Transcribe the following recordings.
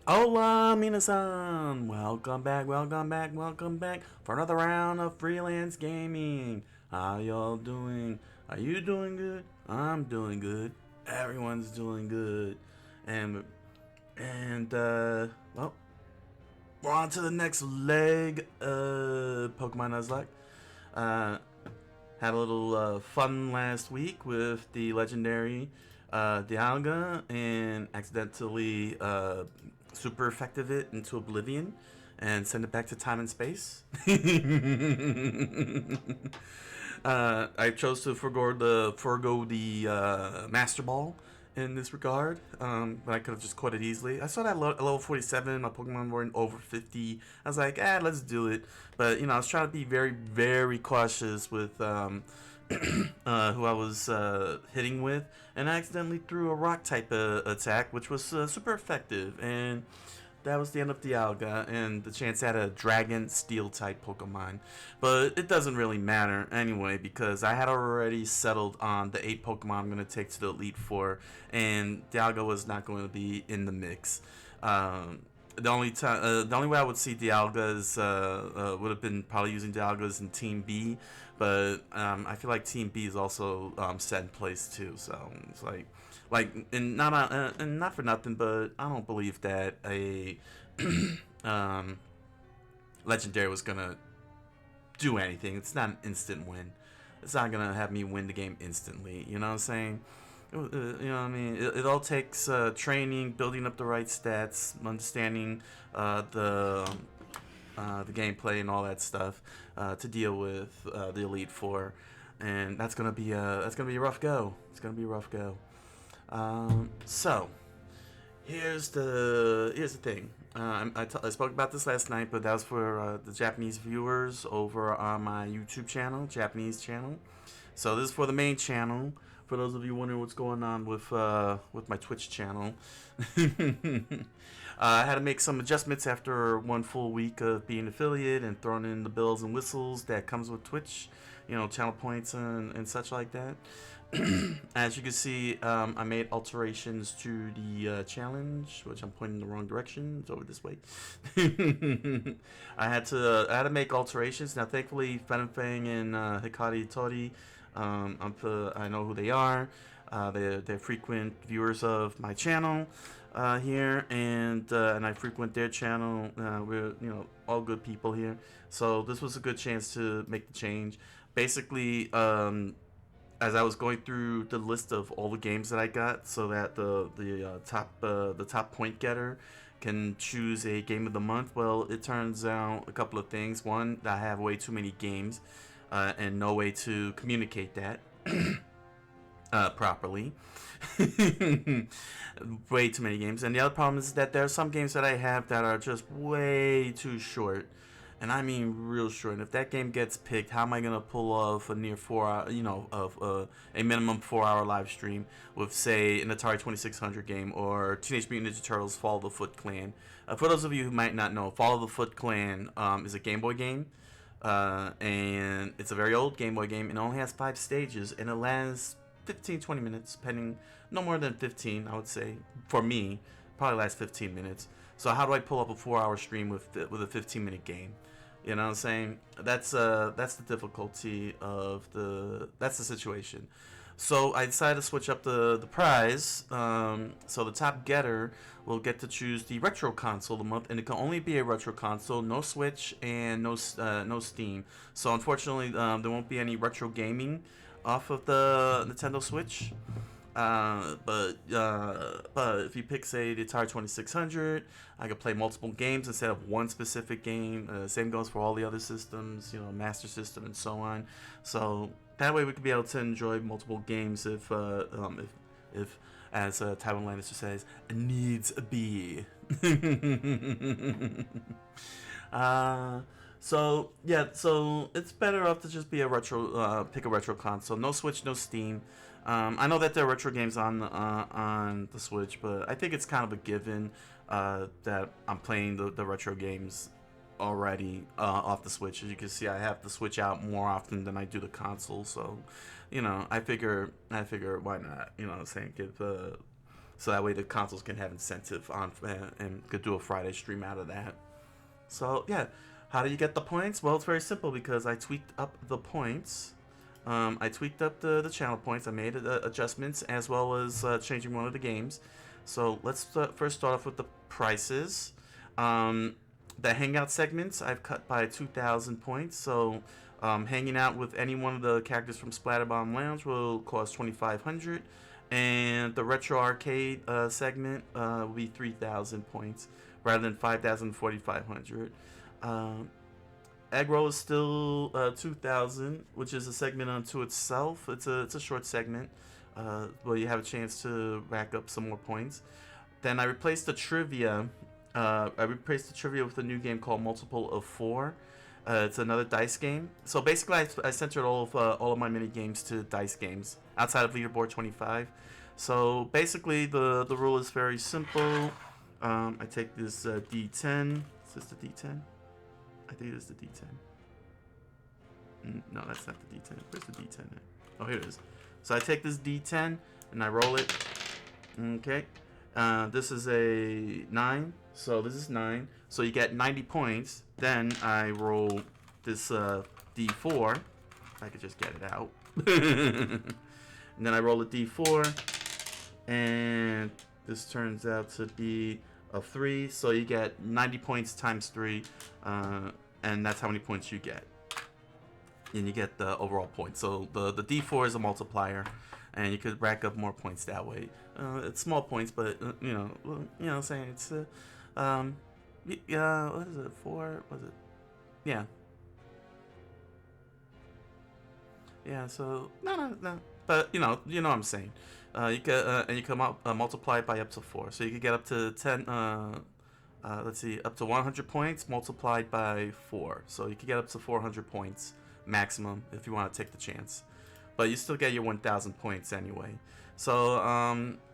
Hola, minasan! Welcome back for another round of freelance gaming. How y'all doing? Are you doing good? I'm doing good. Everyone's doing good. And, well, we're on to the next leg of Pokemon Nuzlocke. Had a little fun last week with the legendary Dialga and accidentally super effective it into oblivion and send it back to time and space. I chose to forgo the Master Ball in this regard, but I could have just caught it easily. I saw that at level 47, my Pokemon were over 50. I was like, let's do it. But, I was trying to be very, very cautious with who I was hitting with, and I accidentally threw a rock type attack, which was super effective, and that was the end of Dialga, and the chance at a Dragon Steel type Pokemon. But it doesn't really matter anyway, because I had already settled on the 8 Pokemon I'm going to take to the Elite Four, and Dialga was not going to be in the mix. The only way I would see Dialga's would have been probably using Dialga's in Team B, but I feel like Team B is also set in place too. So it's and not for nothing, but I don't believe that a legendary was gonna do anything. It's not an instant win. It's not gonna have me win the game instantly. You know what I'm saying? You know what I mean? It all takes training, building up the right stats, understanding the gameplay and all that stuff to deal with the Elite Four, and that's gonna be a rough go. It's gonna be a rough go. So here's the thing. I spoke about this last night, but that was for the Japanese viewers over on my YouTube channel, Japanese channel. So this is for the main channel. For those of you wondering what's going on with my Twitch channel, I had to make some adjustments after one full week of being affiliate and throwing in the bells and whistles that comes with Twitch, channel points and such like that. As you can see, I made alterations to the challenge, which I'm pointing in the wrong direction. It's over this way. I had to make alterations. Now, thankfully, Fenfeng and Hikari Tori, I know who they are. They're frequent viewers of my channel here, and I frequent their channel. We're all good people here, so this was a good chance to make the change. Basically, as I was going through the list of all the games that I got, so that the top point getter can choose a game of the month. Well, it turns out a couple of things. One, I have way too many games, and no way to communicate that properly. Way too many games. And the other problem is that there are some games that I have that are just way too short. And I mean real short. And if that game gets picked, how am I gonna pull off a near 4 hour, a minimum 4 hour live stream with, say, an Atari 2600 game or Teenage Mutant Ninja Turtles Fall of the Foot Clan? For those of you who might not know, Fall of the Foot Clan is a Game Boy game, and it's a very old Game Boy game. It only has 5 stages, and it lasts 15-20 minutes, depending, no more than 15, I would say. For me, probably lasts 15 minutes. So how do I pull up a 4 hour stream with a 15-minute game? You know what I'm saying? That's the difficulty of that's the situation. So I decided to switch up the prize. So the top getter will get to choose the retro console of the month, and it can only be a retro console, no Switch and no Steam. So unfortunately, there won't be any retro gaming off of the Nintendo Switch. But if you pick, say, the Atari 2600, I could play multiple games instead of one specific game. Same goes for all the other systems, Master System and so on. So that way we could be able to enjoy multiple games if as Tywin Lannister says, needs be. So it's better off to just be a retro, pick a retro console. No Switch, no Steam. I know that there are retro games on the Switch, but I think it's kind of a given that I'm playing the retro games already off the Switch. As you can see, I have the Switch out more often than I do the console. So, I figure why not? What I'm saying, give so that way the consoles can have incentive on and could do a Friday stream out of that. So yeah, how do you get the points? Well, it's very simple because I tweaked up the points. I tweaked up the channel points. I made adjustments as well as changing one of the games. So let's first start off with the prices. The hangout segments I've cut by 2,000 points. So hanging out with any one of the characters from Splatterbomb Lounge will cost 2,500, and the retro arcade segment will be 3,000 points rather than 5,000 4,500. Egg roll is still 2,000, which is a segment unto itself. It's a short segment where you have a chance to rack up some more points. Then I replaced the trivia. With a new game called Multiple of 4. It's another dice game. So basically, I centered all of my mini games to dice games outside of Leaderboard 25. So basically, the rule is very simple. I take this D10. Is this the D10? I think it is the D10. No, that's not the D10. Where's the D10 at? Oh, here it is. So I take this D10 and I roll it. Okay. This is a 9. So this is 9. So you get 90 points. Then I roll this D4. If I could just get it out. And then I roll a D4. And this turns out to be a 3. So you get 90 points times 3. And that's how many points you get. And you get the overall points. So the D4 is a multiplier. And you could rack up more points that way. It's small points, but what I'm saying, it's yeah, what is it? 4? Was it? Yeah. Yeah. So no. But you know what I'm saying. You can and you can multiply it by up to 4. So you could get up to 10. Let's see, up to 100 points multiplied by 4. So you could get up to 400 points maximum if you want to take the chance. But you still get your 1,000 points anyway. So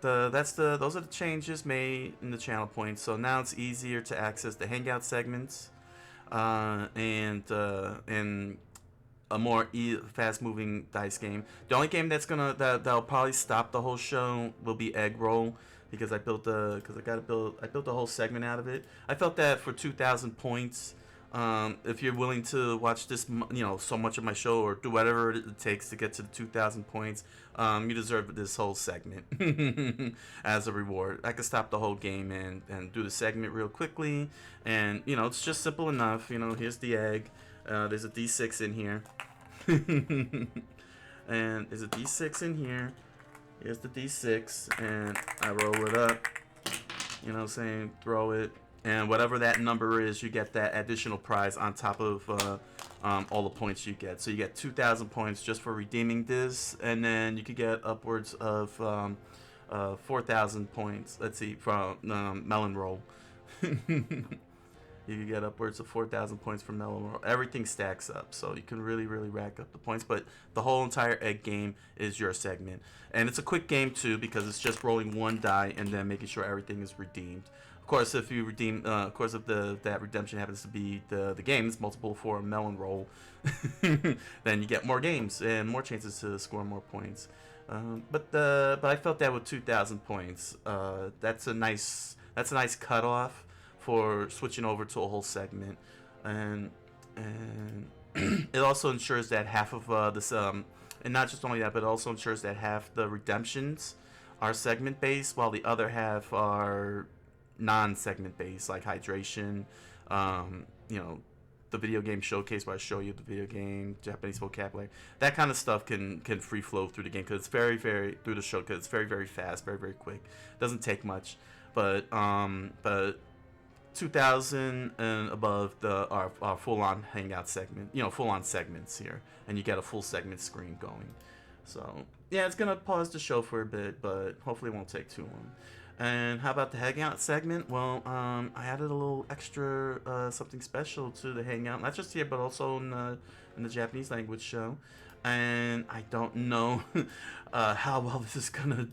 those are the changes made in the channel points. So now it's easier to access the hangout segments and a more fast-moving dice game. The only game that'll probably stop the whole show will be Egg Roll, because I built a whole segment out of it. I felt that for 2,000 points. If you're willing to watch this, so much of my show or do whatever it takes to get to the 2,000 points, you deserve this whole segment as a reward. I could stop the whole game and do the segment real quickly, and it's just simple enough. Here's the egg. There's a D6 in here, and there's a D6 in here. Here's the D6, and I roll it up. Throw it. And whatever that number is, you get that additional prize on top of all the points you get. So you get 2,000 points just for redeeming this, and then you could get upwards of 4,000 points. Let's see, from Melon Roll. You can get upwards of 4,000 points from Melon Roll. Everything stacks up, so you can really, really rack up the points. But the whole entire egg game is your segment. And it's a quick game, too, because it's just rolling one die and then making sure everything is redeemed. Of course, if you redeem, if that redemption happens to be the games multiple for a Melon Roll, then you get more games and more chances to score more points. But I felt that with 2,000 points, that's a nice cutoff for switching over to a whole segment, and it also ensures that half of this, and not just only that, but it also ensures that half the redemptions are segment based, while the other half are non-segment based, like hydration, the video game showcase where I show you the video game, Japanese vocabulary, that kind of stuff can free flow through the game because it's very, very through the show because it's very, very fast, very, very quick. Doesn't take much, but 2,000 and above our full-on hangout segment, full-on segments here, and you get a full segment screen going. So yeah, it's gonna pause the show for a bit, but hopefully it won't take too long. And how about the hangout segment? Well, I added a little extra something special to the hangout, not just here but also in the Japanese language show. And I don't know how well this is gonna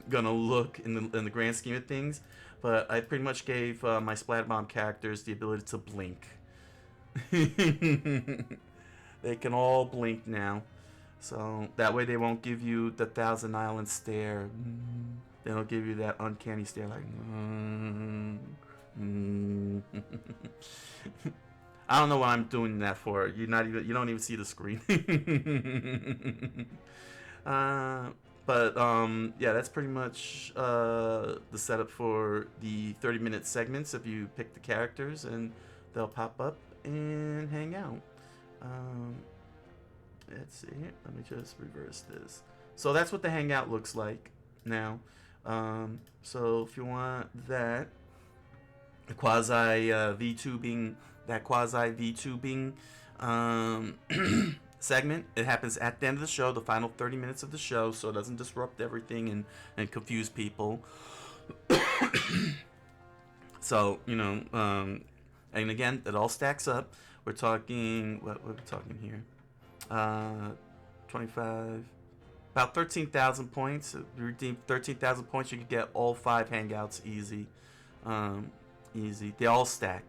look in the grand scheme of things, but I pretty much gave my Splatterbomb characters the ability to blink. They can all blink now, so that way they won't give you the Thousand Island stare. They don't give you that uncanny stare like. I don't know what I'm doing that for. You don't even see the screen. Yeah, that's pretty much the setup for the 30-minute segments. If you pick the characters, and they'll pop up and hang out. Let's see. Let me just reverse this. So that's what the hangout looks like now. So if you want that quasi VTubing segment, it happens at the end of the show, the final 30 minutes of the show, so it doesn't disrupt everything and confuse people. So, and again, it all stacks up. We're talking, what are we talking here? 25, about 13,000 points. If you redeem 13,000 points, you can get all 5 hangouts easy. Easy. They all stack.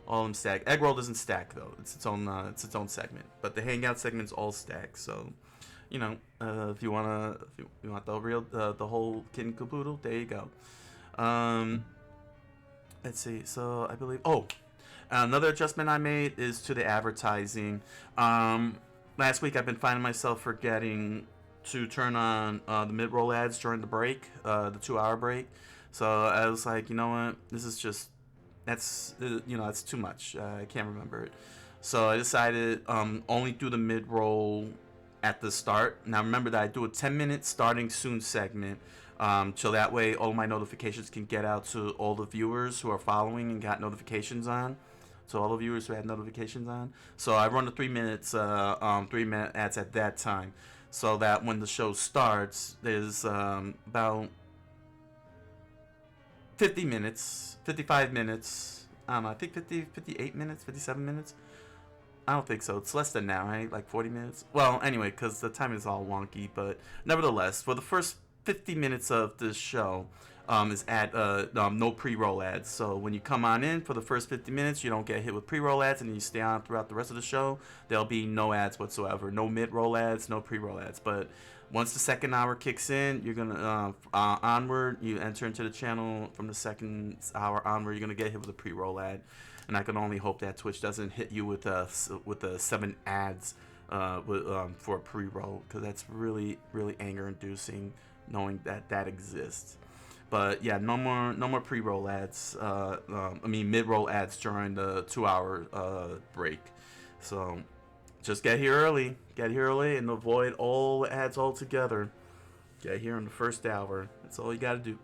All of them stack. Eggroll doesn't stack though. It's its own segment. But the hangout segments all stack. So, if you want the whole kit and caboodle, there you go. Let's see. So I believe. Oh, another adjustment I made is to the advertising. Last week I've been finding myself forgetting to turn on the mid-roll ads during the break, the 2-hour break. So I was like, you know what? This is just that's too much. I can't remember it. So I decided only do the mid-roll at the start. Now remember that I do a 10-minute starting soon segment. So that way all my notifications can get out to all the viewers who are following and got notifications on. So all the viewers who had notifications on. So I run the 3-minute ads at that time. So that when the show starts, there's about 50 minutes, 55 minutes. I don't know, I think 58 minutes, 57 minutes. I don't think so. It's less than now, right? Like 40 minutes. Well, anyway, because the time is all wonky. But nevertheless, for the first 50 minutes of this show, is no pre-roll ads. So when you come on in for the first 50 minutes, you don't get hit with pre-roll ads, and you stay on throughout the rest of the show. There'll be no ads whatsoever. No mid-roll ads, no pre-roll ads. But once the second hour kicks in, you're gonna onward. You enter into the channel from the second hour onward. You're gonna get hit with a pre-roll ad, and I can only hope that Twitch doesn't hit you with the 7 ads for a pre-roll, because that's really anger-inducing knowing that exists. But yeah, no more pre-roll ads. Mid-roll ads during the 2-hour break. So just get here early, and avoid all the ads altogether. Get here in the first hour. That's all you got to do.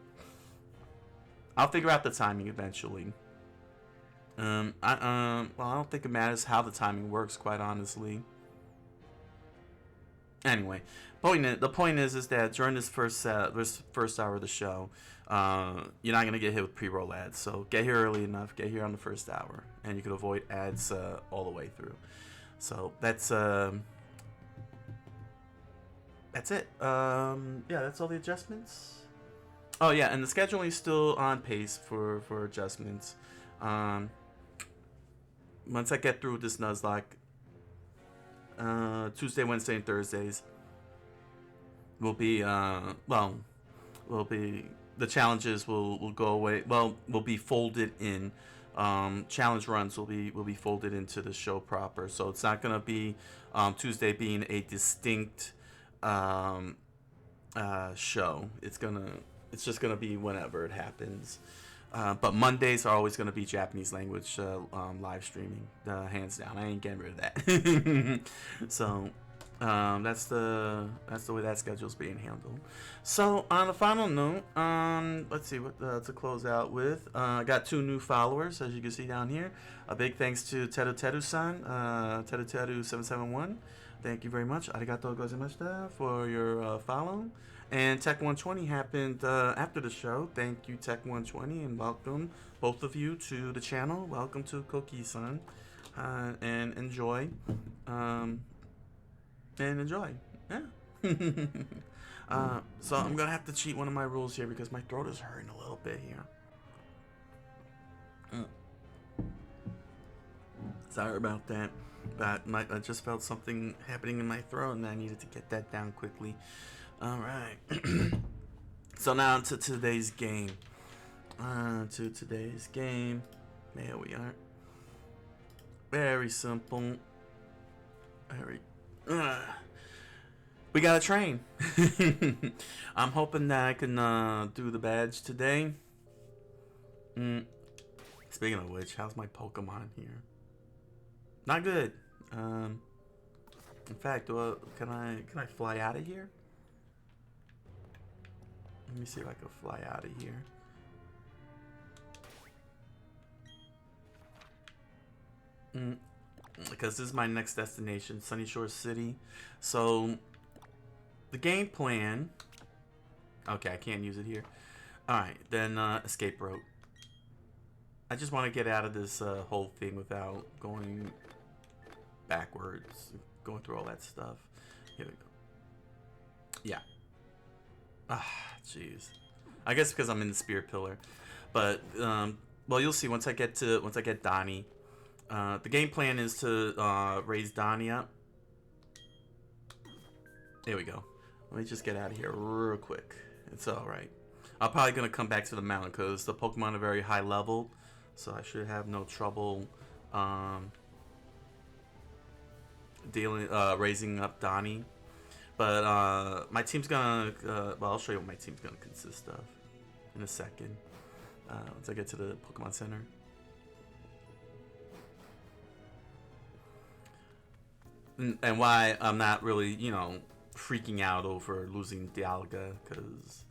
I'll figure out the timing eventually. I don't think it matters how the timing works, quite honestly. Anyway, the point is that during this first hour of the show, you're not gonna get hit with pre-roll ads. So get here early enough, get here on the first hour, and you can avoid ads all the way through. So that's it. Yeah, that's all the adjustments. Oh yeah, and the scheduling is still on pace for adjustments. Once I get through with this Nuzlocke, Tuesday, Wednesday, and Thursdays will be the challenges will go away. Will be folded in. Challenge runs will be folded into the show proper. So it's not gonna be Tuesday being a distinct show. It's just gonna be whenever it happens. But Mondays are always going to be Japanese language live streaming, hands down. I ain't getting rid of that. So that's the way that schedule's being handled. So on a final note, let's see what to close out with. I got 2 new followers, as you can see down here. A big thanks to Teru-san, Teru771. Thank you very much. Arigatou gozaimashita for your follow. And Tech120 happened after the show. Thank you, Tech120, and welcome both of you to the channel. Welcome to Coqui-san, and enjoy. Yeah. So I'm gonna have to cheat one of my rules here because my throat is hurting a little bit here. Sorry about that. But I just felt something happening in my throat, and I needed to get that down quickly. All right. So now to today's game. To today's game. There we are. Very simple. Very. We got a train. I'm hoping that I can do the badge today. Speaking of which, how's my Pokemon here? Not good. In fact, can I fly out of here? Let me see if I can fly out of here. Because this is my next destination, Sunny Shore City. So the game plan. Okay, I can't use it here. All right, then escape route. I just want to get out of this whole thing without going backwards, going through all that stuff. Here we go. Yeah. Ah, jeez. I guess because I'm in the Spirit Pillar, but well, you'll see once I get Donnie. The game plan is to raise Donnie up. There we go. Let me just get out of here real quick. It's all right. I'm probably gonna come back to the mountain because the Pokemon are very high level, so I should have no trouble raising up Donnie. But my team's gonna well, I'll show you what my team's gonna consist of in a second once I get to the Pokemon Center. And why I'm not really, you know, freaking out over losing Dialga, because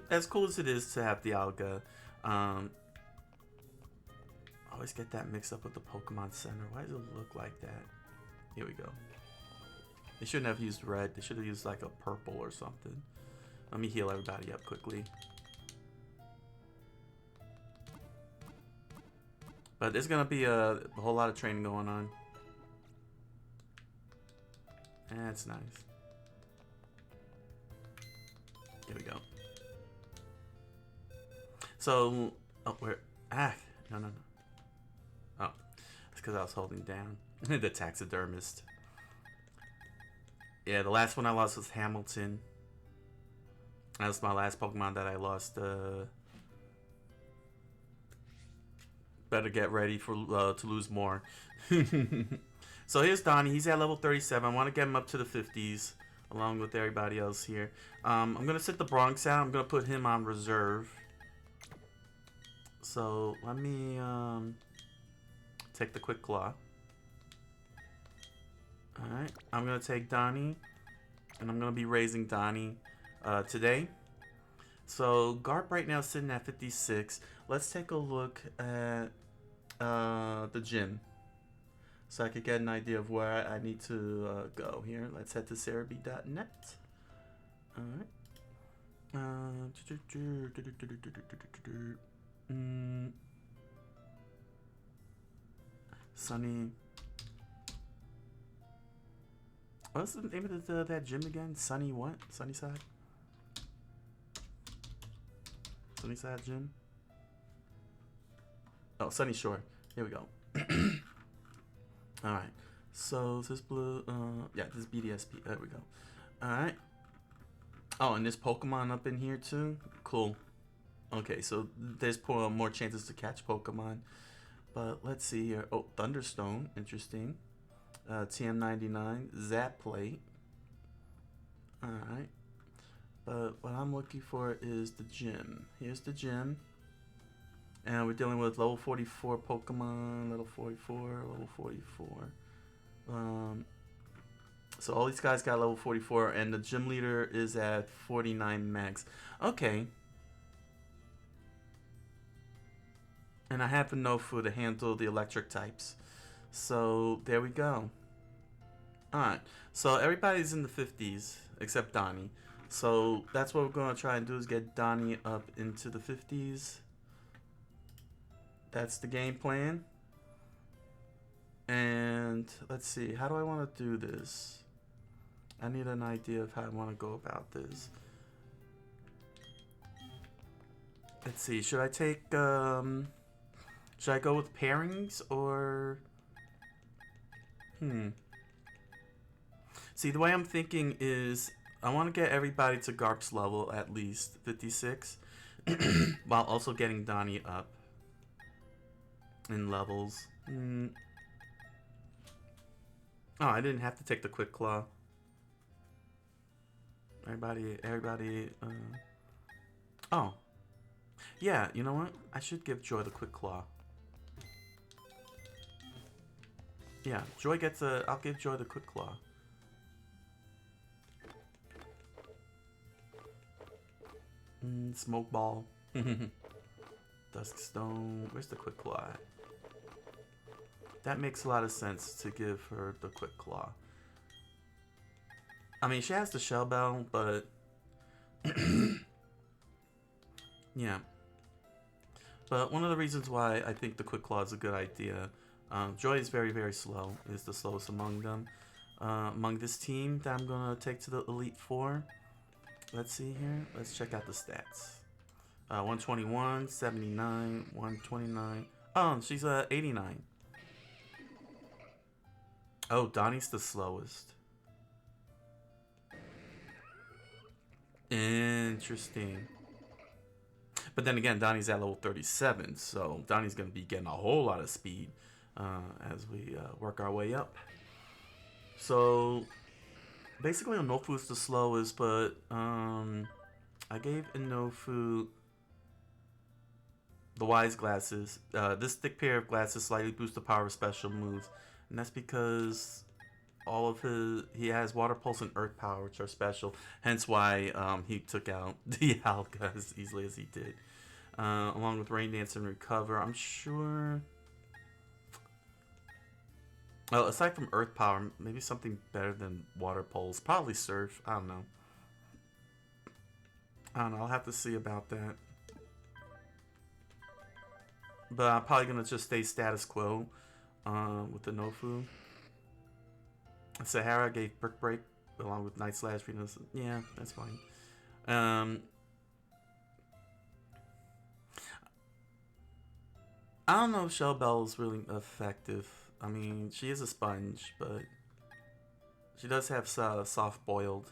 as cool as it is to have Dialga, I always get that mixed up with the Pokemon Center. Why does it look like that? Here we go. They shouldn't have used red. They should have used like a purple or something. Let me heal everybody up quickly. But there's gonna be a whole lot of training going on. That's nice. Here we go. So, oh, where? Ah, no. Oh, it's because I was holding down the taxidermist. Yeah, the last one I lost was Hamilton. That was my last Pokemon that I lost. Better get ready for to lose more. So here's Donnie. He's at level 37. I want to get him up to the 50s, along with everybody else here. I'm gonna sit the Bronx out. I'm gonna put him on reserve. So let me take the Quick Claw. Alright, I'm going to take Donnie, and I'm going to be raising Donnie today. So, Garp right now is sitting at 56. Let's take a look at the gym, so I could get an idea of where I need to go here. Let's head to Cerebi.net. Alright. Sunny. What's the name of that gym again? Sunny what? Sunnyside? Sunnyside Gym? Oh, Sunny Shore. Here we go. Alright. So, is this blue? Yeah, this is BDSP. There we go. Alright. Oh, and there's Pokemon up in here too? Cool. Okay, so there's more chances to catch Pokemon. But let's see here. Oh, Thunderstone. Interesting. TM99, Zap Plate. Alright. But what I'm looking for is the gym. Here's the gym. And we're dealing with level 44 Pokemon, level 44, level 44. So all these guys got level 44, and the gym leader is at 49 max. Okay. And I have enough for to handle the electric types. So there we go. Alright, so everybody's in the 50s except Donnie. So that's what we're going to try and do, is get Donnie up into the 50s. That's the game plan. And let's see, how do I want to do this? I need an idea of how I want to go about this. Let's see, should I take, should I go with pairings or... See, the way I'm thinking is I want to get everybody to Garp's level at least 56, while also getting Donnie up in levels. Oh, I didn't have to take the quick claw. Everybody. Oh, yeah. You know what? I should give Joy the quick claw. Yeah, Joy gets a. I'll give Joy the quick claw. Smoke ball. Duskstone. Where's the quick claw? That makes a lot of sense to give her the quick claw. I mean, she has the shell bell, but yeah. But one of the reasons why I think the quick claw is a good idea. Joy is very, very slow. Is the slowest among them. Among this team that I'm gonna take to the Elite Four. Let's see here. Let's check out the stats. 121, 79, 129. Oh, she's 89. Oh, Donnie's the slowest. Interesting. But then again, Donnie's at level 37, so Donnie's going to be getting a whole lot of speed as we work our way up. So, basically, Inofu's the slowest, but I gave Inofu the Wise Glasses. This thick pair of glasses slightly boosts the power of special moves, and that's because all of he has Water Pulse and Earth Power, which are special. Hence why he took out Dialga as easily as he did. Along with Rain Dance and Recover, I'm sure. Well, aside from Earth Power, maybe something better than Water Pulse. Probably Surf. I don't know. I'll have to see about that. But I'm probably gonna just stay status quo with the Nofu. Sahara gave Brick Break along with Night Slash. Yeah, that's fine. I don't know if Shell Bell is really effective. I mean, she is a sponge, but she does have soft boiled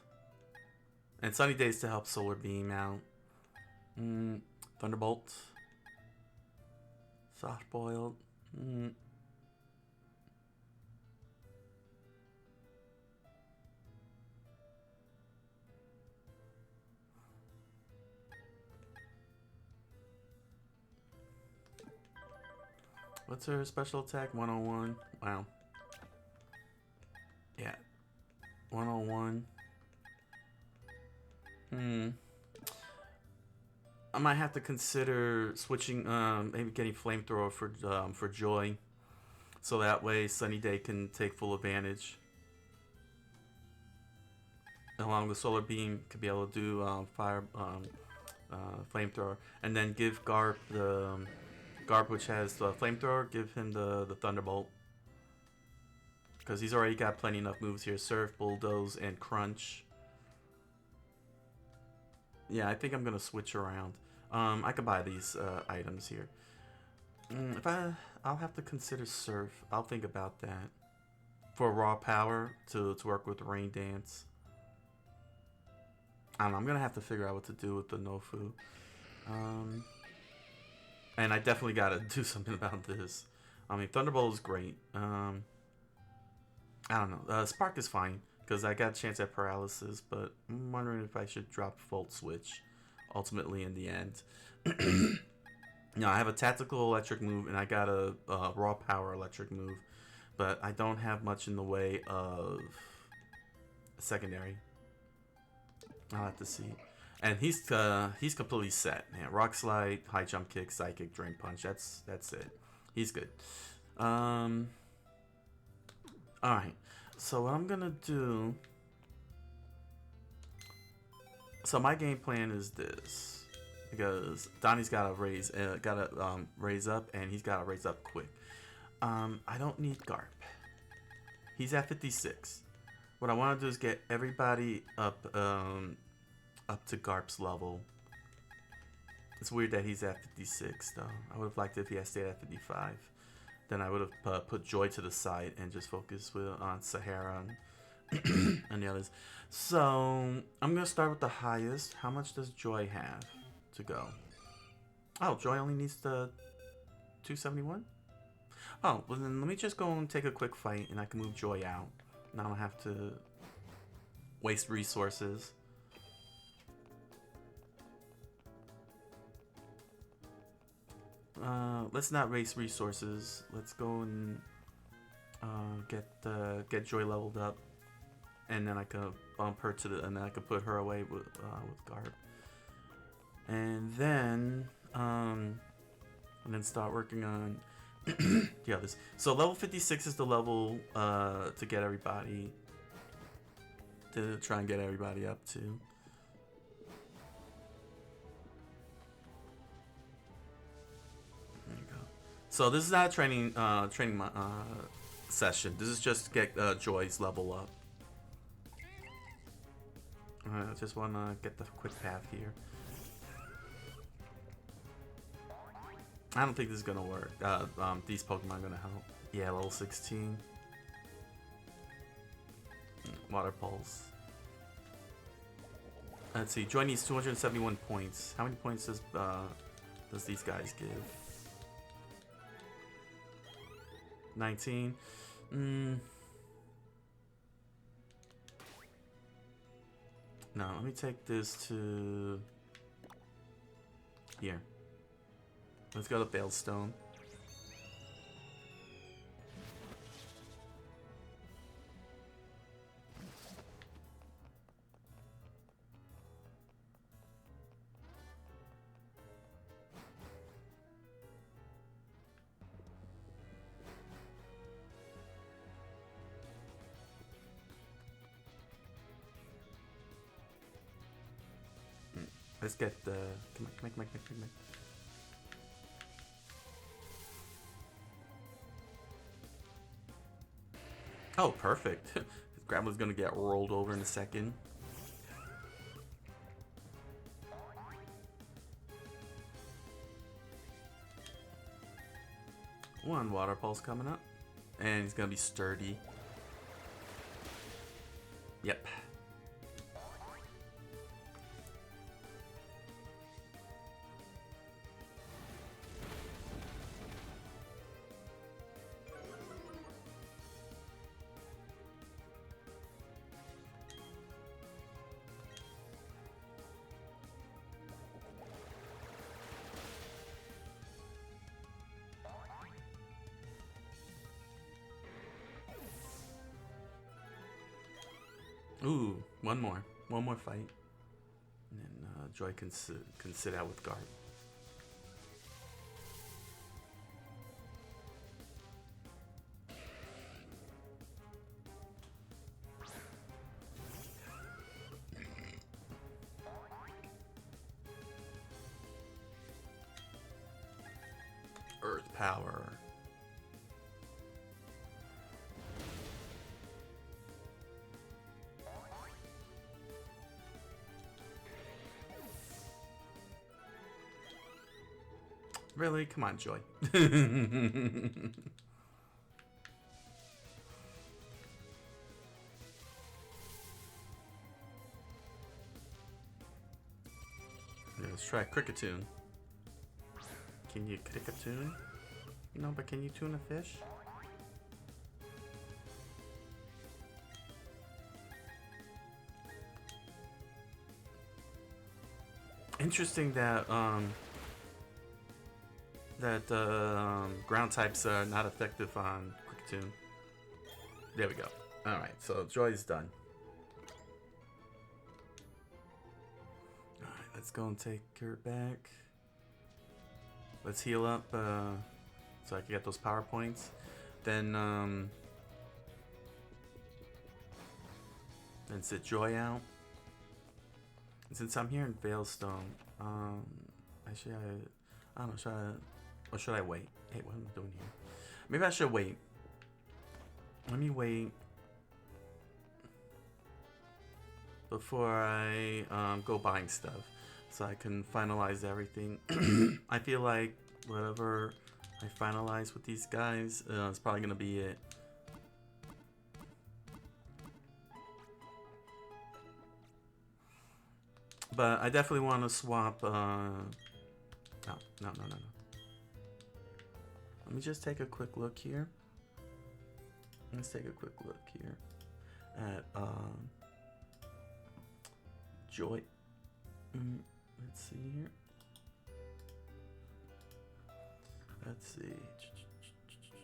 and Sunny Days to help Solar Beam out. Thunderbolt, soft boiled. What's her special attack? 101. Wow. Yeah. 101. I might have to consider switching, maybe getting Flamethrower for Joy. So that way Sunny Day can take full advantage. Along with Solar Beam, could be able to do Flamethrower. And then give Garp the... Garp, which has the Flamethrower, give him the Thunderbolt. Because he's already got plenty enough moves here. Surf, Bulldoze, and Crunch. Yeah, I think I'm going to switch around. I could buy these items here. I'll have to consider Surf. I'll think about that. For raw power to work with Rain Dance. I don't know. I'm going to have to figure out what to do with the Nofu. And I definitely got to do something about this. I mean, Thunderbolt is great. I don't know. Spark is fine, because I got a chance at Paralysis, but I'm wondering if I should drop Volt Switch, ultimately, in the end. I have a tactical electric move, and I got a raw power electric move, but I don't have much in the way of secondary. I'll have to see. And he's completely set, man. Rock Slide, High Jump Kick, Psychic, Drain Punch. That's it. He's good. Alright. So what I'm gonna do... So my game plan is this. Because Donnie's gotta raise up, and he's gotta raise up quick. I don't need Garp. He's at 56. What I want to do is get everybody up to Garp's level. It's weird that he's at 56, though. I would have liked it if he had stayed at 55. Then I would have put Joy to the side and just focused on Sahara and the others. So I'm gonna start with the highest. How much does Joy have to go? Oh, Joy only needs the 271. Oh, well then let me just go and take a quick fight, and I can move Joy out. Now I don't have to waste resources. Let's not waste resources. Let's go and get Joy leveled up, and then I can bump her to the, and then I can put her away with Garb, and then start working on the others. So level 56 is the level to get everybody, to try and get everybody up to. There you go. So this is not a training session. This is just to get Joy's level up. I just want to get the quick path here. I don't think this is gonna work. These Pokemon are gonna help. Yeah, level 16. Water Pulse. Let's see. Joy needs 271 points. How many points does these guys give? 19. No, let me take this to here. Let's go to Veilstone. Let's get the... Come on. Oh, perfect. His Grappler's gonna get rolled over in a second. One Water Pulse coming up. And he's gonna be sturdy. Yep. Ooh, one more fight, and then Joy can sit out with Garb. Earth Power. Really? Come on, Joy. Let's try Cricketune. Can you Cricketune? No, but can you tune a fish? Interesting that ground types are not effective on Cricketune. There we go. Alright, so Joy's done. Alright, let's go and take her back. Let's heal up so I can get those power points. Then sit Joy out. And since I'm here in Veilstone, actually I don't know, or should I wait? Hey, what am I doing here? Maybe I should wait. Let me wait before I go buying stuff, so I can finalize everything. I feel like whatever I finalize with these guys is probably gonna be it. But I definitely want to swap. No. Let me just take a quick look here. Let's take a quick look here at Joy. Let's see here. Let's see.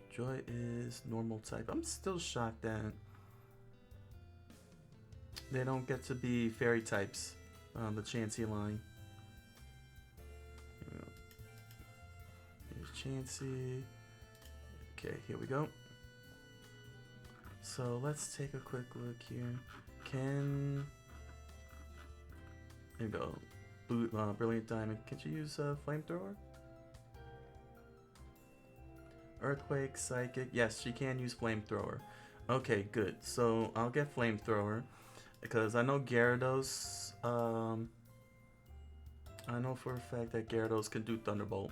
Joy is normal type. I'm still shocked that they don't get to be fairy types on the Chansey line. Here's Chansey. Okay, here we go. So let's take a quick look here. Here we go. Brilliant Diamond. Could you use a flamethrower? Earthquake, Psychic. Yes, she can use flamethrower. Okay, good. So I'll get flamethrower because I know Gyarados. I know for a fact that Gyarados can do Thunderbolt.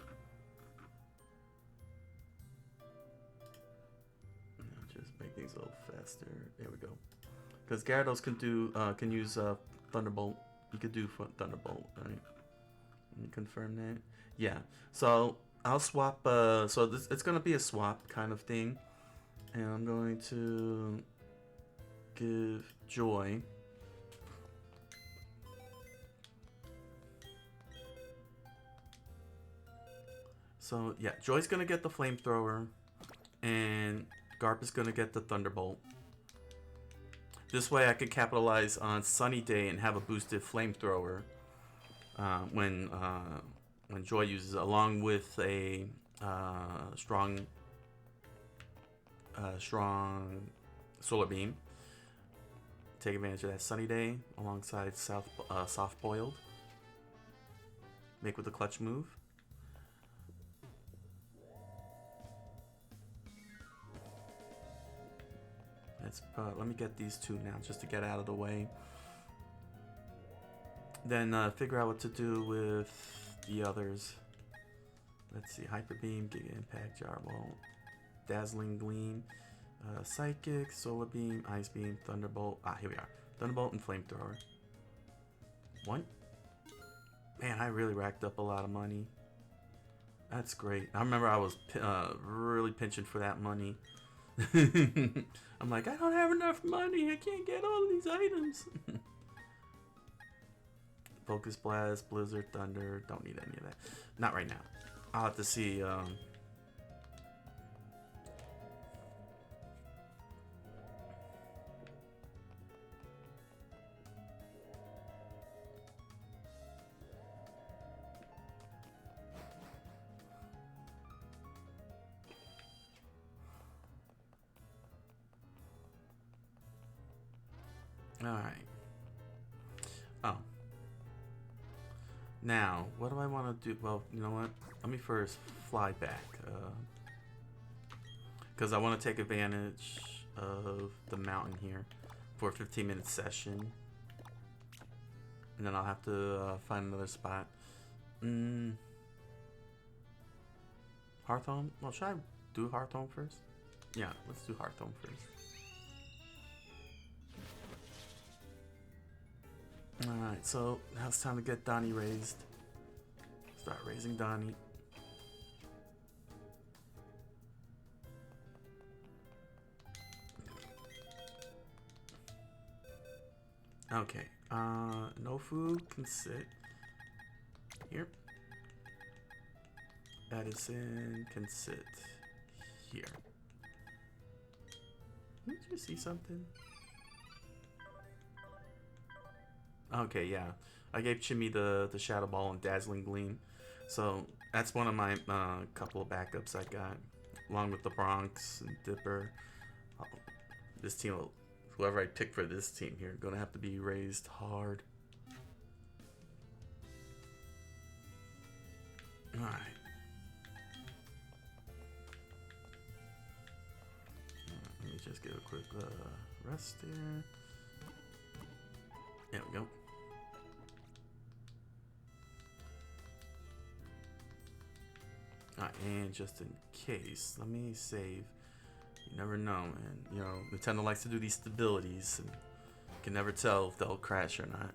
Just make things a little faster. There we go. Because Gyarados can use Thunderbolt. You could do Thunderbolt, right? Let me confirm that. Yeah. So I'll swap. So it's gonna be a swap kind of thing, and I'm going to give Joy. So yeah, Joy's gonna get the flamethrower, and Garp is gonna get the Thunderbolt. This way I could capitalize on Sunny Day and have a boosted flamethrower when Joy uses it, along with a strong solar beam. Take advantage of that Sunny Day alongside soft boiled. Make with the clutch move. Let me get these two now just to get out of the way. Then figure out what to do with the others. Let's see. Hyper Beam, Giga Impact, Jarbolt, Dazzling Gleam, Psychic, Solar Beam, Ice Beam, Thunderbolt. Here we are. Thunderbolt and Flamethrower. One. Man, I really racked up a lot of money. That's great. I remember I was really pinching for that money. I'm like, I don't have enough money. I can't get all of these items. Focus Blast, Blizzard, Thunder. Don't need any of that. Not right now. I'll have to see. Alright. Oh. Now, what do I want to do? Well, you know what? Let me first fly back. Because I want to take advantage of the mountain here for a 15-minute session. And then I'll have to find another spot. Hearthome? Well, should I do Hearthome first? Yeah, let's do Hearthome first. Alright, so now it's time to get Donnie raised. Start raising Donnie. Okay, Nofu can sit here. Edison can sit here. Did you see something? Okay, yeah. I gave Chimmy the Shadow Ball and Dazzling Gleam. So that's one of my couple of backups I got. Along with the Bronx and Dipper. This team, whoever I pick for this team here, gonna have to be raised hard. Alright. Let me just get a quick rest there. There we go. And just in case, let me save. You never know, man. You know, Nintendo likes to do these stabilities, and you can never tell if they'll crash or not.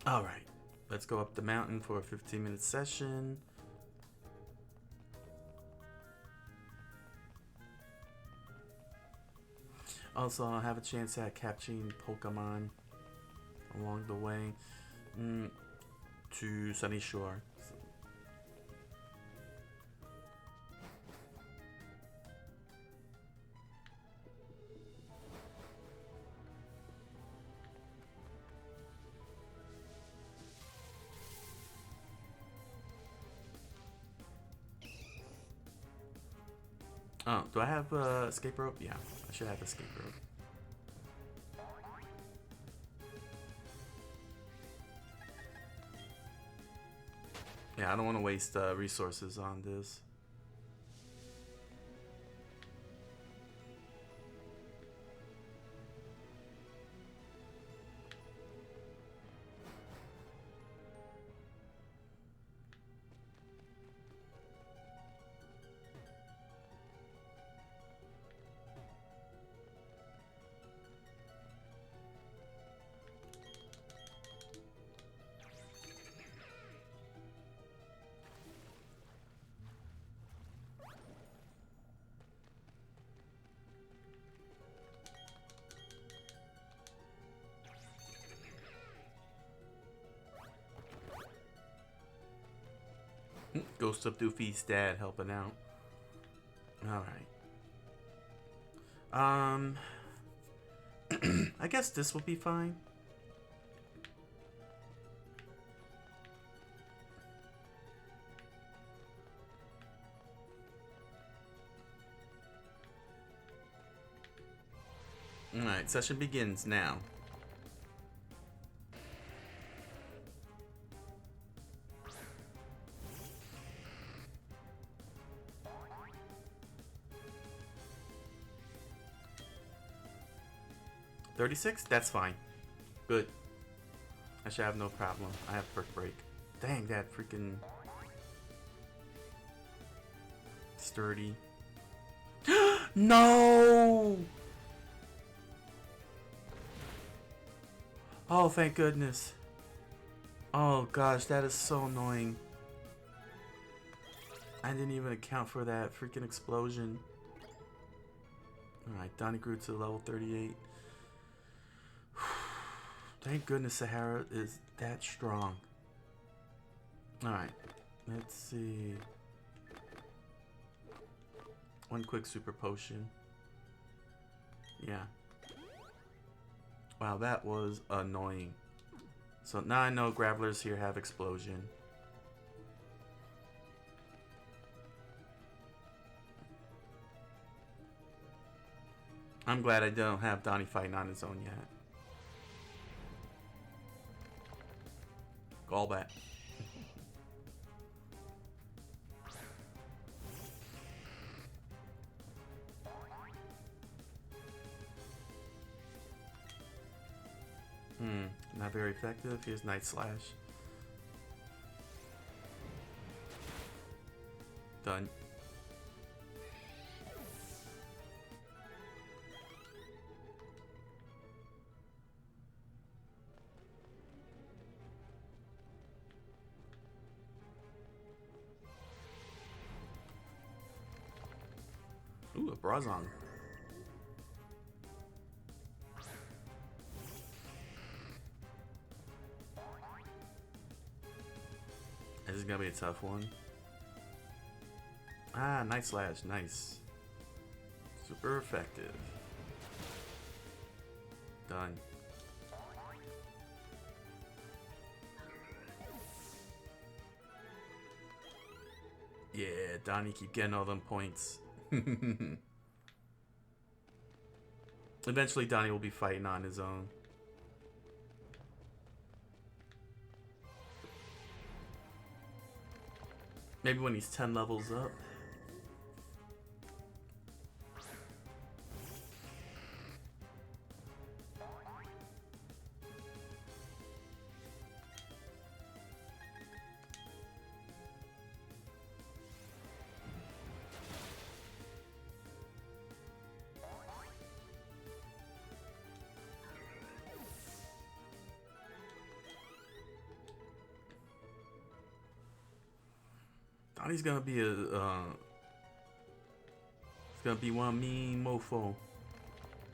Alright, let's go up the mountain for a 15-minute session. Also, I'll have a chance at capturing Pokemon along the way to Sunny Shore. Oh, do I have escape rope? Yeah, I should have escape rope. Yeah, I don't want to waste resources on this. Ghost of Doofy's dad helping out. Alright. I guess this will be fine. Alright, session begins now. $36? That's fine. Good. I should have no problem. I have perk break. Dang, that freaking sturdy. No! Oh, thank goodness. Oh gosh, that is so annoying. I didn't even account for that freaking explosion. Alright, Donnie grew to level 38. Thank goodness Sahara is that strong. Alright, let's see. One quick super potion. Yeah. Wow, that was annoying. So now I know Gravelers here have explosion. I'm glad I don't have Donnie fighting on his own yet. All back. Not very effective. Here's Night Slash. Done. Ooh, a Brazong. This is gonna be a tough one. Ah, Night Slash, nice. Super effective. Done. Yeah, Donnie keep getting all them points. Eventually Donnie will be fighting on his own. Maybe when he's 10 levels up. Donnie's gonna be a it's gonna be one mean mofo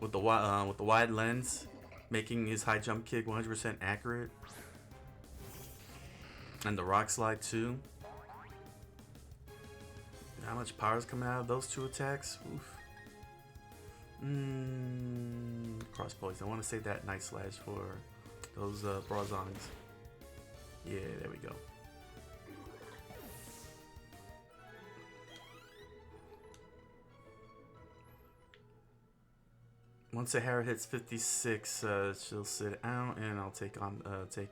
with the wide lens, making his high jump kick 100% accurate, and the rock slide too. How much power is coming out of those two attacks? Oof. Cross poise. I want to save that night slash for those brazons. Yeah, there we go. Once Sahara hits 56, she'll sit out, and I'll take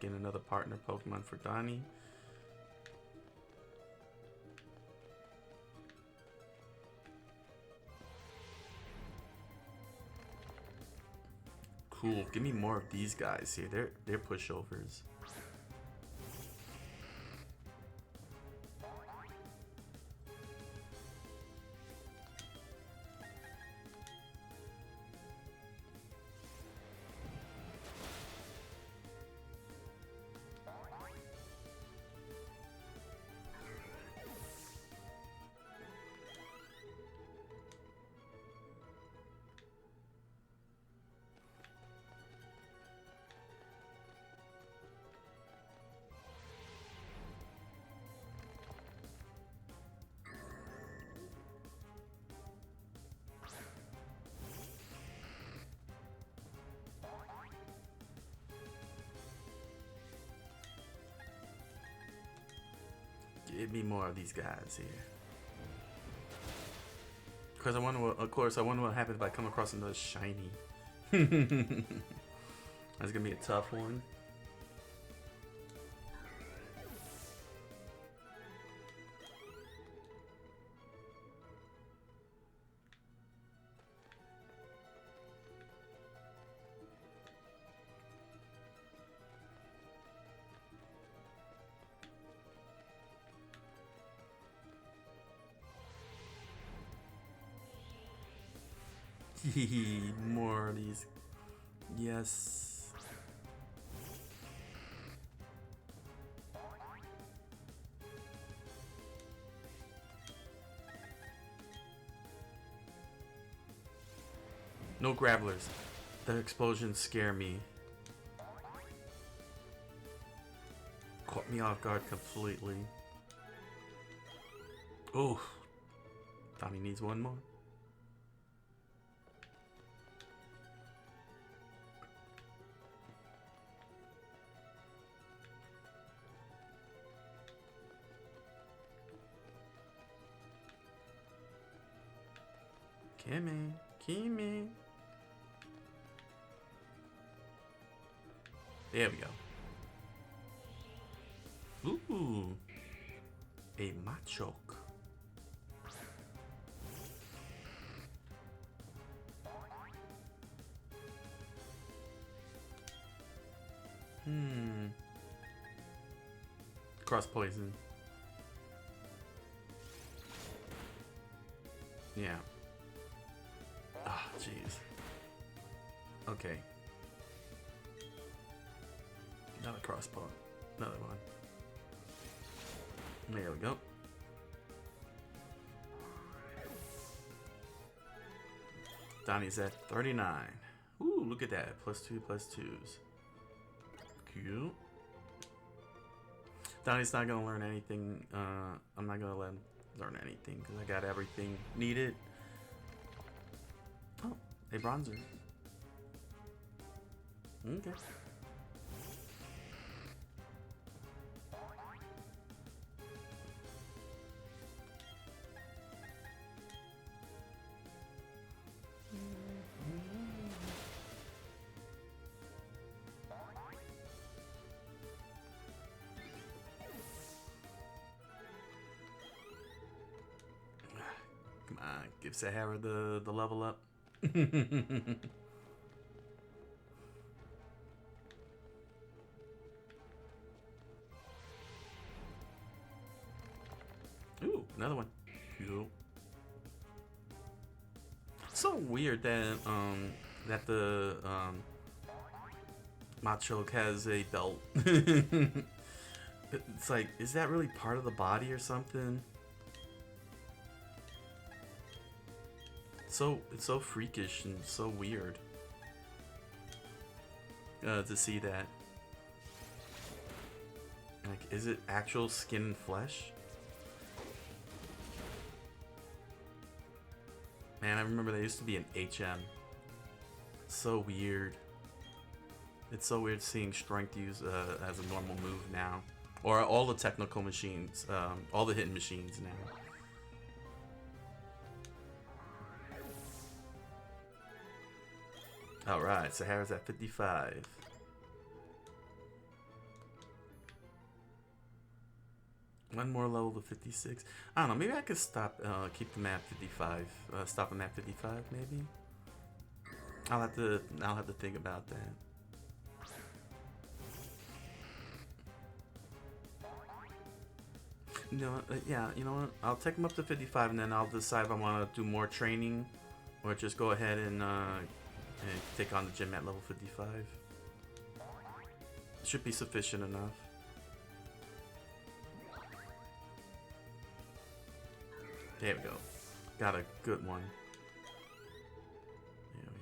in another partner Pokemon for Donnie. Cool. Give me more of these guys here. They're pushovers. Give me more of these guys here. Because I wonder what happens if I come across another shiny. That's gonna be a tough one. More of these. Yes. No gravelers. The explosions scare me. Caught me off guard completely. Oh. Tommy needs one more. Kimmy. There we go. Ooh. A Machoke. Cross poison. Yeah. Ah, jeez. Okay. Another crossbow. Another one. There we go. Donnie's at 39. Ooh, look at that. +2, +2s. Cute. Donnie's not gonna learn anything. I'm not gonna let him learn anything because I got everything needed. Oh, a bronzer. Okay. Come on, give Sahara the level up. Ooh, another one. Cool. So weird that the Machoke has a belt. It's like, is that really part of the body or something? It's so freakish and so weird to see that. Like, is it actual skin and flesh? Man, I remember there used to be an HM. So weird. It's so weird seeing strength used as a normal move now. Or all the technical machines, all the hidden machines now. Alright, Sahara's at 55. One more level to 56. I don't know, maybe I could stop, keep the map 55. Stop him at 55, maybe? I'll have to think about that. You know, yeah, you know what? I'll take him up to 55, and then I'll decide if I want to do more training, or just go ahead and take on the gym at level 55. Should be sufficient enough. There we go. Got a good one. There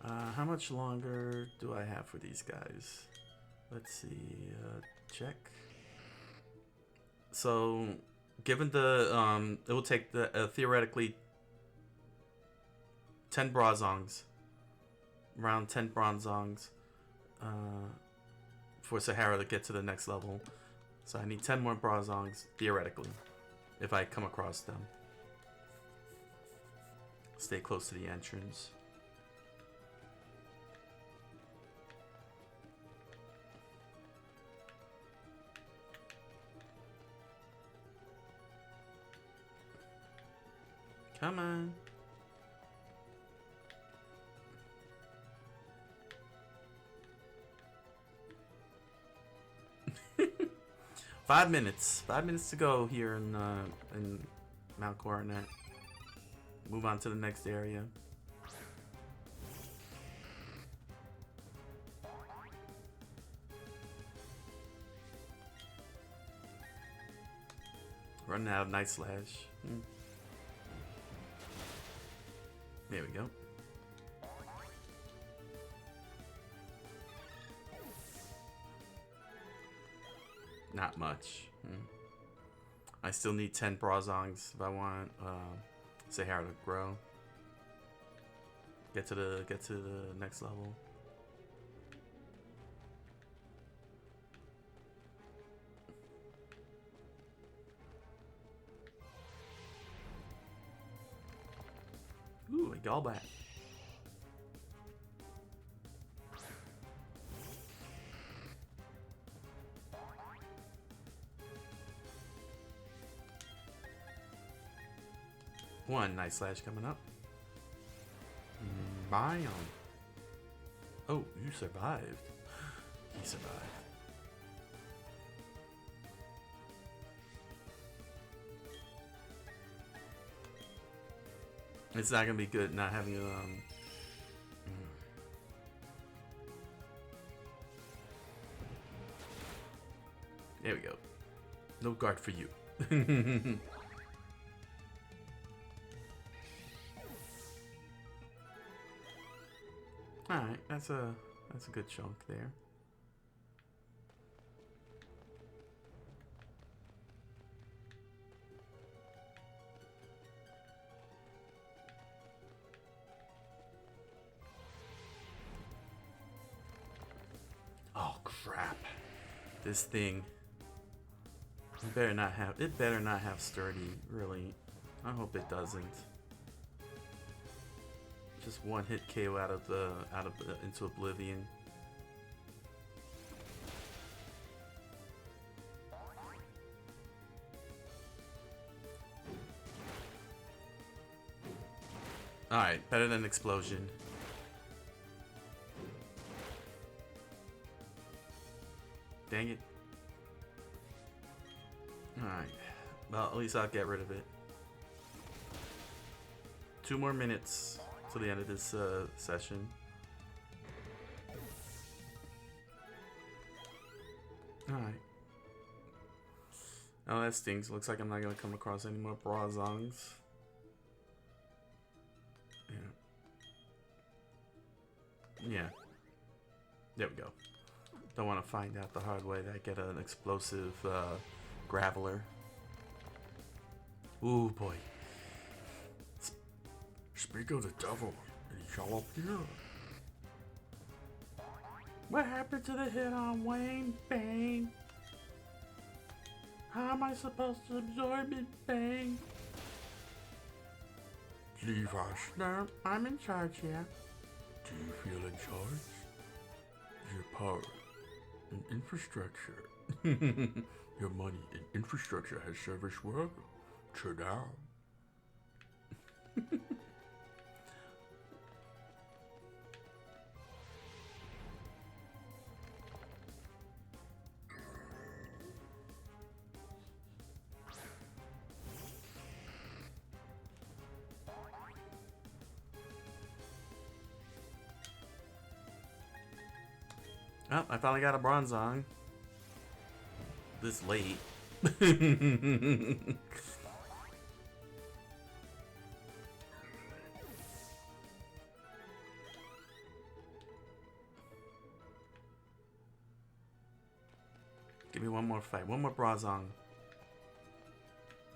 we are. How much longer do I have for these guys? Let's see. Check. So, given the it will take the theoretically 10 bronzongs, around 10 bronzongs, for Sahara to get to the next level. So I need 10 more bronzongs, theoretically, if I come across them. Stay close to the entrance. Come on. Five minutes to go here in Mount Coronet. Move on to the next area. Running out of Night Slash. There we go. Not much. I still need 10 bronzongs if I want Sahara to grow. Get to the next level. Ooh, a gallback. One Night Slash coming up. Biome. Oh, you survived. He survived. It's not gonna be good not having There we go. No guard for you. Alright, that's a good chunk there. Oh crap. This thing. It better not have sturdy, really. I hope it doesn't. Just one hit KO into oblivion. Alright, better than explosion. Dang it. Alright. Well, at least I'll get rid of it. 2 more minutes till the end of this session. Alright. Oh, that stinks. Looks like I'm not gonna come across any more Brazongs. Yeah. There we go. Don't want to find out the hard way that I get an explosive graveler. Ooh, boy. Speak of the devil, and he shall appear. What happened to the hit on Wayne? Bang. How am I supposed to absorb it? Bang. Leave us now. I'm in charge here. Do you feel in charge? Your power and infrastructure. Your money and infrastructure has served us well. Turn out. Oh, I finally got a Bronzong. This late. Give me one more fight. One more Bronzong.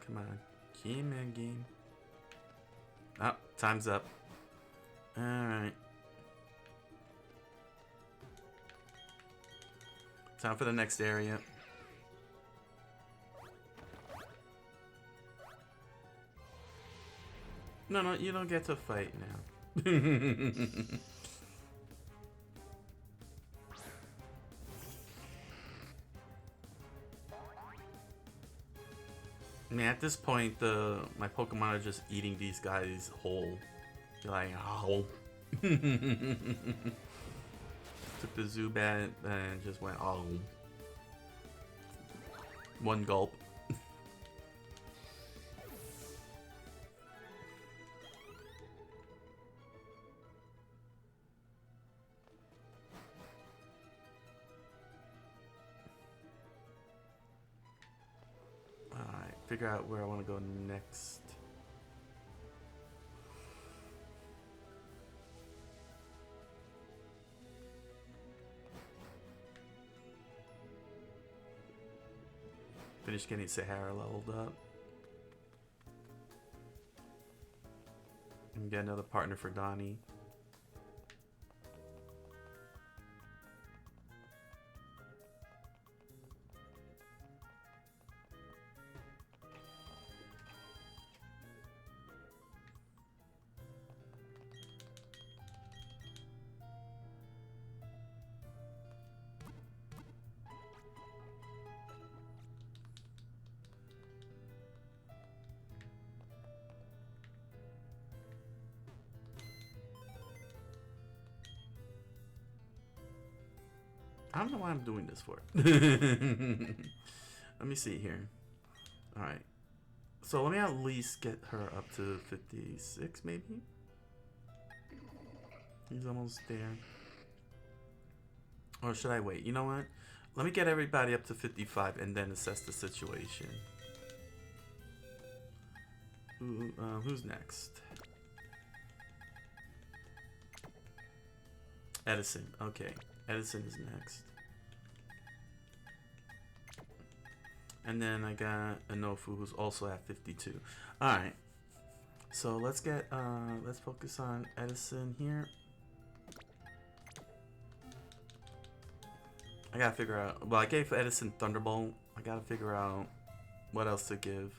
Come on. Come on, game. Oh, time's up. Alright. Time for the next area. No, you don't get to fight now. I mean, at this point, my Pokemon are just eating these guys whole. They're like, oh. Took the Zubat and just went, oh. One gulp. Alright, figure out where I want to go next. Finish getting Sahara leveled up. And get another partner for Donnie. I don't know why I'm doing this for. Let me see here. Alright. So let me at least get her up to 56, maybe? He's almost there. Or should I wait? You know what? Let me get everybody up to 55 and then assess the situation. Who's next? Edison. Okay. Edison is next. And then I got Anofu, who's also at 52. Alright. So let's focus on Edison here. I gotta figure out, well, I gave Edison Thunderbolt. I gotta figure out what else to give.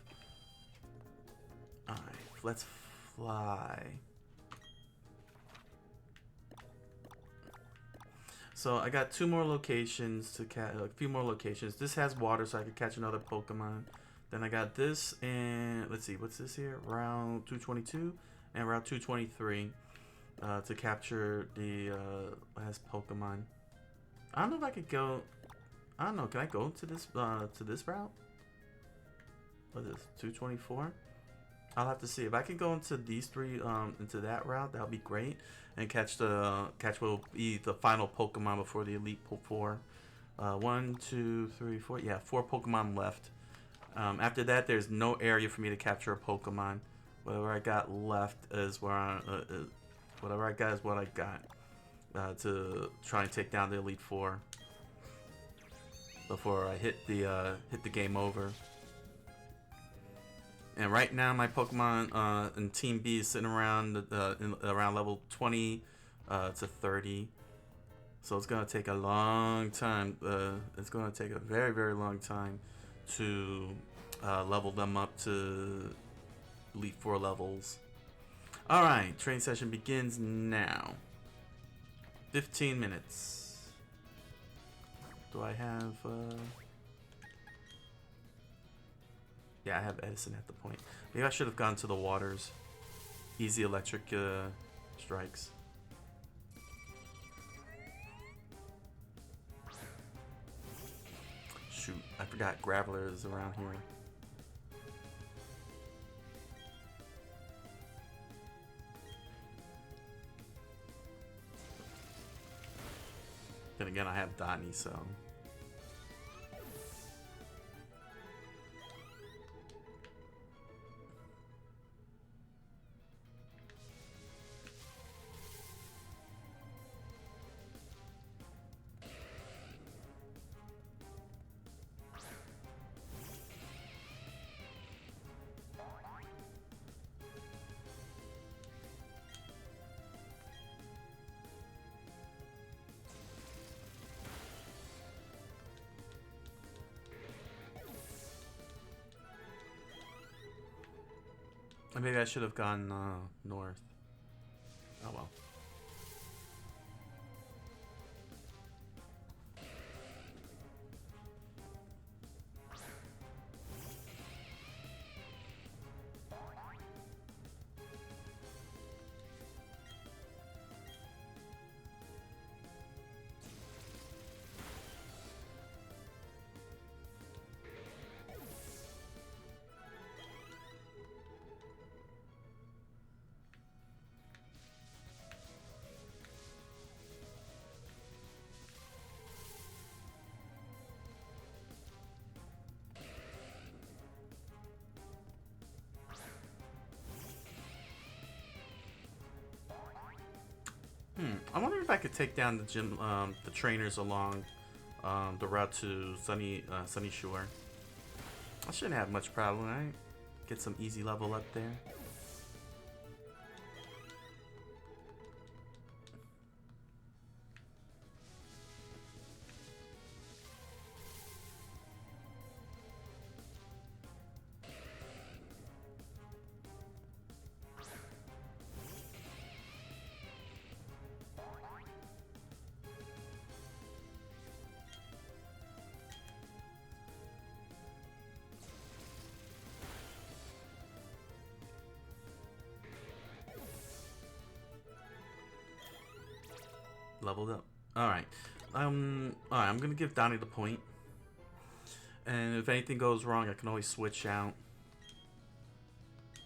Alright, let's fly. So I got two more locations to catch, a few more locations. This has water, so I could catch another Pokemon. Then I got this, and let's see, what's this here? Route 222 and Route 223 to capture the last Pokemon. I don't know if I could go. I don't know. Can I go to this route? What is this? 224. I'll have to see if I can go into these three, into that route. That'll be great, and catch what will be the final Pokemon before the Elite Four. 1, 2, 3, 4. Yeah, 4 Pokemon left. After that, there's no area for me to capture a Pokemon. Whatever I got left is whatever I got is what I got to try and take down the Elite Four before I hit the game over. And right now, my Pokemon in Team B is sitting around around level 20 to 30. So it's gonna take a long time. It's gonna take a very, very long time to level them up to Elite Four levels. All right, training session begins now. 15 minutes. Do I have? Yeah, I have Edison at the point. Maybe I should have gone to the waters. Easy electric strikes. Shoot, I forgot Graveler is around here. Then again, I have Donnie, so... Maybe I should have gone north. Oh well. I wonder if I could take down the trainers along the route to Sunny Shore. I shouldn't have much problem, right? Get some easy level up there. Leveled up. Alright. Alright, I'm gonna give Donnie the point. And if anything goes wrong, I can always switch out.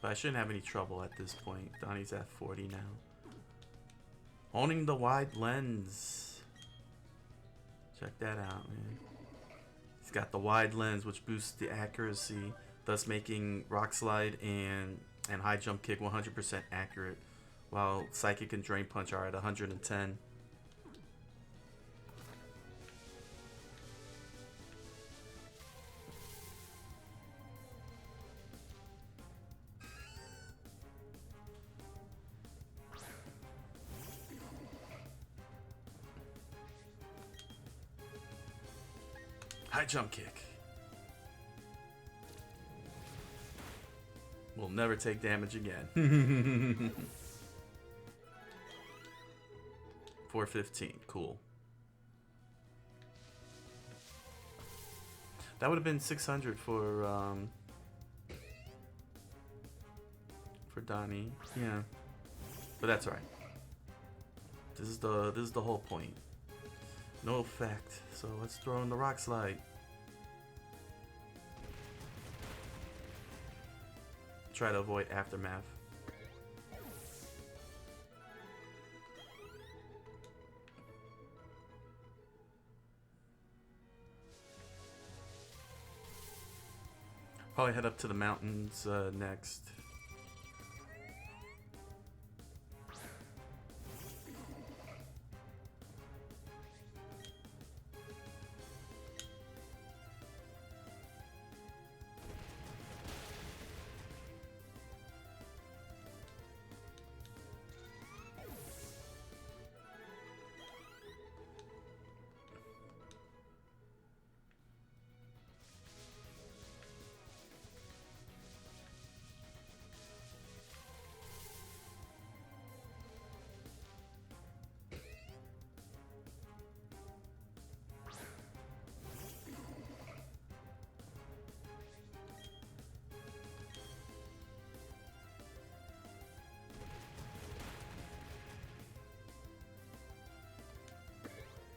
But I shouldn't have any trouble at this point. Donnie's at 40 now. Owning the wide lens. Check that out, man. He's got the wide lens, which boosts the accuracy, thus making Rock Slide and High Jump Kick 100% accurate, while Psychic and Drain Punch are at 110. High Jump Kick. We'll never take damage again. 415. Cool. That would have been 600 for Donnie. Yeah. But that's alright. This is the whole point. No effect. So let's throw in the Rock Slide. Try to avoid Aftermath. Probably head up to the mountains next.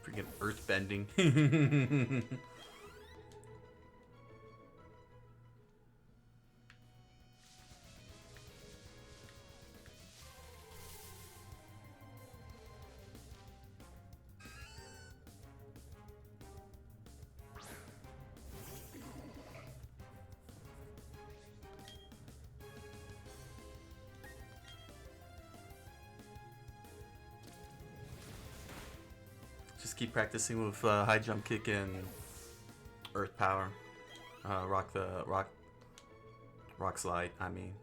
Freaking earth bending. Just keep practicing with high jump kick and earth power. Rock slide, I mean.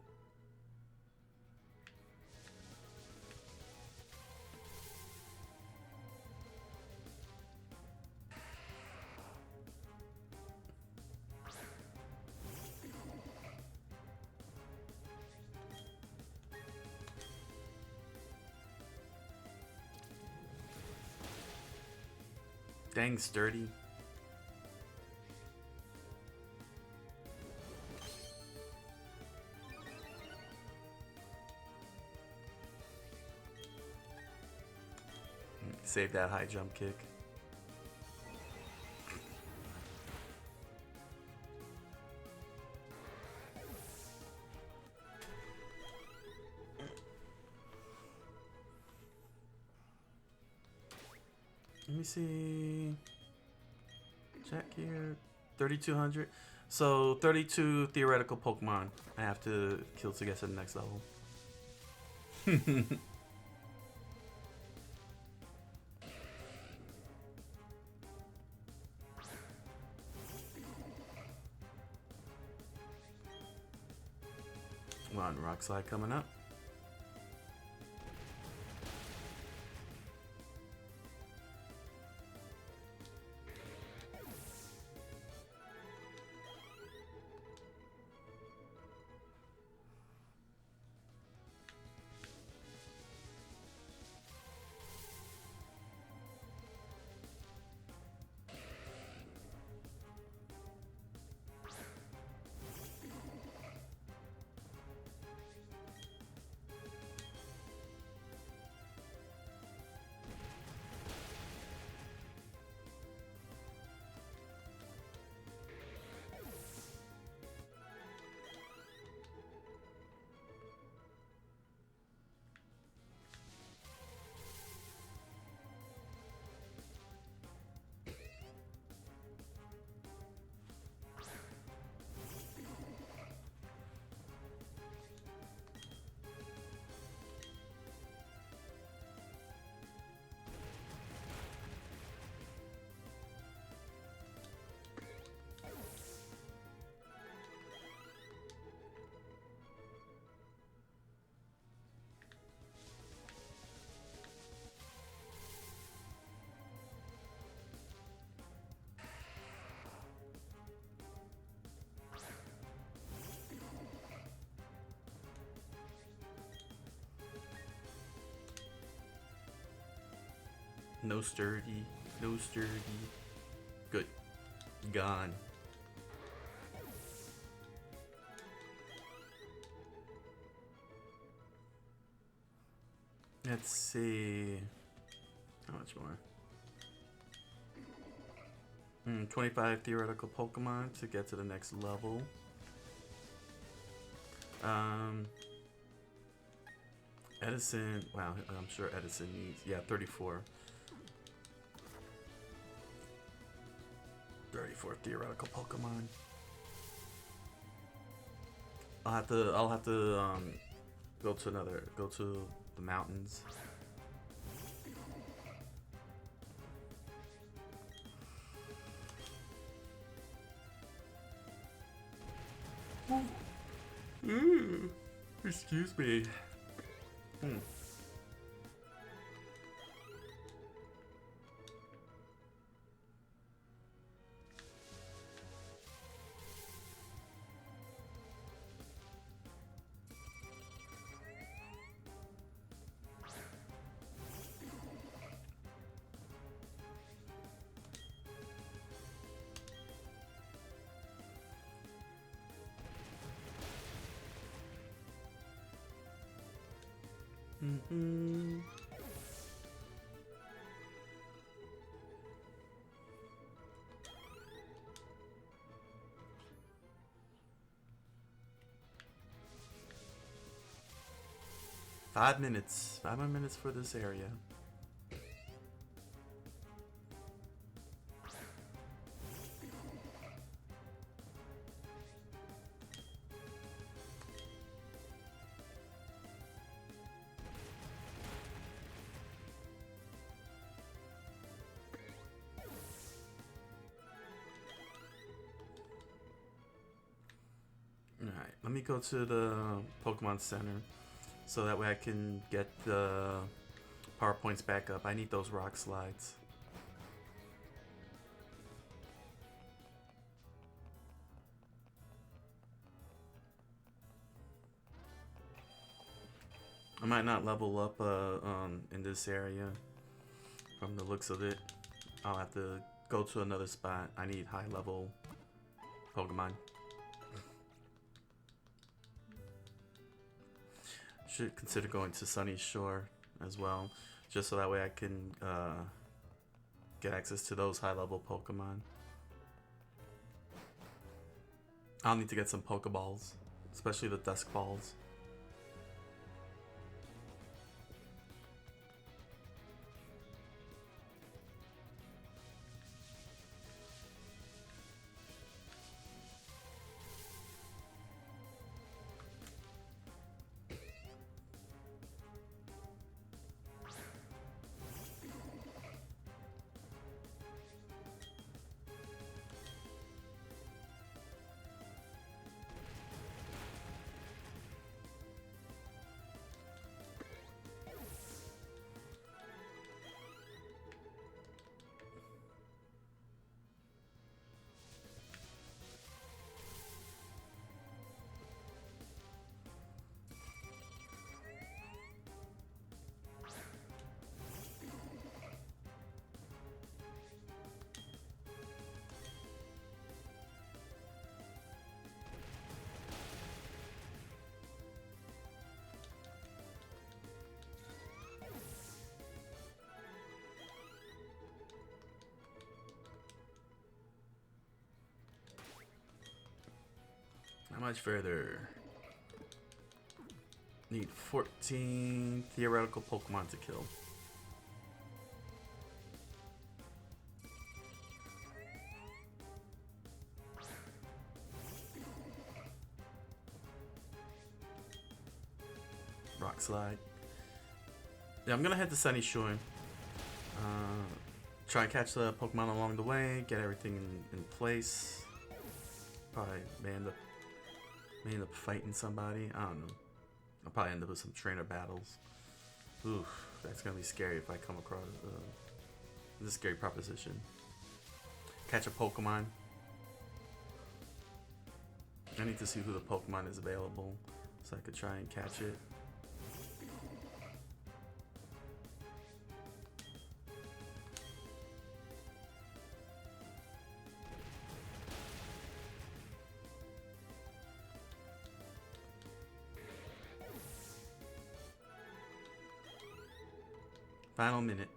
Dang sturdy. Save that high jump kick. Let me see. Check here. 3,200. So 32 theoretical Pokemon I have to kill to get to the next level. One rock slide coming up. No sturdy, no sturdy. Good. Gone. Let's see. How much more? 25 theoretical Pokemon to get to the next level. Edison, wow, I'm sure Edison needs, yeah, 34. 34 theoretical Pokemon. I'll have to go to the mountains. Excuse me. Hmm. Mm-hmm. Five minutes. 5 more minutes for this area. Alright, let me go to the Pokemon Center so that way I can get the power points back up. I need those rock slides. I might not level up in this area from the looks of it. I'll have to go to another spot. I need high level Pokemon. Should consider going to Sunny Shore as well, just so that way I can get access to those high level Pokemon. I'll need to get some Pokeballs, especially the Dusk Balls. How much further? Need 14 theoretical Pokemon to kill. Rock slide. Yeah, I'm gonna head to Sunny Shore. Try and catch the Pokemon along the way, get everything in place. Probably may end up fighting somebody. I don't know. I'll probably end up with some trainer battles. Oof, that's gonna be scary if I come across this is a scary proposition. Catch a Pokemon. I need to see who the Pokemon is available so I could try and catch it. Final minute.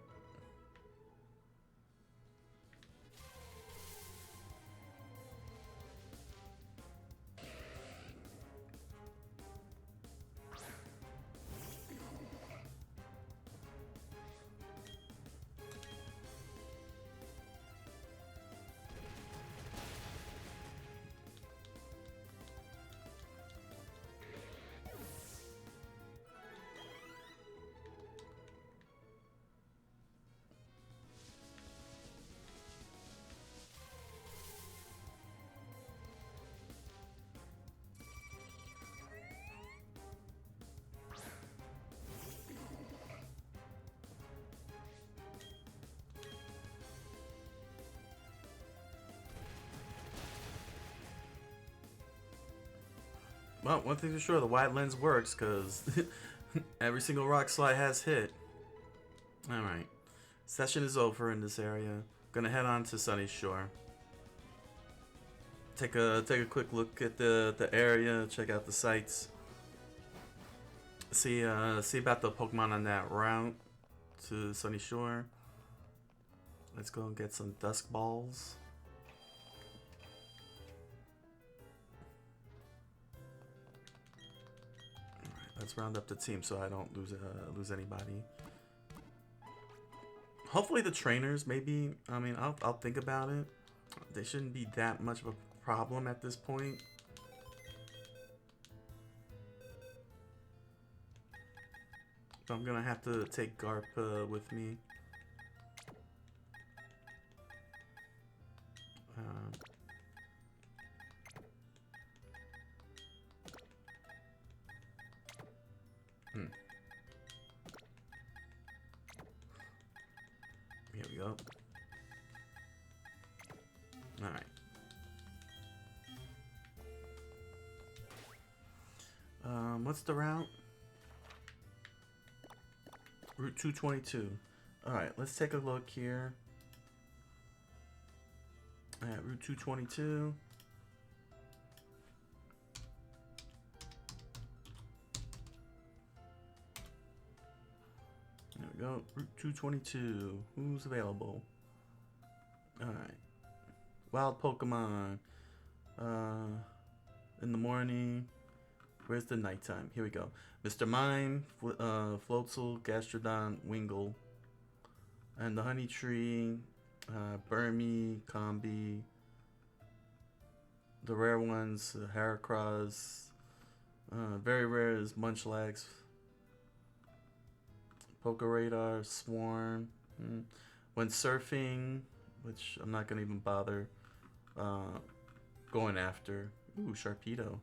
Well, one thing for sure, the wide lens works because every single rock slide has hit. Alright. Session is over in this area. Gonna head on to Sunny Shore. Take a quick look at the area, check out the sights. See about the Pokemon on that route to Sunny Shore. Let's go and get some Dusk Balls. Alright, let's round up the team so I don't lose anybody. Hopefully the trainers, maybe. I mean, I'll think about it. They shouldn't be that much of a problem at this point. So I'm gonna have to take Garp with me. Here we go. All right. What's the route? Route 222. Alright, let's take a look here. Alright, Route 222. There we go. Route 222. Who's available? Alright. Wild Pokemon. In the morning. Where's the nighttime? Here we go. Mr. Mime, Floatzel, Gastrodon, Wingull. And the Honey Tree, Burmy, Combi. The rare ones, Heracross. Very rare is Munchlax. Pokeradar, Swarm. When surfing, which I'm not going to even bother going after. Ooh, Sharpedo.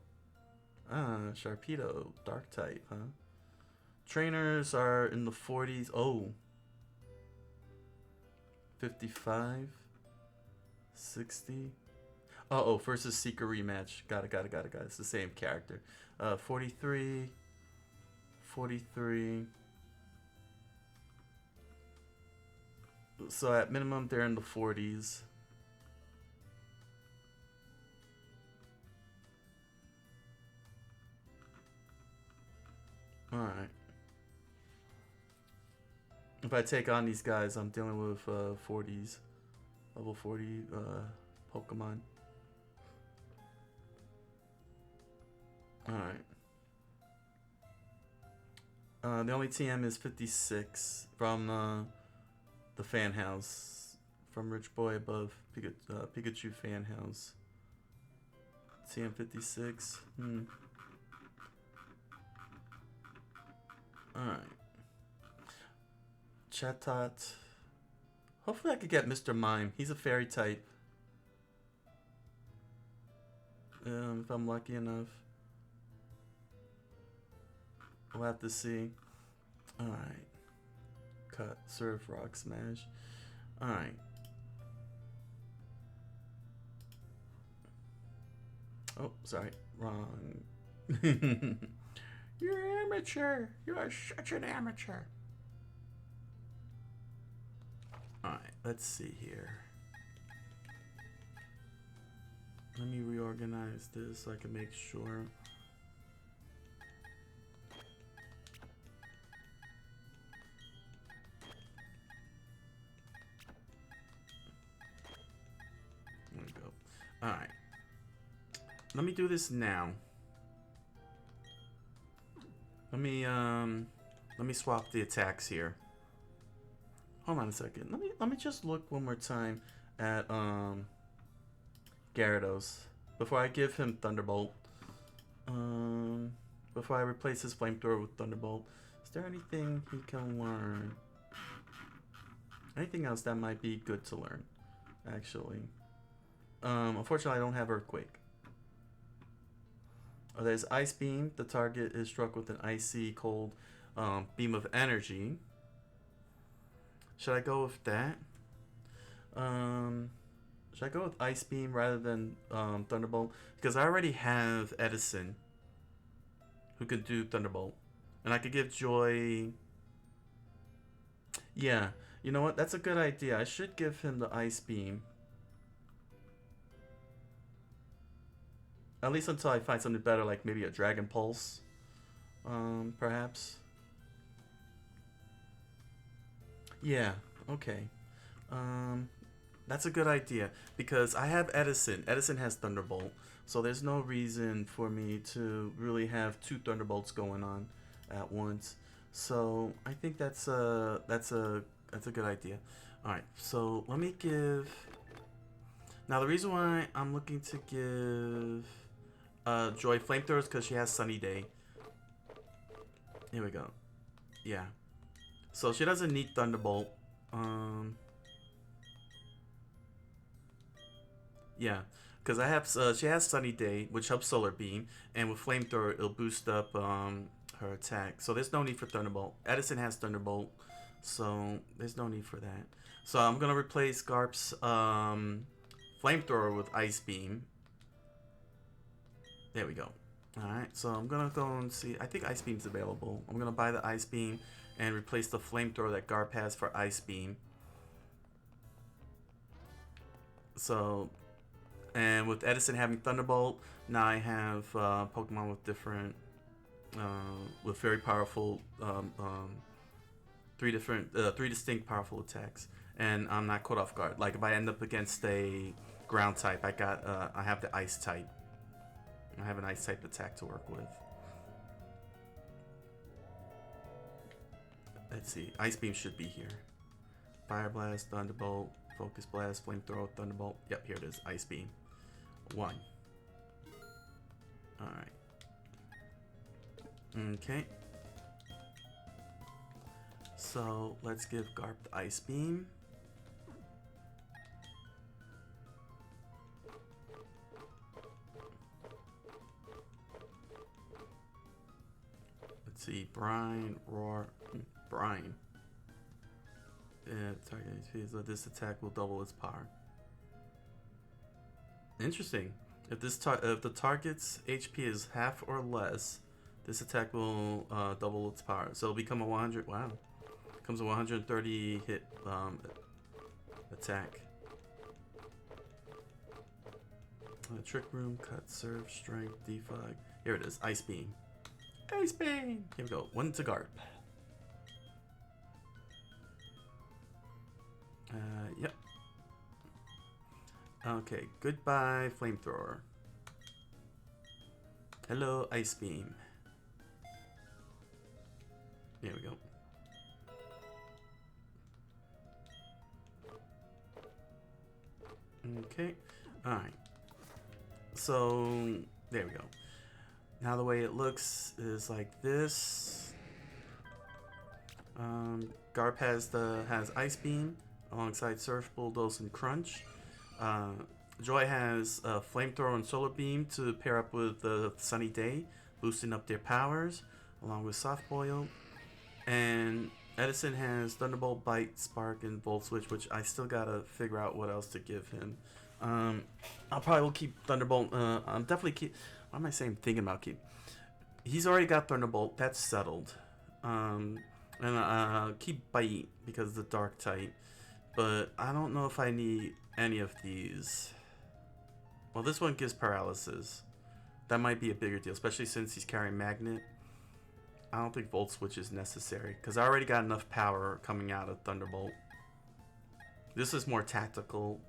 Sharpedo, dark type, huh? Trainers are in the 40s. Oh. 55. 60. Oh, versus Secret rematch. Got it. It's the same character. 43. 43. So at minimum, they're in the 40s. Alright. If I take on these guys, I'm dealing with 40s. Level 40 Pokemon. Alright. The only TM is 56 from the fan house. From Rich Boy above Pikachu fan house. TM 56. Alright. Chatot. Hopefully I could get Mr. Mime. He's a fairy type. If I'm lucky enough. We'll have to see. Alright. Cut. Surf. Rock Smash. Alright. Oh, sorry. Wrong. You're amateur. You are such an amateur. Alright, let's see here. Let me reorganize this so I can make sure. There we go. Alright. Let me do this now. Let me swap the attacks here. Hold on a second. Let me just look one more time at Gyarados before I give him Thunderbolt. Before I replace his flamethrower with Thunderbolt. Is there anything he can learn? Anything else that might be good to learn, actually? Unfortunately, I don't have Earthquake. Oh, there's Ice Beam. The target is struck with an icy cold beam of energy. Should I go with that? Should I go with Ice Beam rather than Thunderbolt? Because I already have Edison. who could do Thunderbolt. And I could give Joy... Yeah, you know what? That's a good idea. I should give him the Ice Beam. At least until I find something better, like maybe a Dragon Pulse. Perhaps. Yeah, okay. That's a good idea. Because I have Edison. Edison has Thunderbolt. So there's no reason for me to really have two Thunderbolts going on at once. So I think that's a good idea. All right, so let me give. Now the reason why I'm looking to give Joy Flamethrowers because she has Sunny Day. Here we go. Yeah. So she doesn't need Thunderbolt. Yeah. Because I have, she has Sunny Day, which helps Solar Beam, and with Flamethrower, it'll boost up her attack. So there's no need for Thunderbolt. Edison has Thunderbolt, so there's no need for that. So I'm gonna replace Garp's Flamethrower with Ice Beam. There we go. All right, so I'm gonna go and see. I think Ice Beam's available. I'm gonna buy the Ice Beam and replace the Flamethrower that Garp has for Ice Beam. So. And with Edison having Thunderbolt, now I have Pokemon with different, with very powerful, three distinct powerful attacks, and I'm not caught off guard. Like if I end up against a ground type, I have the Ice type. I have an Ice type attack to work with. Let's see, Ice Beam should be here. Fire Blast, Thunderbolt, Focus Blast, Flamethrower, Thunderbolt. Yep, here it is, Ice Beam. 1. Alright. Okay. So let's give Garp the Ice Beam. Let's see. Brine, Roar, Brine. Target HP. So this attack will double its power. Interesting. If the target's HP is half or less, this attack will double its power. So it'll become a 100. Wow, becomes a 130 hit attack. Trick Room, Cut, Surf, Strength, Defog. Here it is. Ice Beam. Ice Beam. Here we go. 1 to Garp. Yep. Okay, goodbye, Flamethrower. Hello, Ice Beam. There we go. Okay, alright. So, there we go. Now the way it looks is like this. Garp has Ice Beam alongside Surf, Bulldoze, and Crunch. Joy has Flamethrower and Solar Beam to pair up with Sunny Day, boosting up their powers, along with Soft Boil. And Edison has Thunderbolt, Bite, Spark, and Volt Switch, which I still gotta figure out what else to give him. I'll probably will keep Thunderbolt. I'm definitely keep. What am I saying? Thinking about keep. He's already got Thunderbolt. That's settled. And keep Bite because of the Dark type. But I don't know if I need any of these. Well, this one gives paralysis. That might be a bigger deal, especially since he's carrying Magnet. I don't think Volt Switch is necessary, because I already got enough power coming out of Thunderbolt. This is more tactical.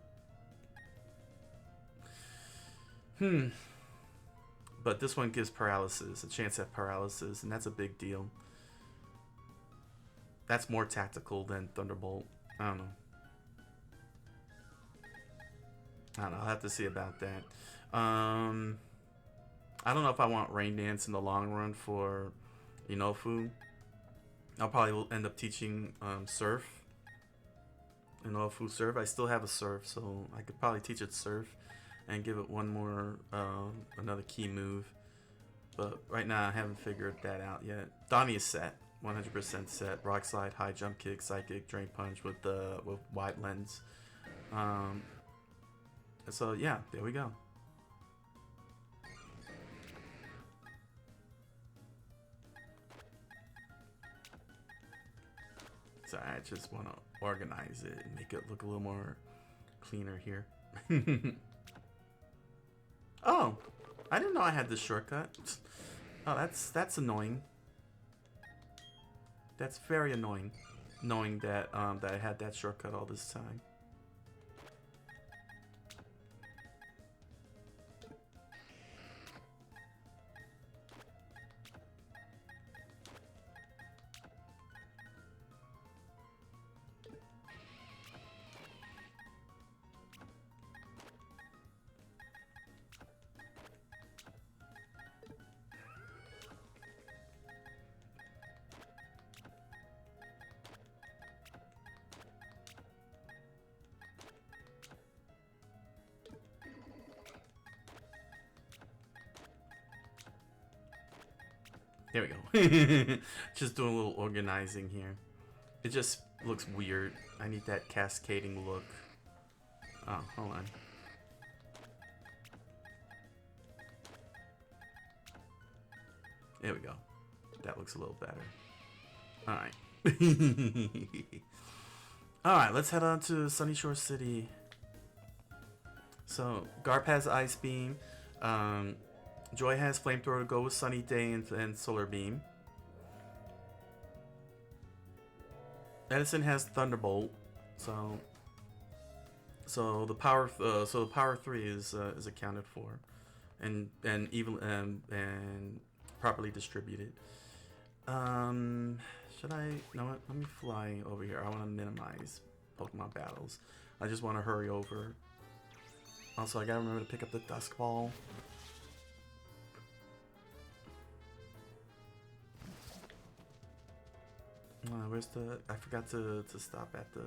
But this one gives paralysis, a chance at paralysis, and that's a big deal. That's more tactical than Thunderbolt. I don't know. I'll have to see about that. I don't know if I want Rain Dance in the long run for Inofu. I'll probably end up teaching Surf. Inofu Surf. I still have a Surf, so I could probably teach it Surf and give it one more, another key move. But right now I haven't figured that out yet. Donnie is set. 100% set. Rock Slide, High Jump Kick, Psychic, Drain Punch with Wide Lens. So yeah, there we go. So I just want to organize it and make it look a little more cleaner here. Oh, I didn't know I had this shortcut. Oh, that's annoying. That's very annoying, knowing that that I had that shortcut all this time. There we go. Just doing a little organizing here. It just looks weird. I need that cascading look. Oh, hold on. There we go. That looks a little better. Alright. Alright, let's head on to Sunny Shore City. So, Garp has Ice Beam. Joy has Flamethrower to go with Sunny Day and Solar Beam. Edison has Thunderbolt. So the power 3 is accounted for, and properly distributed. Should I? No, let me fly over here. I want to minimize Pokemon battles. I just want to hurry over. Also, I gotta remember to pick up the Dusk Ball. Where's the... I forgot to stop at the...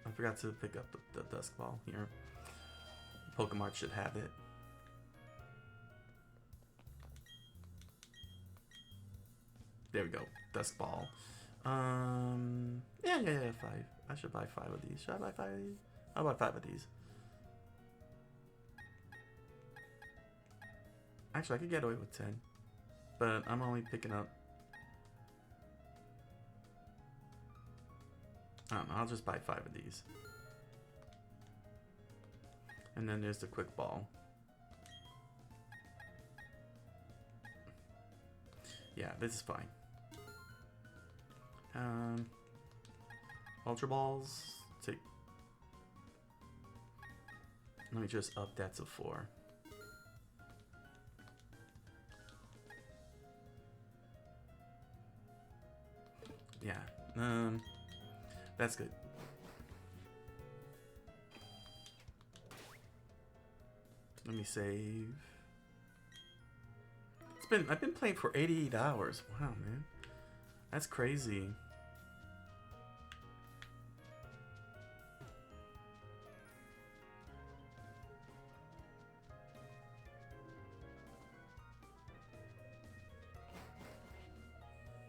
I forgot to pick up the Dusk Ball here. Pokemon should have it. There we go. Dusk Ball. Yeah, 5. I should buy 5 of these. Should I buy 5 of these? I'll buy 5 of these. Actually, I could get away with 10. But I'm only picking up... I don't know, I'll just buy 5 of these. And then there's the Quick Ball. Yeah, this is fine. Ultra Balls. Take. Let me just up that to 4. Yeah. That's good. Let me save. I've been playing for 88 hours. Wow, man. That's crazy.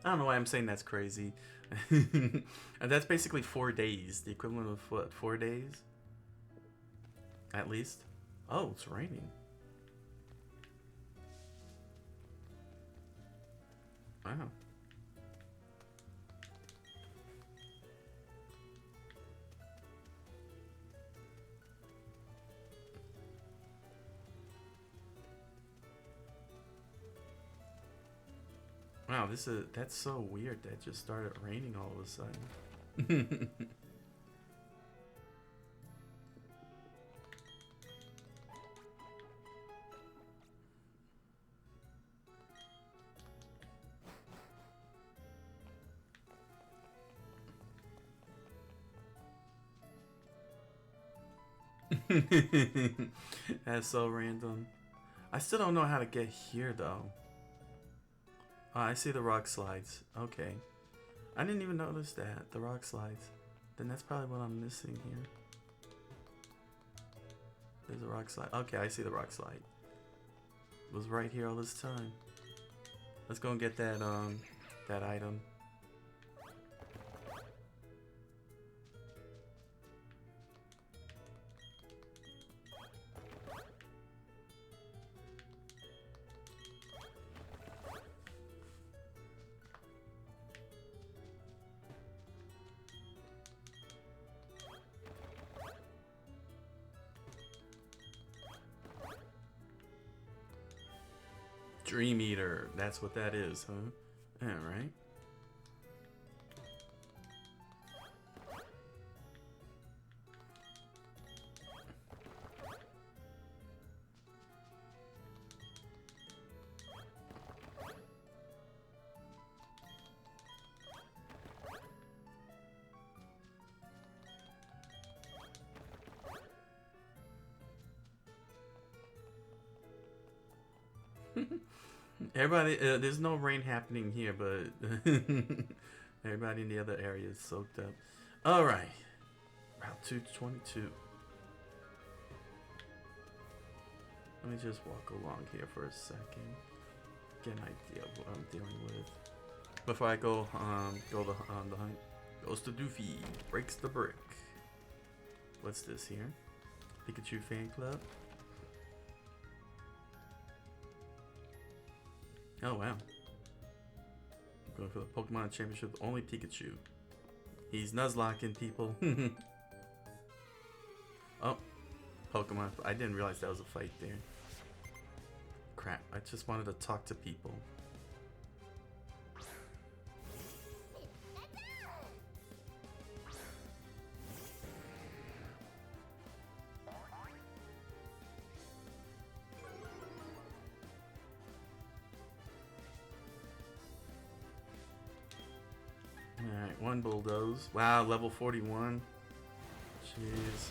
I don't know why I'm saying that's crazy. And that's basically 4 days. The equivalent of what, 4 days? At least? Oh, it's raining. Wow. Wow, that's so weird that it just started raining all of a sudden. That's so random. I still don't know how to get here though. Oh, I see the rock slides. Okay. I didn't even notice that. The rock slides. Then that's probably what I'm missing here. There's a rock slide. Okay, I see the rock slide. It was right here all this time. Let's go and get that that item. Dream Eater. That's what that is, huh? Alright. Everybody, there's no rain happening here, but everybody in the other area is soaked up. All right, Route 222. Let me just walk along here for a second, get an idea of what I'm dealing with before I go on the hunt. Goes to Doofy, breaks the brick. What's this here? Pikachu fan club. Oh wow. I'm going for the Pokemon Championship, only Pikachu. He's Nuzlocking people. Oh, Pokemon. I didn't realize that was a fight there. Crap, I just wanted to talk to people. Alright, one bulldoze. Wow, level 41. Jeez.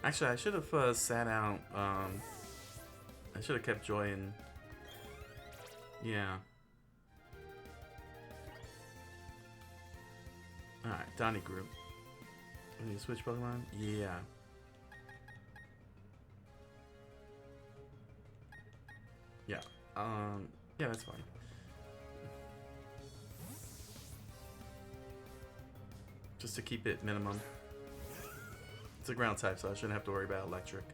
Actually, I should have sat out. I should have kept Joy in. Yeah. Alright, Donnie Group. Need to switch Pokemon? Yeah. Yeah. Yeah, that's fine. Just to keep it minimum. It's a ground type, so I shouldn't have to worry about electric.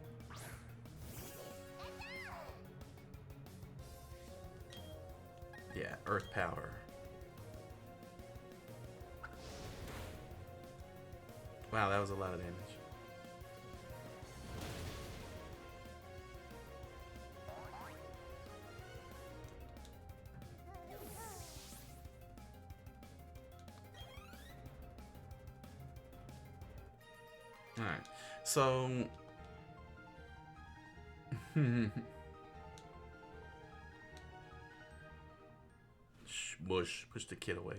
Yeah, earth power. Wow, that was a lot of damage. Alright, so... Shh, Bush, push the kid away.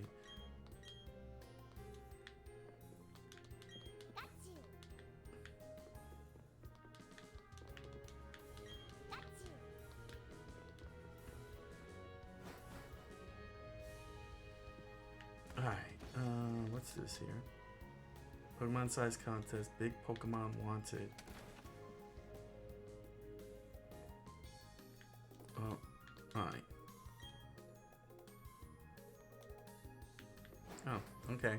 Alright, what's this here? Pokemon size contest, big Pokemon wanted. Oh, alright. Oh, okay.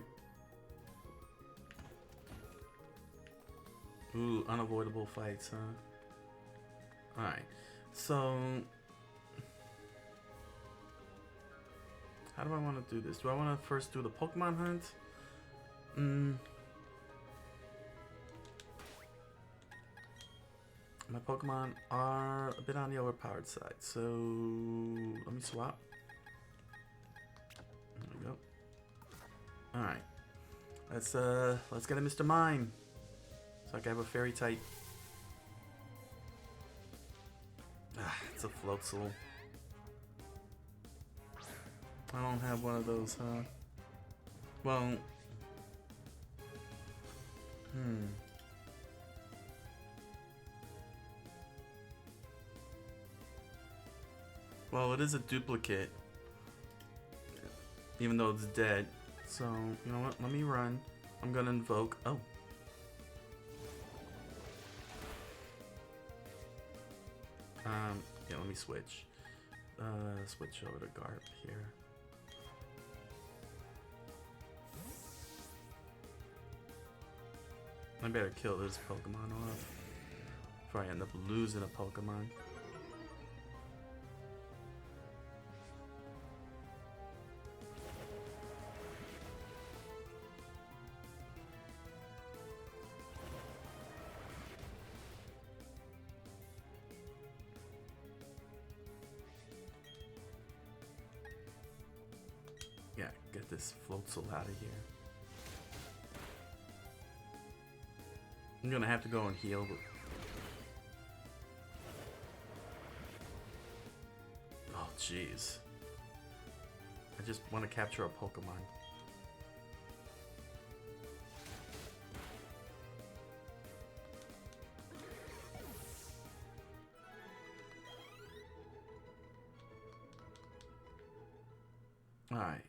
Ooh, unavoidable fights, huh? Alright, so... How do I want to do this? Do I want to first do the Pokemon hunt? My Pokemon are a bit on the overpowered side, so let me swap. There we go. Alright. Let's get a Mr. Mime. So I can have a fairy type. Ah, it's a Floatzel. I don't have one of those, huh? Well, well, it is a duplicate, even though it's dead. So, you know what? Let me run. I'm gonna invoke. Oh. Yeah, let me switch. Switch over to Garp here. I better kill this Pokemon off before I end up losing a Pokemon. Yeah, get this Floatzel out of here. I'm gonna have to go and heal, but... Oh, jeez. I just want to capture a Pokemon. Alright.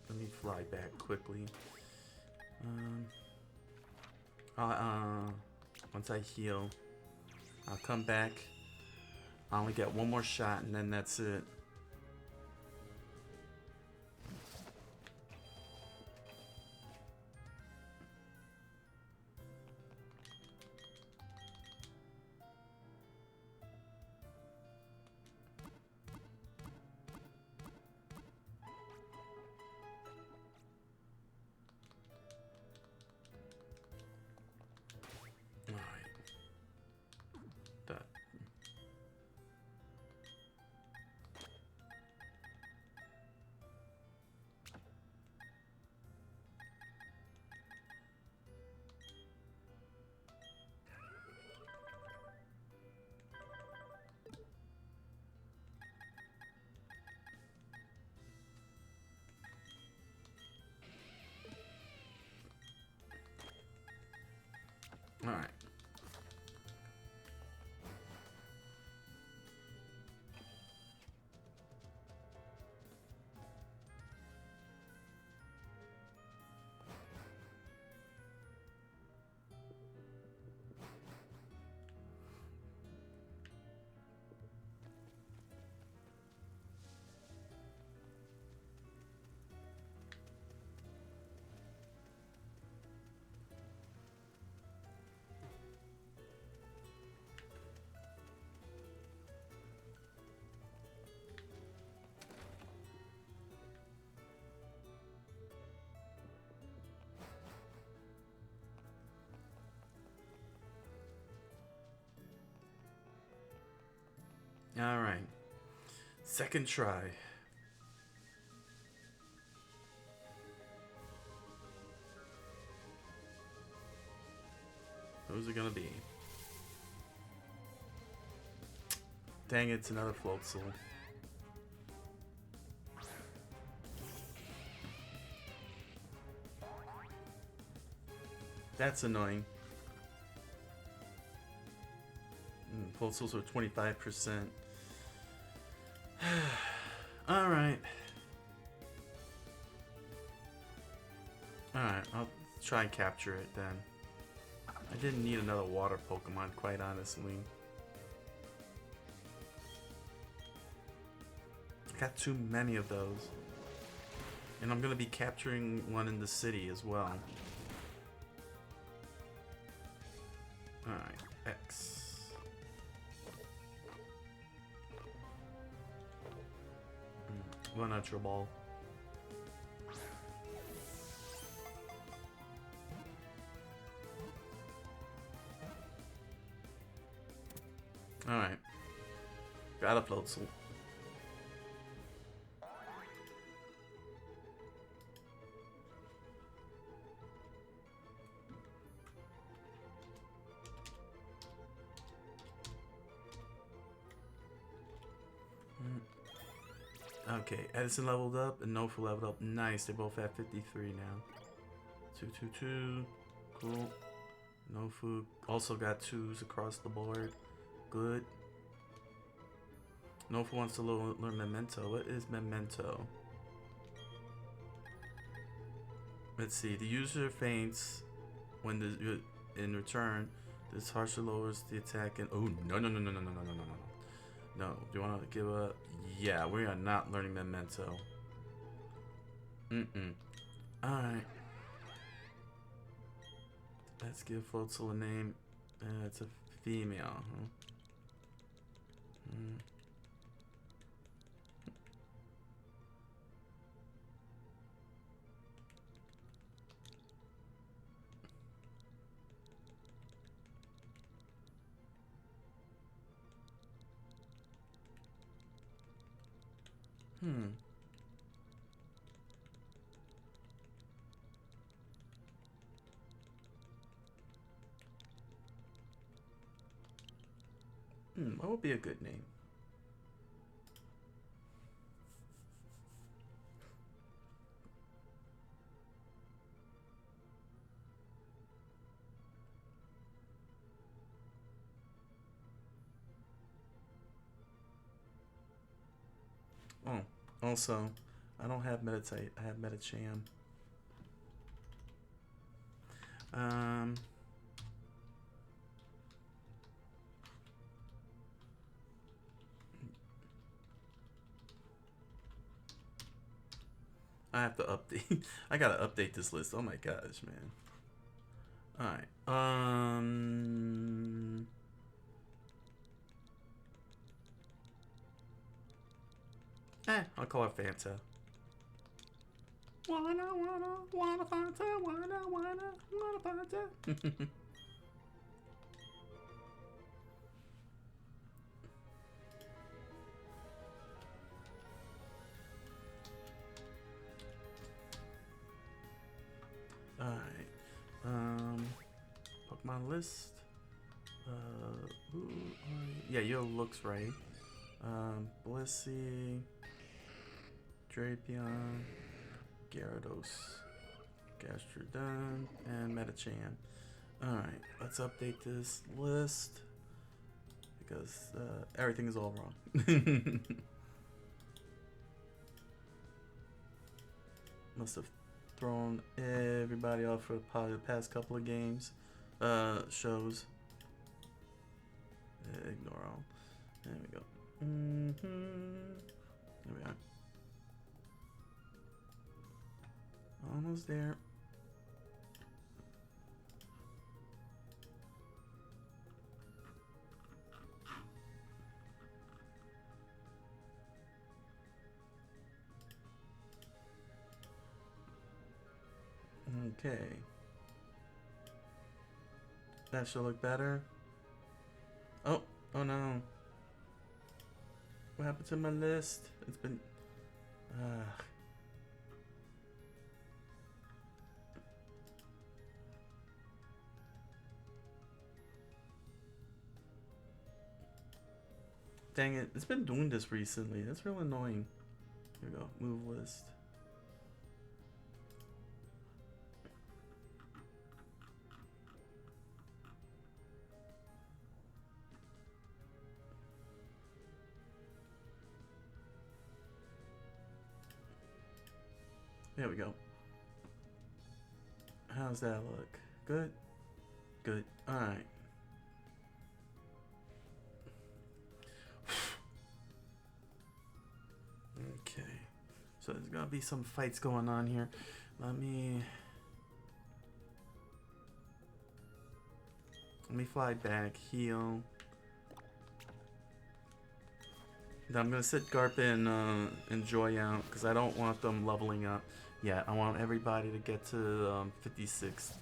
Let me fly back quickly. Once I heal, I'll come back. I only get one more shot and then that's it. Alright. Alright. Second try. Who's it gonna be? Dang, it's another Floatzel. That's annoying. Floatzels are 25%. Alright. Alright, I'll try and capture it then. I didn't need another water Pokemon, quite honestly. I got too many of those. And I'm gonna be capturing one in the city as well. Alright, X. One Ultra Ball. Alright. Got a Floatzel. Okay, Edison leveled up and Nofu leveled up. Nice, they both have 53 now. 222, cool. Nofu also got 2s across the board. Good. Nofu wants to learn Memento. What is Memento? Let's see. The user faints when in return. This harshly lowers the attack and oh no. No, do you want to give up? Yeah, we are not learning Memento. Alright. Let's give Floatzel a name. It's a female, huh? What would be a good name? Oh, also, I don't have Meditate. I have Medicham. I have to update. I gotta update this list. Oh my gosh, man. All right. I'll call her Fanta. Wanna Fanta, wanna Fanta. Alright. Pokemon list. Yeah, your looks right. Blissey, Drapion, Gyarados, Gastrodon, and Medicham. Alright, let's update this list because everything is all wrong. Must have thrown everybody off for probably the past couple of games, shows. Ignore all. There we go. There we are. Almost there. Okay. That should look better. Oh no. What happened to my list? It's been... Dang it. It's been doing this recently. That's real annoying. Here we go. Move list. There we go. How's that look? Good? Good. Alright. Okay. So there's gonna be some fights going on here. Let me fly back, heal. Then I'm gonna sit Garp and Joy out because I don't want them leveling up. Yeah, I want everybody to get to 56.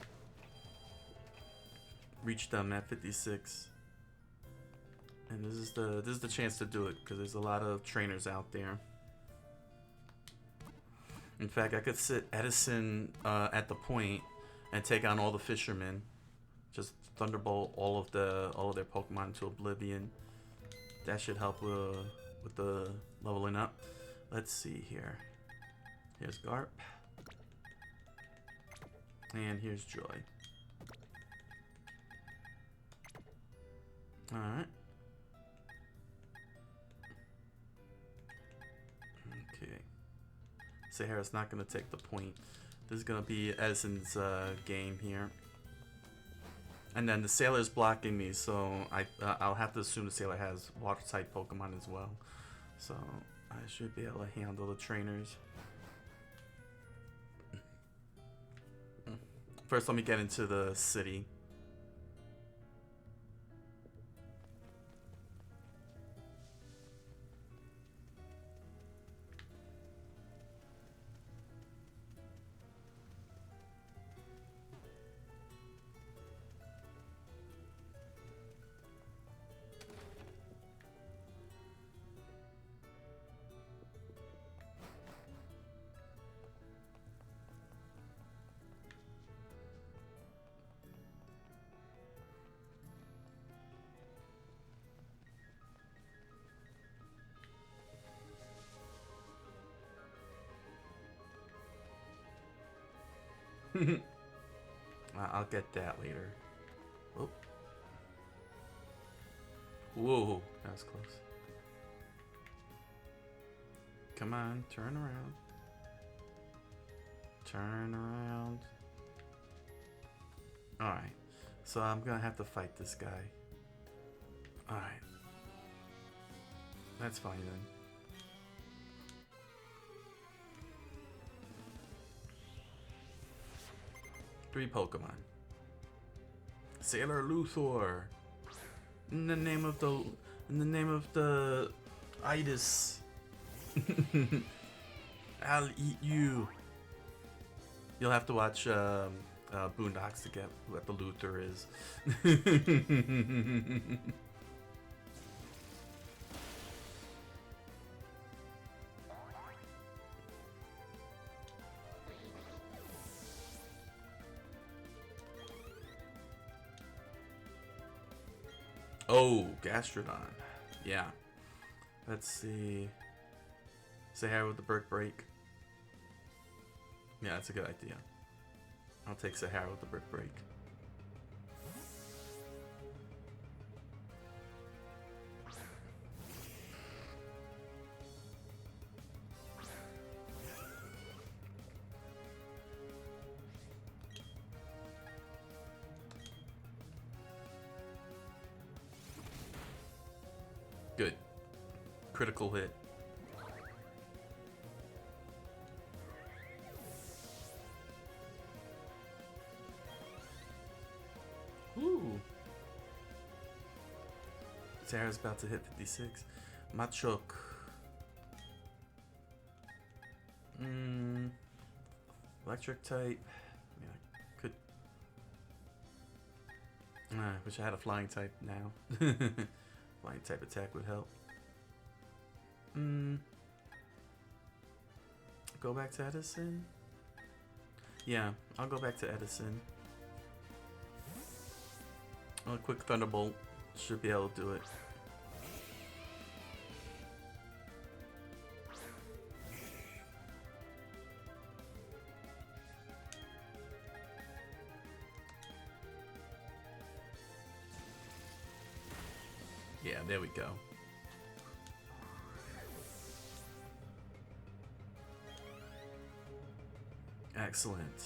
Reach them at 56. And this is the chance to do it because there's a lot of trainers out there. In fact, I could sit Edison at the point and take on all the fishermen. Just thunderbolt all of their Pokemon to oblivion. That should help with the leveling up. Let's see here. Here's Garp. And here's Joy. Alright. Okay. Sahara's not going to take the point. This is going to be Edison's game here. And then the Sailor's blocking me, so I'll have to assume the Sailor has water-type Pokemon as well. So I should be able to handle the trainers. First, let me get into the city. I'll get that later. Oh. Whoa, that was close. Come on, turn around. Turn around. Alright, so I'm gonna have to fight this guy. Alright. That's fine then. Three Pokemon. Sailor Luthor. In the name of the itis. I'll eat you. You'll have to watch Boondocks to get what the Luthor is. Oh, Gastrodon. Yeah. Let's see. Sahara with the Brick Break. Yeah, that's a good idea. I'll take Sahara with the Brick Break. Good. Critical hit. Ooh. Sarah's about to hit 56. Machoke. Electric type. Yeah, could. I wish I had a flying type now. Flying type attack would help. Go back to Edison? Yeah, I'll go back to Edison. A quick Thunderbolt should be able to do it. Yeah, there we go. Excellent.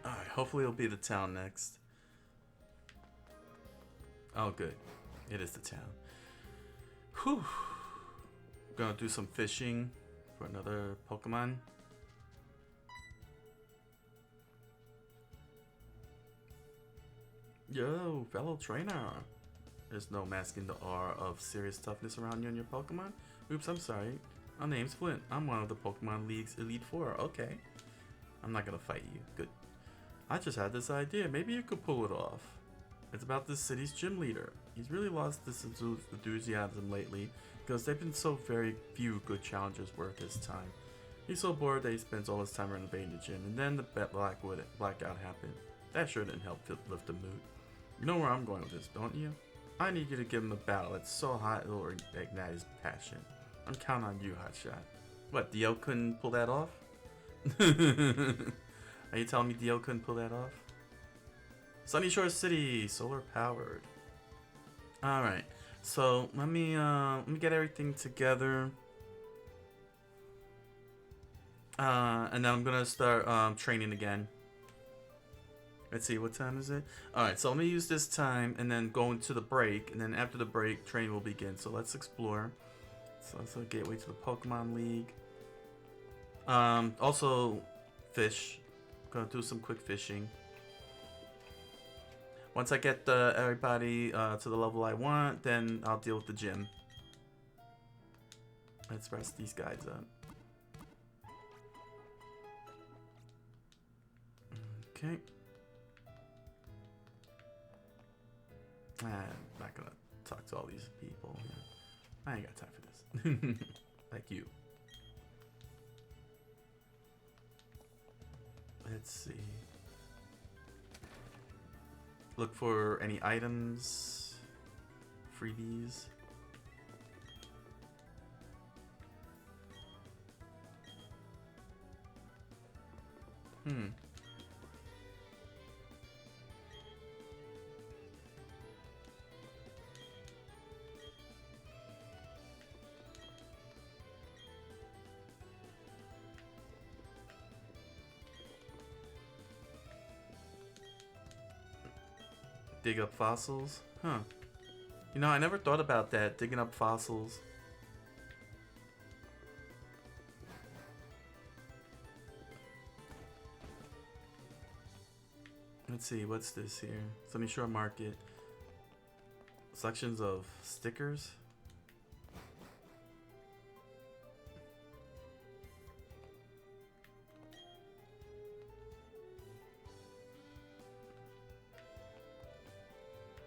Alright, hopefully it'll be the town next. Oh, good. It is the town. Whew. Gonna do some fishing for another Pokemon. Yo, fellow trainer. There's no masking the aura of serious toughness around you and your Pokemon. Oops, I'm sorry. My name's Flint. I'm one of the Pokemon League's Elite Four. Okay. I'm not gonna fight you. Good. I just had this idea. Maybe you could pull it off. It's about this city's gym leader. He's really lost this enthusiasm lately because there've been so very few good challengers worth his time. He's so bored that he spends all his time renovating the gym, and then the blackout happened. That sure didn't help lift the mood. You know where I'm going with this, don't you? I need you to give him a battle that's so hot it'll ignite his passion. I'm counting on you, Hotshot. What, Dio couldn't pull that off? Are you telling me Dio couldn't pull that off? Sunny Shore City, solar powered. All right, so let me get everything together, and then I'm gonna start training again. Let's see, what time is it? All right, so let me use this time and then go into the break, and then after the break, training will begin. So let's explore. So that's a gateway to the Pokemon League. Also, fish. Gonna do some quick fishing. Once I get everybody to the level I want, then I'll deal with the gym. Let's rest these guys up. Okay. I'm not gonna talk to all these people. I ain't got time for this. Like you. Let's see. Look for any items, freebies. Hmm. Dig up fossils? Huh. You know, I never thought about that, digging up fossils. Let's see, what's this here? Sunny Shore Market. Selections of stickers?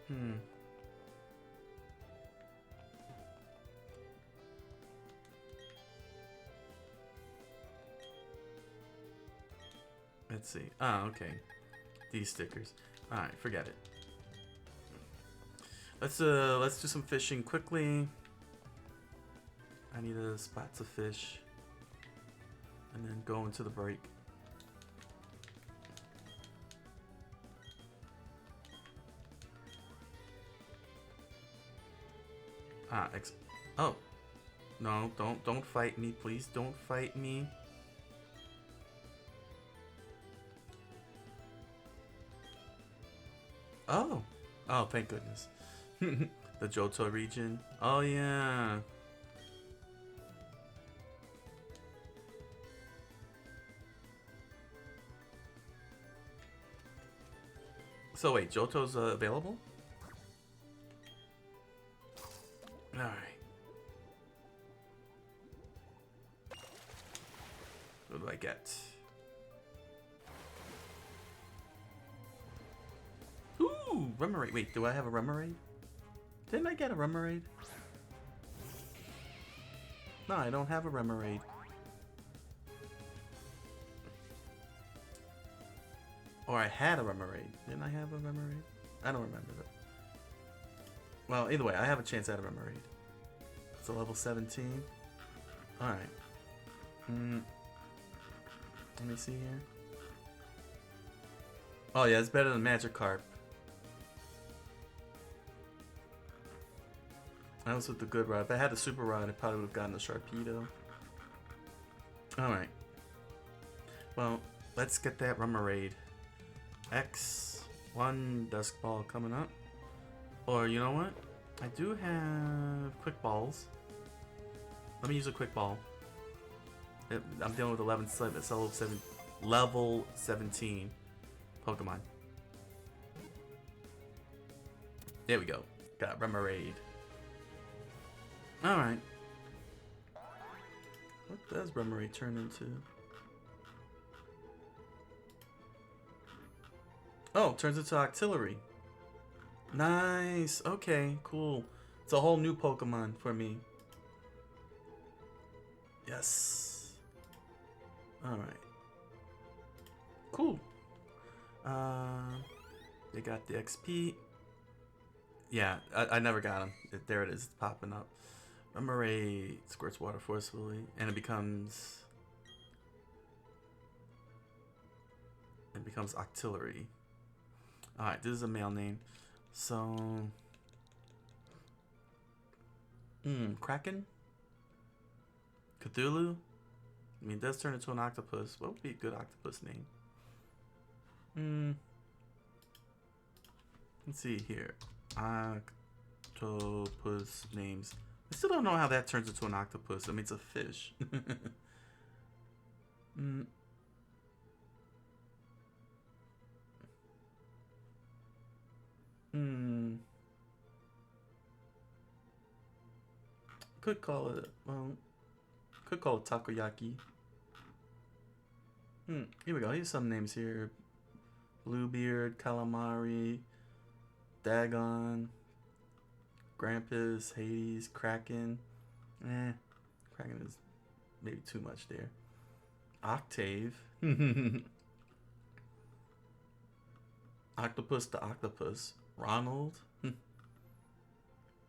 Hmm. Let's see. Oh, okay. These stickers. Alright, forget it. Let's do some fishing quickly. I need a spot to fish. And then go into the break. Oh. No, don't fight me, please. Don't fight me. Oh. Oh, thank goodness. The Johto region. Oh, yeah. So wait, Johto's available? Alright. What do I get? Ooh, Remoraid. Wait, do I have a Remoraid? Didn't I get a Remoraid? No, I don't have a Remoraid. Or I had a Remoraid. Didn't I have a Remoraid? I don't remember that. Well, either way, I have a chance at a Remoraid. It's a level 17. Alright. Let me see here. Oh yeah, it's better than Magikarp. That was with the good rod. If I had the super rod, I probably would have gotten the Sharpedo. Alright. Well, let's get that Remoraid. X1 Dusk Ball coming up. Or you know what? I do have Quick Balls. Let me use a Quick Ball. I'm dealing with level 17 Pokemon. There we go. Got Remoraid. Alright. What does Remoraid turn into? Oh, turns into Octillery. Nice. Okay, cool. It's a whole new Pokemon for me. Yes. Alright. Cool. They got the XP. Yeah, I never got him. There it is. It's popping up. Remoraid squirts water forcefully, and it becomes Octillery. Alright, this is a male name. So Kraken? Cthulhu? I mean, it does turn into an octopus. What would be a good octopus name? Let's see here. Octopus names. I still don't know how that turns into an octopus. I mean, it's a fish. Could call it, well, could call it takoyaki. Here we go. Here's some names here. Bluebeard, Calamari, Dagon, Grampus, Hades, Kraken. Kraken is maybe too much there. Octave. Octopus to Octopus. Ronald.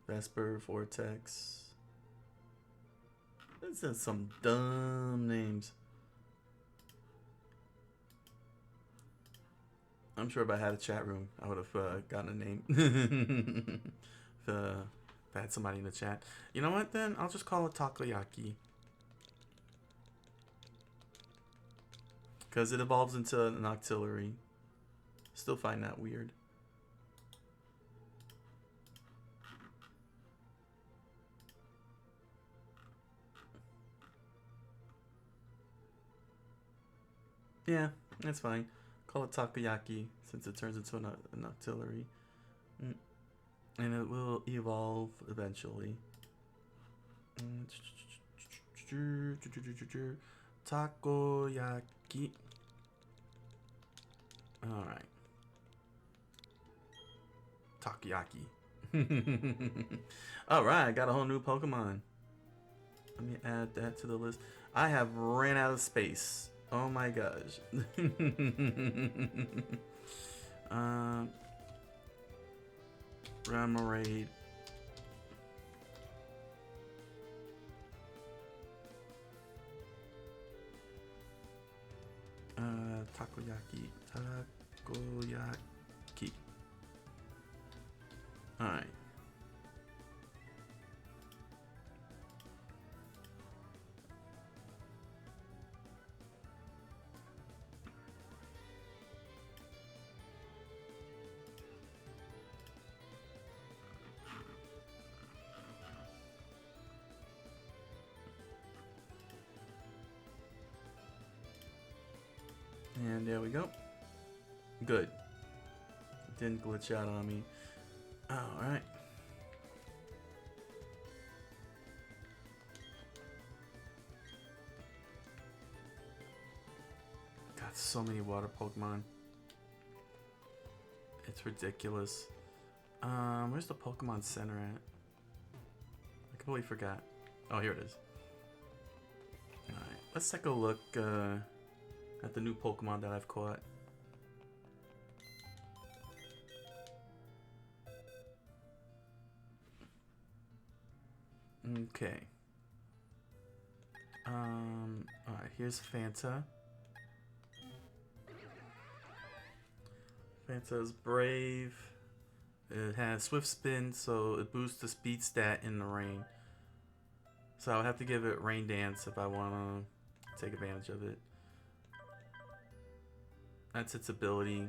Vesper, Vortex. This is some dumb names. I'm sure if I had a chat room, I would have gotten a name. if I had somebody in the chat. You know what, then? I'll just call it takoyaki. Because it evolves into an auxiliary. Still find that weird. Yeah, that's fine. Call it takoyaki since it turns into an auxiliary. And it will evolve eventually. Takoyaki. Alright. Takoyaki. Alright, I got a whole new Pokemon. Let me add that to the list. I have ran out of space. Oh my gosh. Remoraid. Takoyaki. Takoyaki. Alright. And there we go. Good. Didn't glitch out on me. Alright. Got so many water Pokemon. It's ridiculous. Where's the Pokemon Center at? I completely forgot. Oh, here it is. Alright, let's take a look at the new Pokemon that I've caught. Okay. Alright, here's Fanta. Fanta's brave. It has Swift Spin, so it boosts the speed stat in the rain. So I'll have to give it Rain Dance if I want to take advantage of it. That's its ability.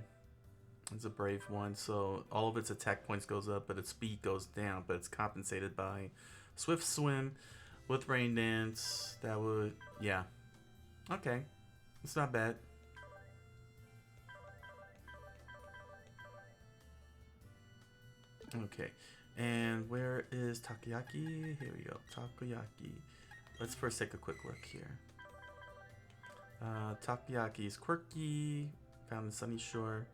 It's a brave one, so all of its attack points goes up, but its speed goes down, but it's compensated by Swift Swim with Rain Dance. That would, yeah. Okay. It's not bad. Okay. And where is Takoyaki? Here we go. Takoyaki. Let's first take a quick look here. Takoyaki is quirky. Found in Sunny Shore.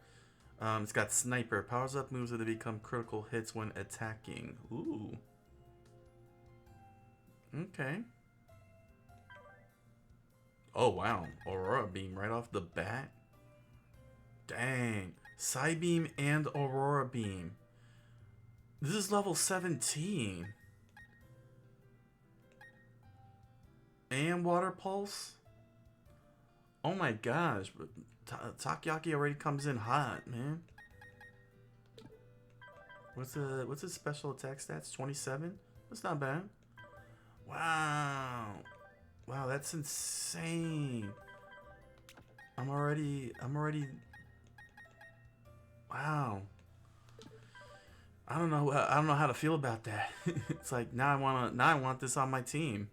It's got Sniper. Powers up moves that become critical hits when attacking. Ooh. Okay. Oh, wow. Aurora Beam right off the bat. Dang. Psybeam and Aurora Beam. This is level 17. And Water Pulse? Oh my gosh. Takoyaki already comes in hot, man. What's his special attack stats? 27? That's not bad. Wow. Wow, that's insane. I'm already wow. I don't know how to feel about that. It's like now I want this on my team.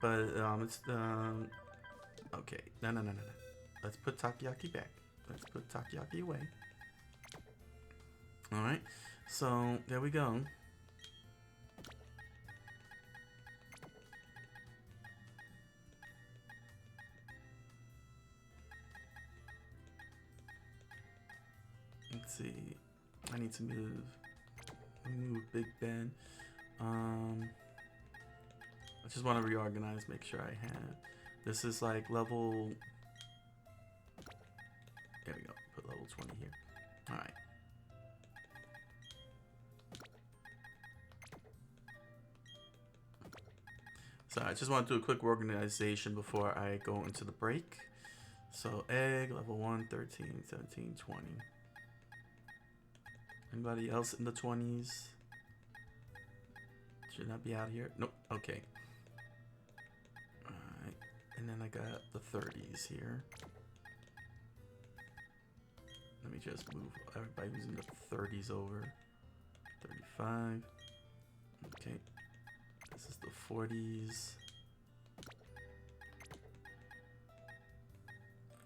But it's okay. No. Let's put Takoyaki back. Let's put Takoyaki away. All right. So there we go. Let's see. I need to move Big Ben. I just want to reorganize, make sure I have. This is like level. There we go. Put level 20 here. All right. So I just want to do a quick organization before I go into the break. So egg, level 1, 13, 17, 20. Anybody else in the 20s? Should not be out here. Nope. Okay. Alright. And then I got the 30s here. Let me just move everybody who's in the 30s over. 35. Okay. This is the 40s.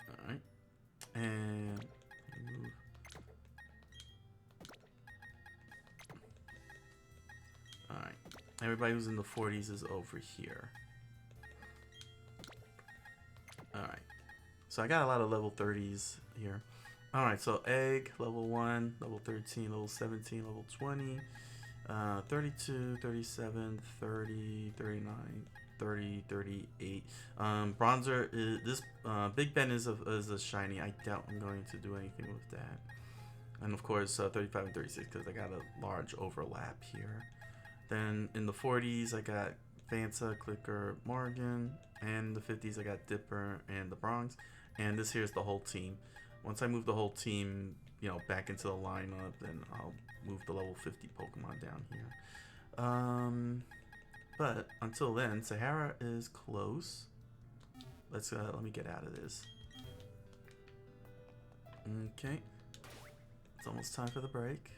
Alright. And move. Alright. Everybody who's in the 40s is over here. Alright. So I got a lot of level 30s here. Alright, so egg, level 1, level 13, level 17, level 20, 32, 37, 30, 39, 30, 38. Bronzer is this Big Ben is a shiny. I doubt I'm going to do anything with that. And of course 35 and 36 because I got a large overlap here. Then in the 40s I got Fanta, Clicker, Morgan, and the 50s I got Dipper and the Bronx. And this here's the whole team. Once I move the whole team, you know, back into the lineup, then I'll move the level 50 Pokemon down here. But until then, Sahara is close. Let me get out of this. Okay. It's almost time for the break.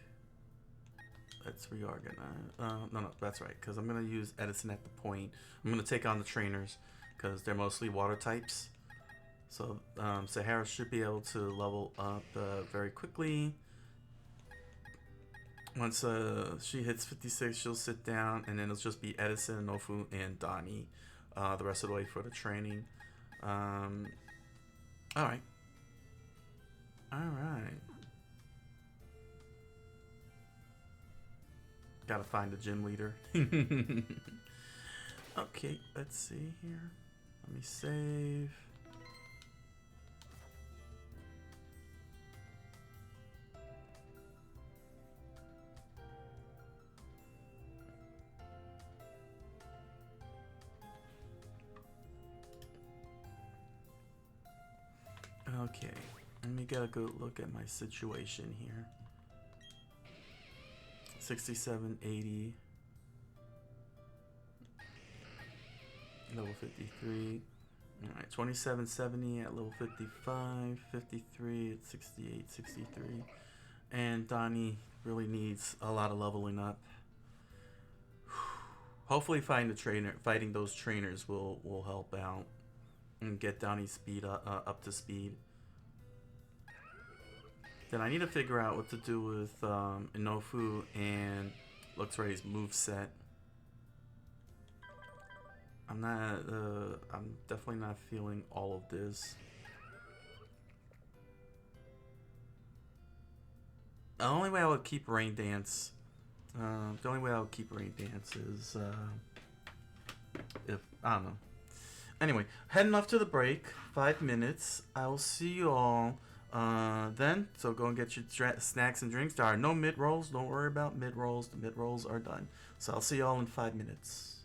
Let's reorganize. No, that's right, because I'm going to use Edison at the point. I'm going to take on the trainers, because they're mostly water types. So Sahara should be able to level up very quickly. Once she hits 56, she'll sit down, and then it'll just be Edison, Nofu, and Donnie the rest of the way for the training. Alright. Alright. Gotta find the gym leader. Okay, let's see here. Let me save. Okay, let me get a good look at my situation here. 67, 80. Level 53. Alright, 27, 70 at level 55. 53 at 68, 63. And Donnie really needs a lot of leveling up. Hopefully fighting those trainers will help out and get Donnie's speed up to speed. Then I need to figure out what to do with Inofu and Luxray's moveset. I'm definitely not feeling all of this. The only way I would keep Rain Dance, is if I don't know. Anyway, heading off to the break. 5 minutes. I will see you all then. So go and get your snacks and drinks. There are no mid rolls. Don't worry about mid rolls. The mid rolls are done. So I'll see you all in 5 minutes.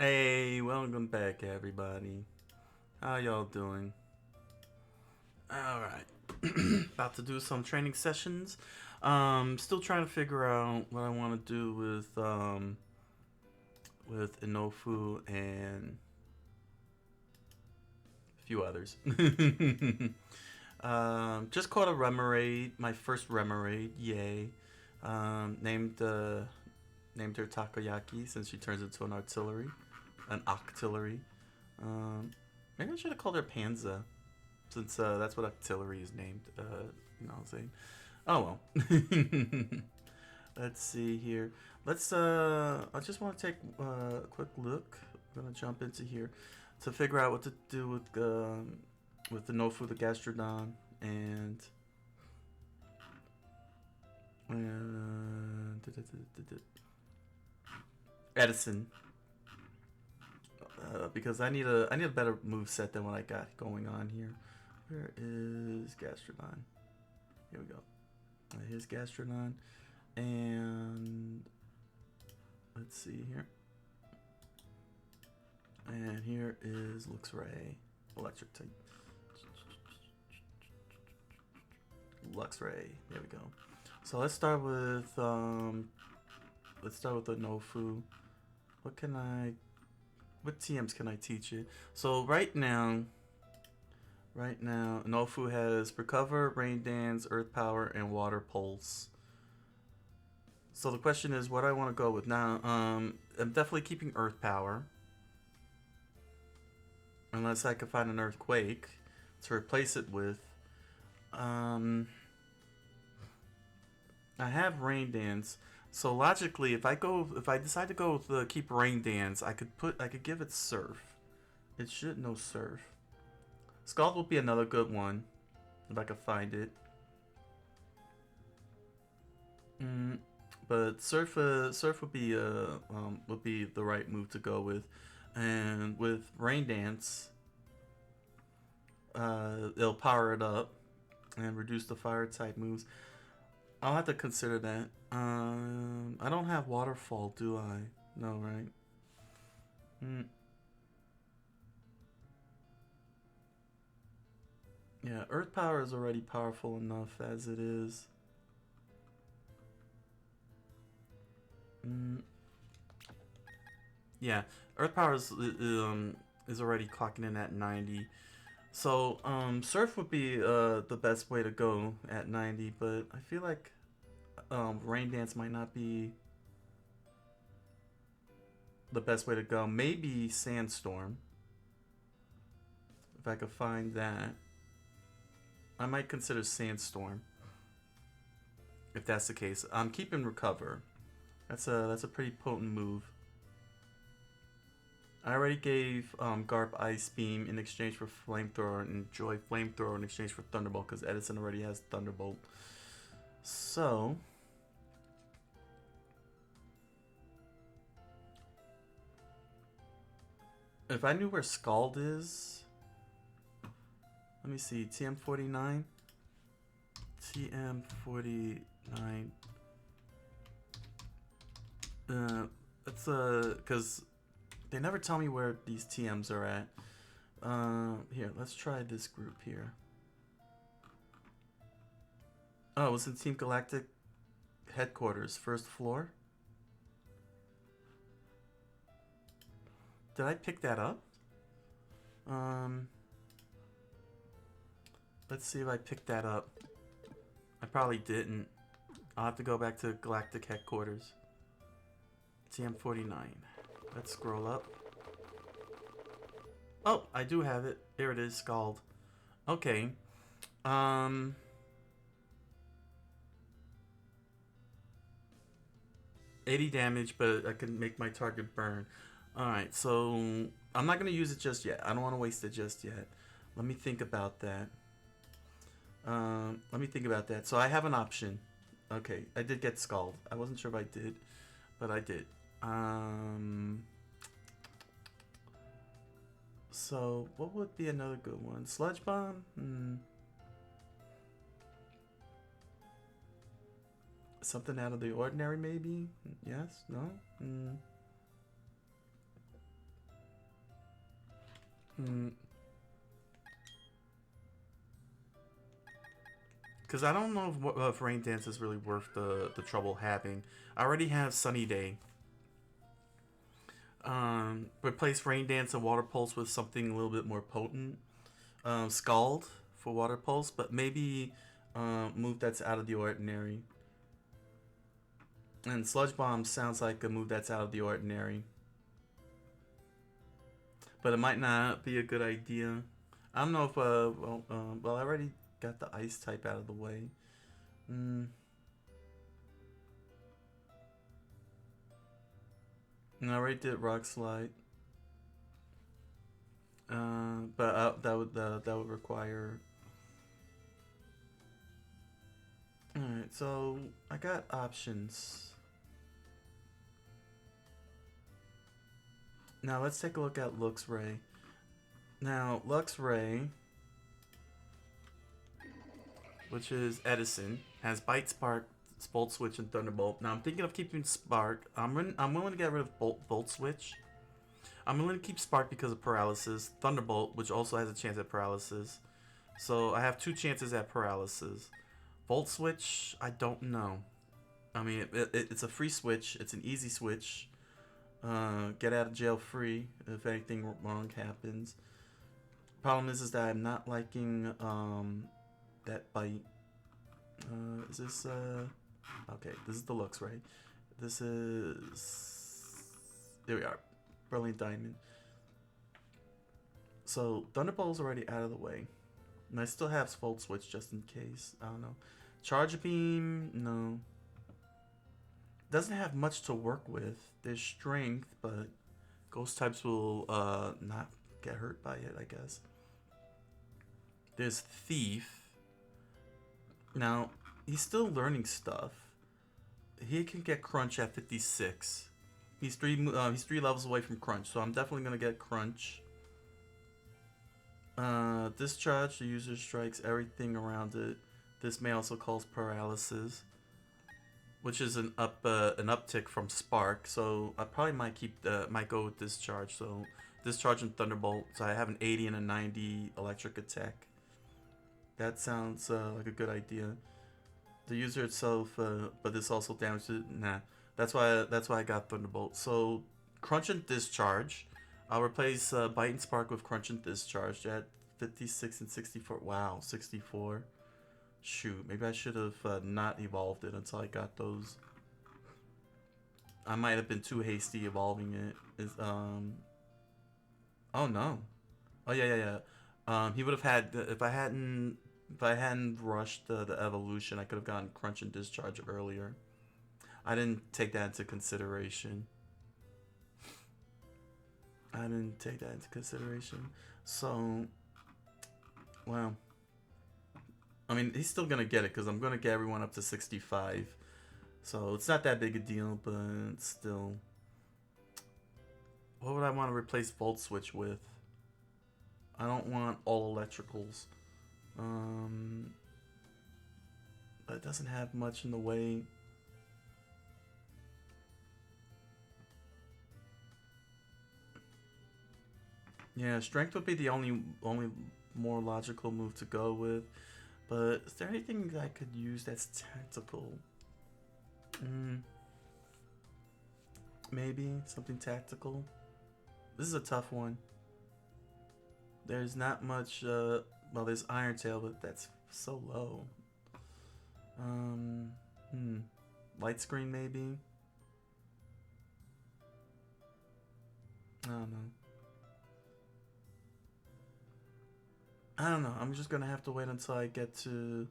Hey, welcome back, everybody. How y'all doing? Alright. About to do some training sessions. Still trying to figure out what I want to do with Inofu and a few others. Just caught a Remoraid, my first Remoraid, yay. Named her Takoyaki since she turns into an octillery. Maybe I should have called her Panza, since that's what artillery is named. You know what I'm saying? Oh well. Let's see here. Let's. I just want to take a quick look. I'm gonna jump into here to figure out what to do with the Nofu, the Gastrodon, and Edison. Because I need a better move set than what I got going on here. Where is Gastrodon? Here we go. Here's Gastrodon, and let's see here. And here is Luxray, electric type. Luxray. There we go. So let's start with the Nofu. What TMs can I teach it? So right now, Nofu has Recover, Rain Dance, Earth Power, and Water Pulse. So the question is, what do I want to go with now? I'm definitely keeping Earth Power, unless I can find an Earthquake to replace it with. I have Rain Dance. So logically, if I decide to go with keep Rain Dance, I could give it Surf. It should know Surf. Scald will be another good one if I could find it. But Surf would be the right move to go with, and with Rain Dance, it'll power it up and reduce the fire type moves. I'll have to consider that. I don't have Waterfall, do I? No, right? Yeah, Earth Power is already powerful enough as it is. Yeah, Earth Power is already clocking in at 90. So, Surf would be the best way to go at 90, but I feel like Rain Dance might not be the best way to go. Maybe Sandstorm, if I could find that. I might consider Sandstorm, if that's the case. I'm keeping Recover. That's a pretty potent move. I already gave Garp Ice Beam in exchange for Flamethrower, and Joy Flamethrower in exchange for Thunderbolt, because Edison already has Thunderbolt. So if I knew where Scald is, let me see. TM49. It's because they never tell me where these TMs are at. Here, let's try this group here. Oh, it was in Team Galactic headquarters, first floor. Did I pick that up? Let's see if I picked that up. I probably didn't. I'll have to go back to Galactic headquarters. TM49. Let's scroll up. Oh, I do have it. There it is, Scald. Okay. 80 damage, but I can make my target burn. Alright, so I'm not going to use it just yet. I don't want to waste it just yet. Let me think about that. So I have an option. Okay, I did get Scald. I wasn't sure if I did, but I did. So what would be another good one? Sludge Bomb? Something out of the ordinary, maybe? Yes? No? Because I don't know if Rain Dance is really worth the trouble having. I already have Sunny Day. Replace Rain Dance and Water Pulse with something a little bit more potent. Scald for Water Pulse, but maybe move that's out of the ordinary. And Sludge Bomb sounds like a move that's out of the ordinary. But it might not be a good idea. I don't know if, well, I already got the Ice type out of the way. And I already did Rock Slide. But that would require. Alright, so I got options. Now let's take a look at Luxray. Now Luxray, which is Edison, has Bite, Spark, Volt Switch, and Thunderbolt. Now I'm thinking of keeping Spark. I'm willing to get rid of Volt Switch. I'm willing to keep Spark because of paralysis. Thunderbolt, which also has a chance at paralysis. So I have 2 chances at paralysis. Volt Switch, I don't know. I mean, it's a free switch. It's an easy switch. Get out of jail free if anything wrong happens. Problem is that I'm not liking that Bite. Is this okay? This is the Luxray. This is, there we are, Brilliant Diamond. So Thunderbolt's already out of the way, and I still have Volt Switch just in case. I don't know. Charge Beam, no. Doesn't have much to work with. There's Strength, but Ghost types will not get hurt by it, I guess. There's Thief. Now, he's still learning stuff. He can get Crunch at 56. He's three levels away from Crunch, so I'm definitely gonna get Crunch. Discharge, the user strikes everything around it. This may also cause paralysis, which is an uptick from Spark. So I probably might go with Discharge. So Discharge and Thunderbolt. So I have an 80 and a 90 electric attack. That sounds like a good idea. The user itself, but this also damages. Nah, that's why I got Thunderbolt. So Crunch and Discharge. I'll replace Bite and Spark with Crunch and Discharge at 56 and 64. Wow, 64. Shoot, maybe I should have not evolved it until I got those. I might have been too hasty evolving it. Oh no. Oh yeah. He would have had, if I hadn't rushed the evolution, I could have gotten Crunch and Discharge earlier. I didn't take that into consideration. So, well, I mean, he's still gonna get it because I'm gonna get everyone up to 65. So it's not that big a deal, but still. What would I want to replace Volt Switch with? I don't want all electricals. But it doesn't have much in the way. Yeah, Strength would be the only more logical move to go with. But is there anything that I could use that's tactical? Maybe something tactical. This is a tough one. There's not much. Well, there's Iron Tail, but that's so low. Light Screen maybe. I don't know. I'm just gonna have to wait until I get to.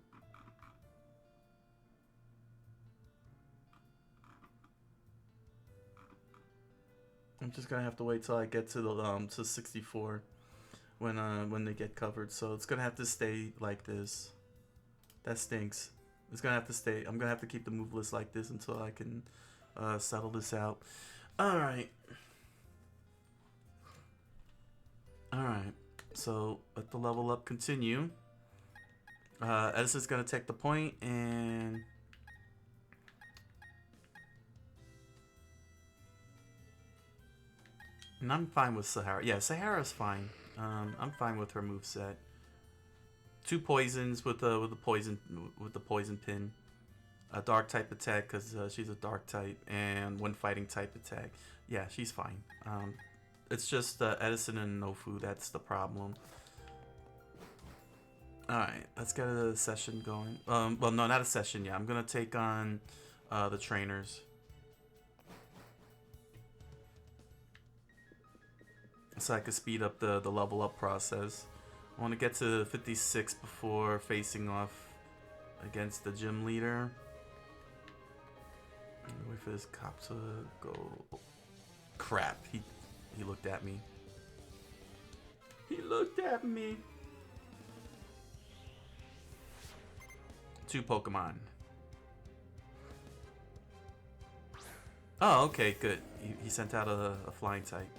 I'm just gonna have to wait till I get to the to 64 when they get covered. So it's gonna have to stay like this. That stinks. It's gonna have to stay. I'm gonna have to keep the move list like this until I can settle this out. All right. So let the level up continue. Edison's gonna take the point and. And I'm fine with Sahara. Yeah, Sahara's fine. I'm fine with her moveset. 2 poisons with the poison pin. A dark type attack because she's a dark type, and 1 fighting type attack. Yeah, she's fine. It's just Edison and Nofu that's the problem. Alright, let's get a session going. Well, no, not a session yet. I'm gonna take on the trainers. So I can speed up the level up process. I want to get to 56 before facing off against the gym leader. Wait for this cop to go. Oh, crap, he looked at me. He looked at me. 2 Pokemon. Oh, okay, good. He sent out a flying type.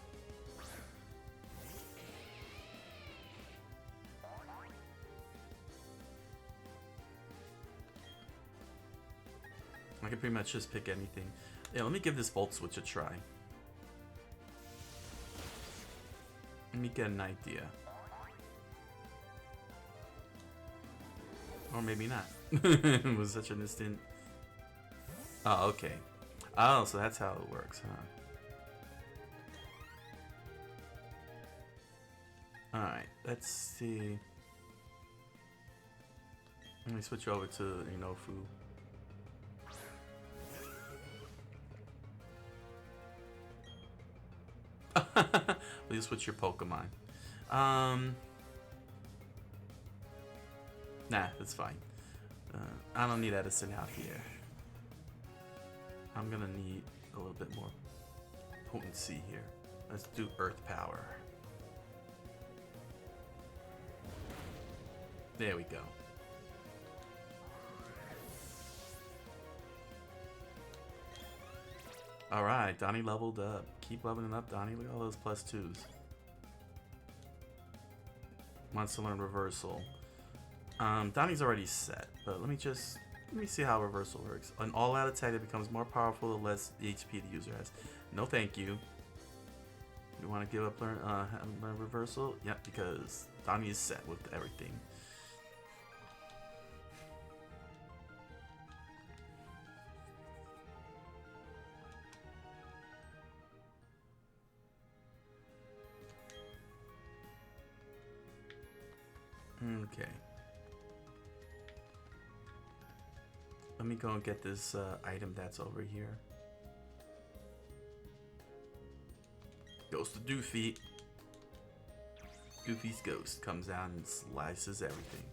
I can pretty much just pick anything. Yeah, let me give this Volt Switch a try. Let me get an idea. Or maybe not. It was such an instant. Oh, okay. Oh, so that's how it works, huh? Alright, let's see. Let me switch over to Inofu. Please switch your Pokemon. Nah, that's fine. I don't need Edison out here. I'm gonna need a little bit more potency here. Let's do Earth Power. There we go. Alright, Donnie leveled up. Keep leveling up, Donnie. Look at all those +2s. Wants to learn Reversal. Donnie's already set, but let me see how Reversal works. An all-out attack that becomes more powerful the less HP the user has. No thank you. You want to give up learn Reversal? Yep, because Donnie is set with everything. Okay. Let me go and get this item that's over here. Goes to Doofy. Doofy's ghost comes out and slices everything.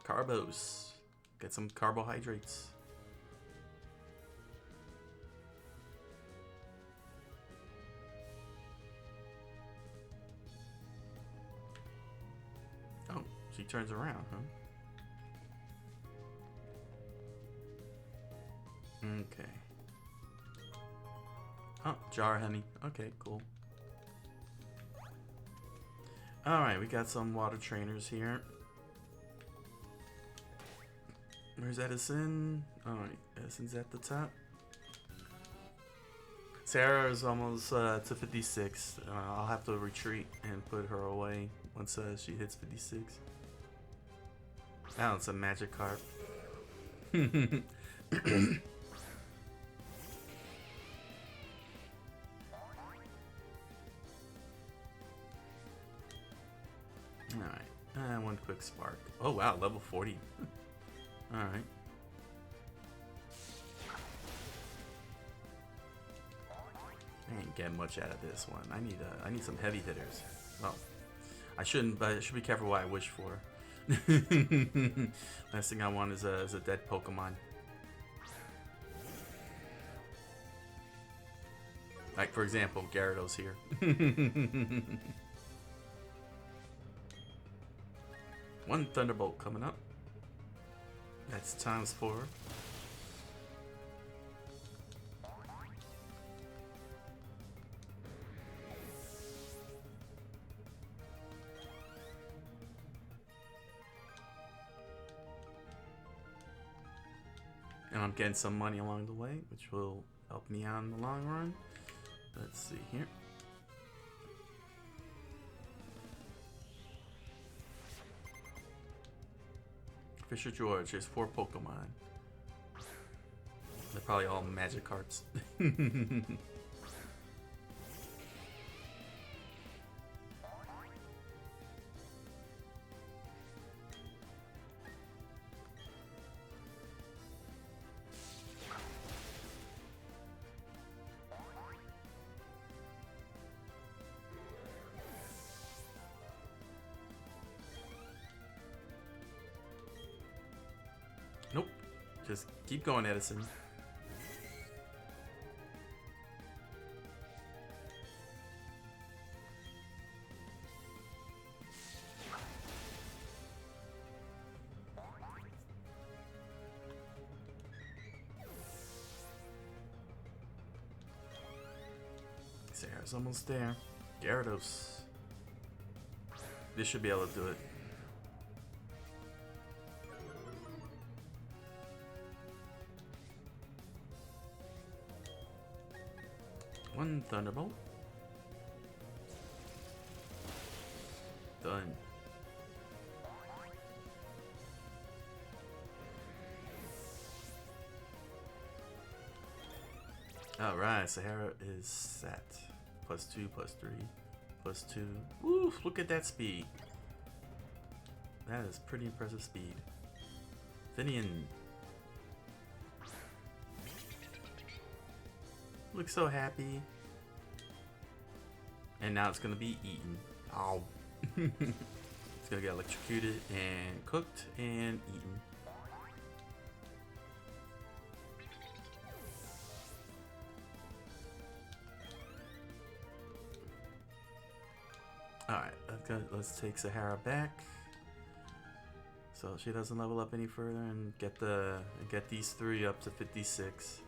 Carbos. Get some carbohydrates. Oh, she turns around, huh? Okay. Oh, jar honey. Okay, cool. Alright, we got some water trainers here. Where's Edison? Alright, Edison's at the top. Sarah is almost to 56. I'll have to retreat and put her away once she hits 56. Oh, it's a magic carp. Alright, one quick spark. Oh wow, level 40. Alright. I ain't getting much out of this one. I need some heavy hitters. Well, I should be careful what I wish for. Last thing I want is a dead Pokemon. Like for example, Gyarados here. One Thunderbolt coming up. That's ×4. And I'm getting some money along the way, which will help me out in the long run. Let's see here. Fisher George, there's 4 Pokemon. They're probably all magic cards. Nope. Just keep going, Edison. Sarah's almost there. Gyarados. This should be able to do it. One Thunderbolt. Done. Alright, Sahara is set. +2, +3, +2. Woo, look at that speed. That is pretty impressive speed. Finian. Looks so happy. And now it's gonna be eaten. Ow. It's gonna get electrocuted and cooked and eaten. Alright, let's take Sahara back. So she doesn't level up any further and get these 3 up to 56.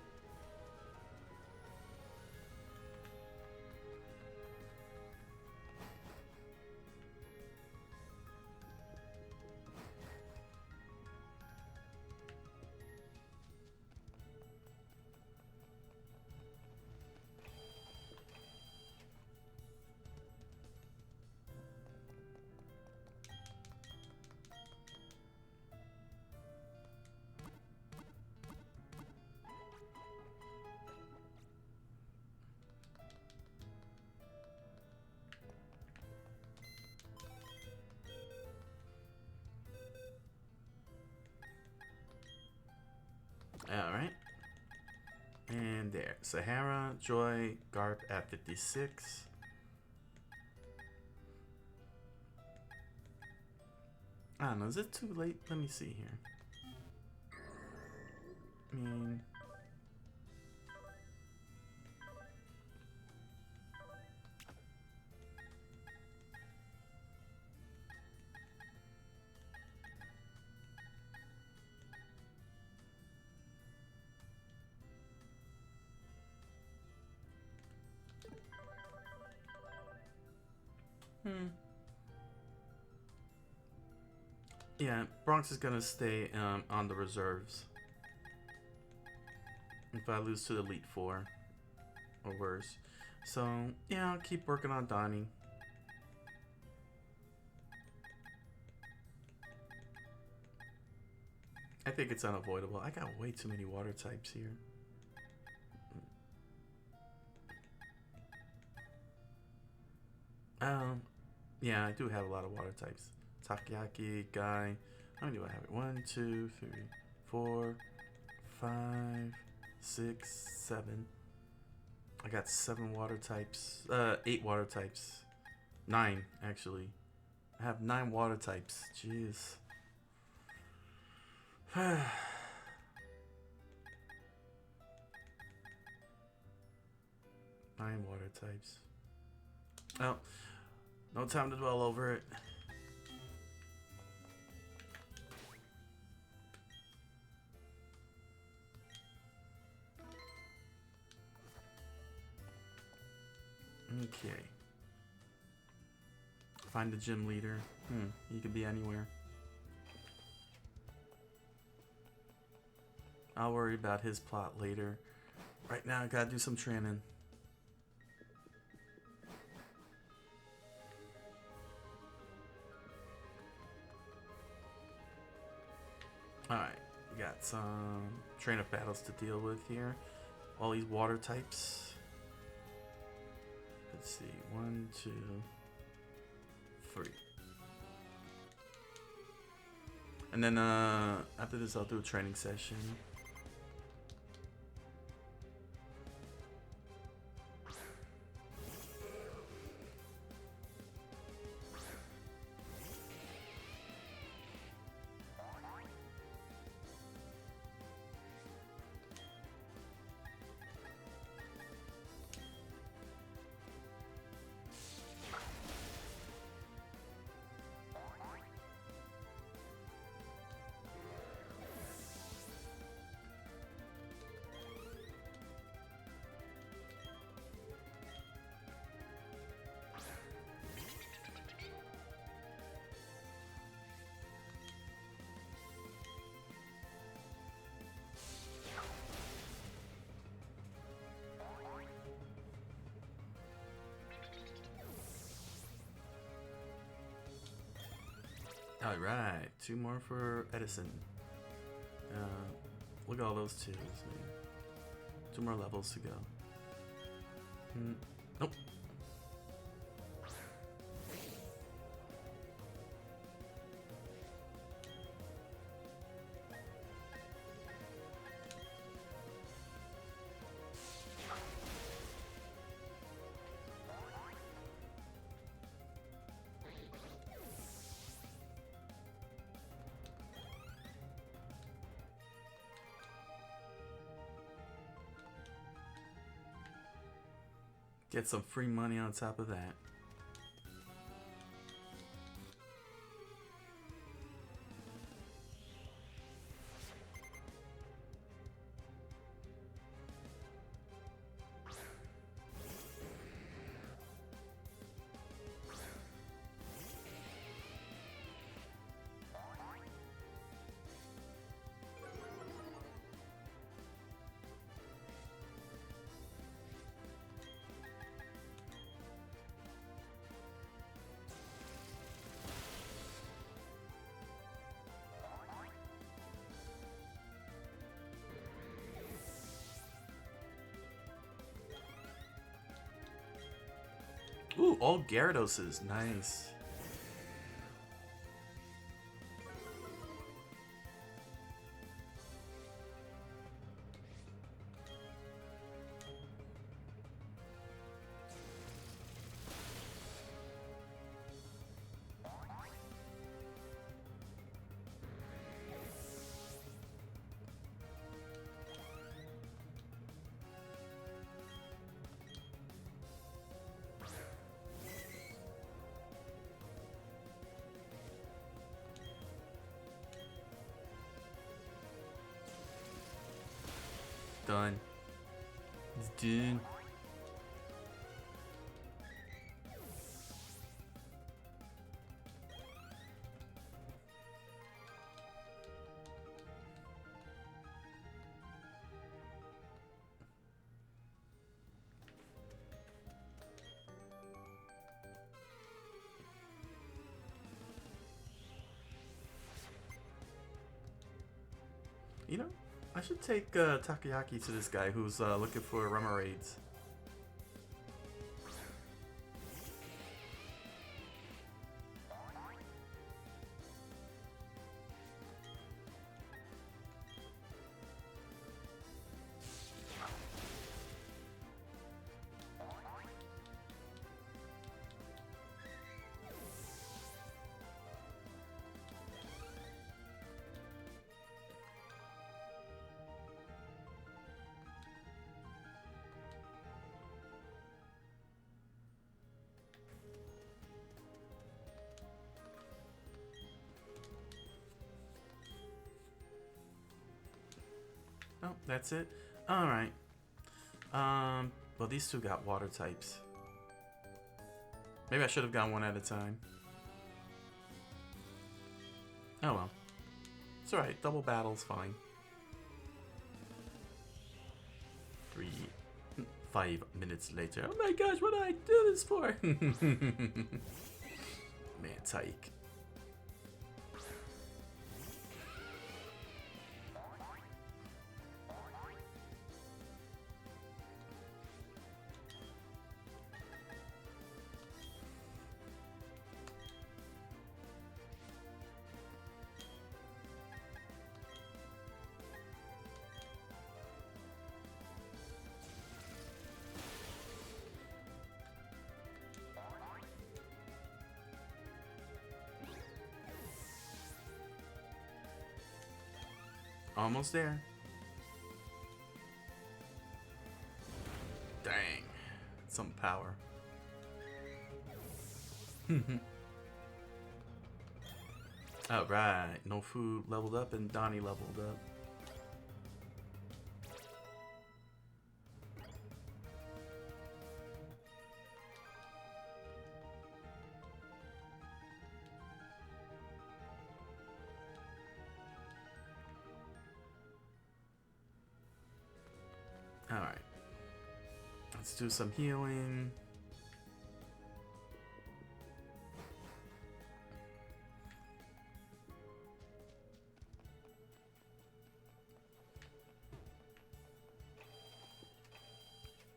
Alright. And there. Sahara, Joy, Garp at 56. I don't know, is it too late? Let me see here. I mean... Yeah, Bronx is gonna stay on the reserves. If I lose to the Elite Four or worse. So yeah, I'll keep working on Donnie. I think it's unavoidable. I got way too many water types here. Yeah, I do have a lot of water types. Takoyaki, Guy. How many do I have? 1, 2, 3, 4, 5, 6, 7. I got 7 water types. 8 water types. 9, actually. I have 9 water types. Jeez. 9 water types. Oh, no time to dwell over it. Okay. Find the gym leader. He could be anywhere. I'll worry about his plot later. Right now, I gotta do some training. Alright, we got some train of battles to deal with here. All these water types. Let's see, 1, 2, 3. And then after this, I'll do a training session. All right, 2 more for Edison. Look at all those 2s. 2 more levels to go. Nope. Get some free money on top of that. Ooh, all Gyarados. Nice. Done. It's done. You know, I should take Takoyaki to this guy who's looking for Remoraid's. Oh, that's it? Alright. Well, these 2 got water types. Maybe I should have gone one at a time. Oh well. It's alright. Double battle's fine. 3. 5 minutes later. Oh my gosh, what did I do this for? Man, Tyke. Almost there. Dang. Some power. Alright. No food leveled up and Donnie leveled up. Alright. Let's do some healing.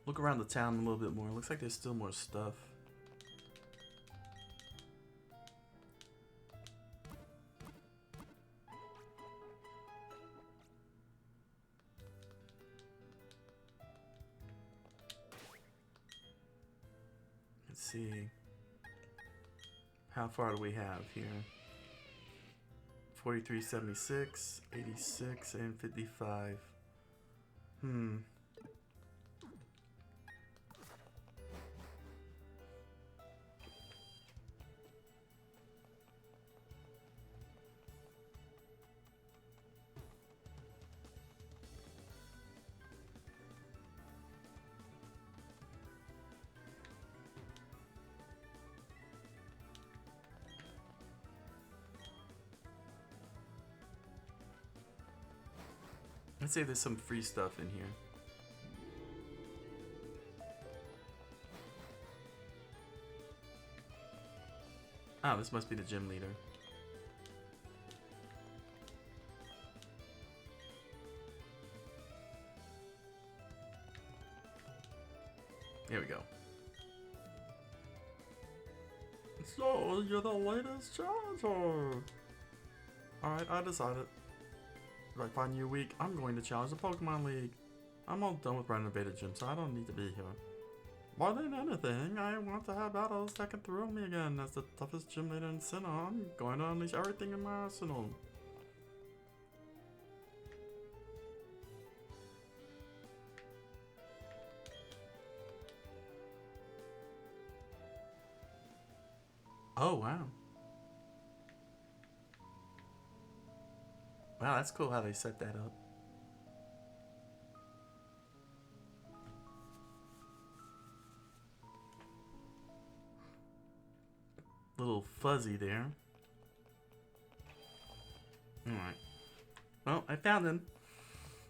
Look around the town a little bit more. Looks like there's still more stuff. Let's see. How far do we have here? 43, 76, 86, and 55. I'd say there's some free stuff in here. Oh, this must be the gym leader. Here we go. So, you're the latest challenger! Alright, I decided. If I find you weak, I'm going to challenge the Pokemon League. I'm all done with renovated gym, so I don't need to be here. More than anything, I want to have battles that can thrill me again. As the toughest gym leader in Sinnoh, I'm going to unleash everything in my arsenal. Oh, wow. Wow, that's cool how they set that up. Little fuzzy there. Alright. Well, I found him.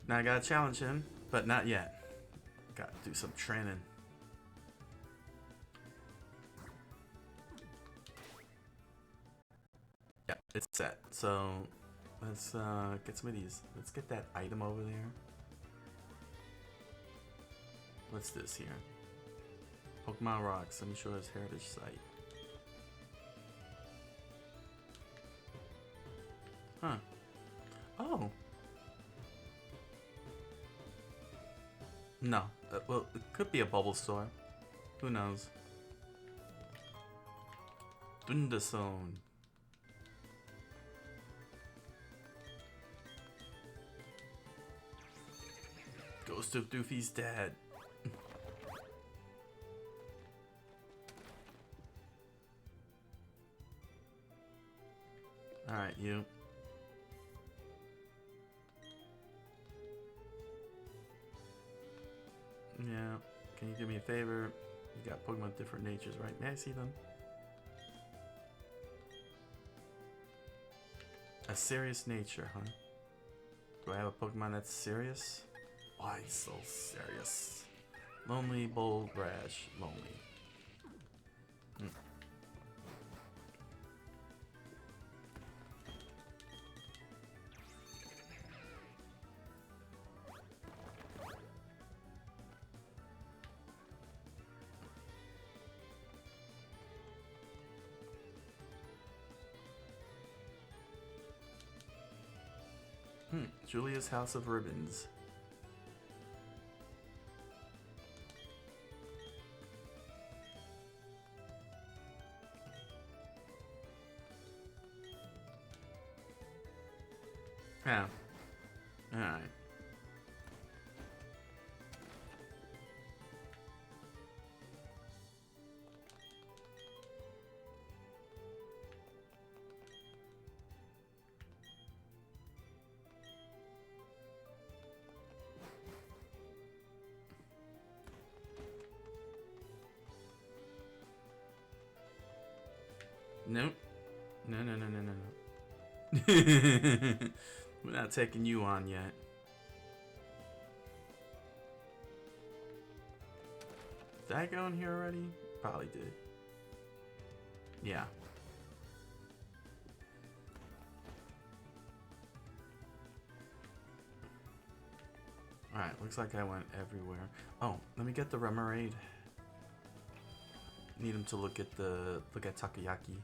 Now I gotta challenge him, but not yet. Gotta do some training. Yeah, it's set. So let's get some of these. Let's get that item over there. What's this here? Pokemon Rocks. Let me show his heritage site. Huh. Oh. No. Well, it could be a bubble store. Who knows? Dundasone. Ghost of Doofy's dad. Alright, you. Yeah. Can you do me a favor? You got Pokemon with different natures, right? May I see them? A serious nature, huh? Do I have a Pokemon that's serious? Why so serious? Lonely, bold, rash, lonely. Julia's House of Ribbons. Yeah. Alright. Nope. No. We're not taking you on yet. Did I go in here already? Probably did. Yeah. Alright, looks like I went everywhere. Oh, let me get the Remoraid. Need him to look at Takoyaki.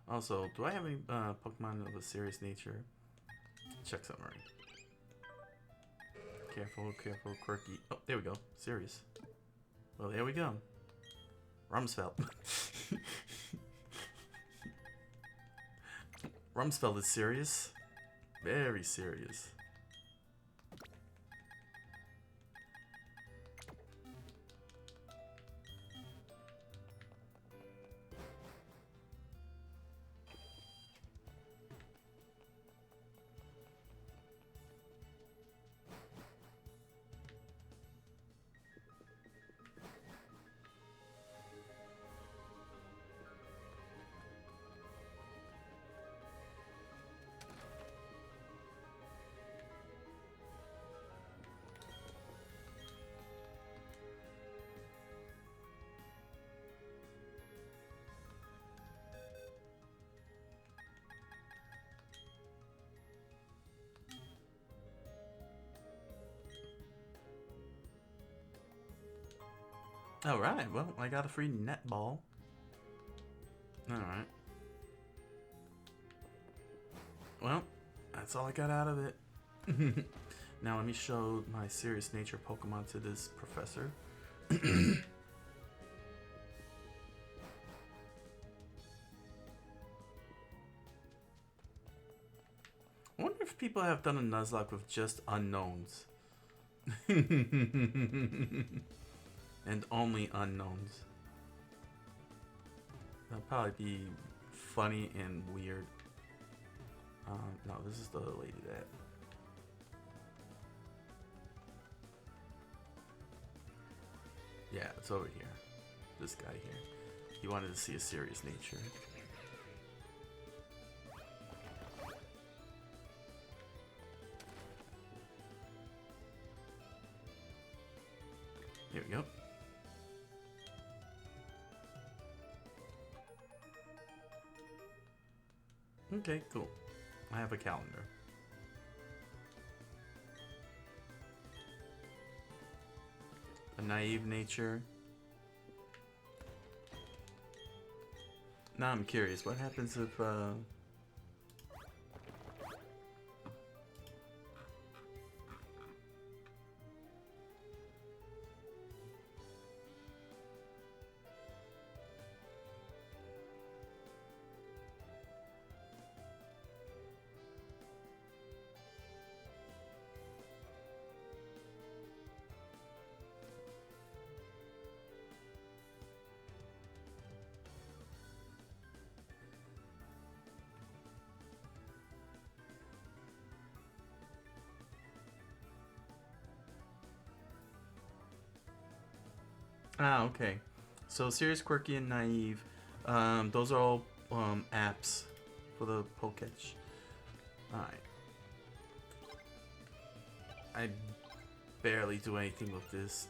Also, do I have any Pokemon of a serious nature? Check summary. Careful, quirky. Oh, there we go. Serious. Well, there we go. Rumsfeld. Rumsfeld is serious. Very serious. Alright, well, I got a free netball. Alright. Well, that's all I got out of it. Now let me show my serious nature Pokemon to this professor. I wonder if people have done a Nuzlocke with just unknowns. And only unknowns. That'll probably be funny and weird. No, this is the lady that. Yeah, it's over here. This guy here. He wanted to see a serious nature. Here we go. Okay, cool. I have a calendar. A naive nature. Now I'm curious, what happens if ah, okay. So serious, quirky, and naive. Those are all apps for the Poketch. Alright. I barely do anything with this.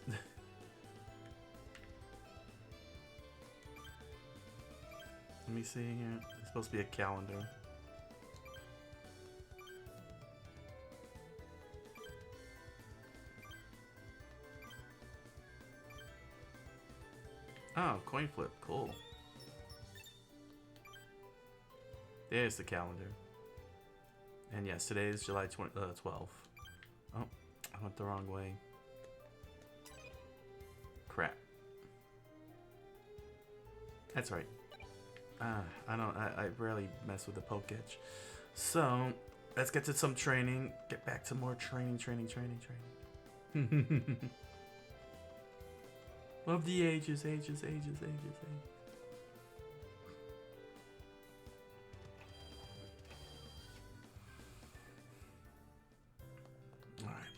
Let me see here. It's supposed to be a calendar. Oh, coin flip. Cool. There's the calendar. And yes, today is July 12th. Oh, I went the wrong way. Crap. That's right. I rarely mess with the poke edge. So, let's get to some training. Get back to more training. Love the ages. Alright,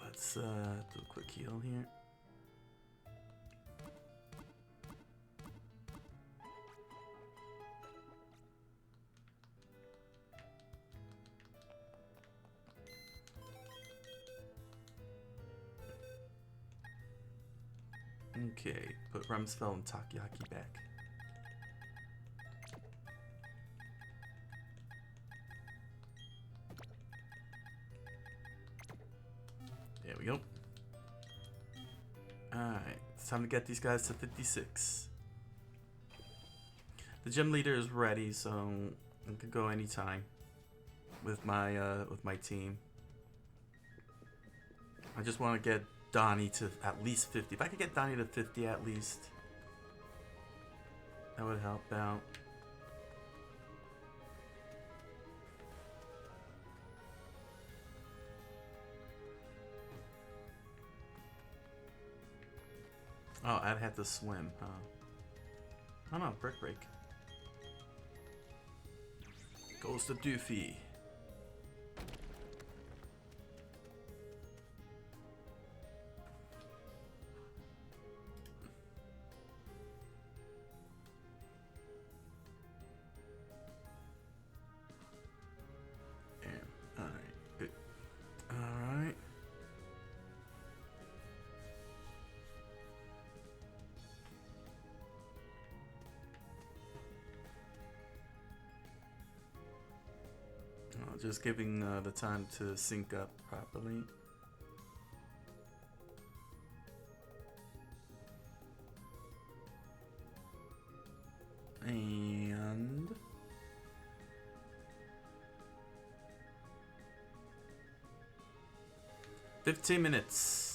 let's do a quick heal here. Okay, put Rumsfeld and Takoyaki back. There we go. Alright, it's time to get these guys to 56. The gym leader is ready, so I can go anytime with my team. I just want to get Donnie to at least 50. If I could get Donnie to 50 at least, that would help out. Oh, I'd have to swim, huh? Oh no, brick break. Goes to Doofy. Just giving the time to sync up properly. And 15 minutes.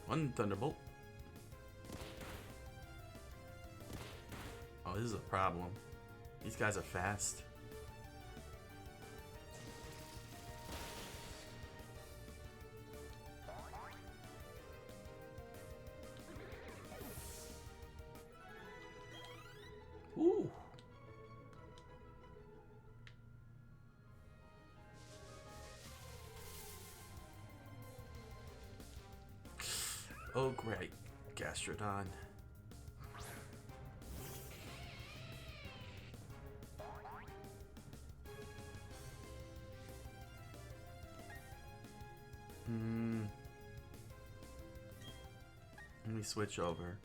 One Thunderbolt. Oh, this is a problem. These guys are fast. Ooh. Oh, great. Gastrodon. Let me switch over.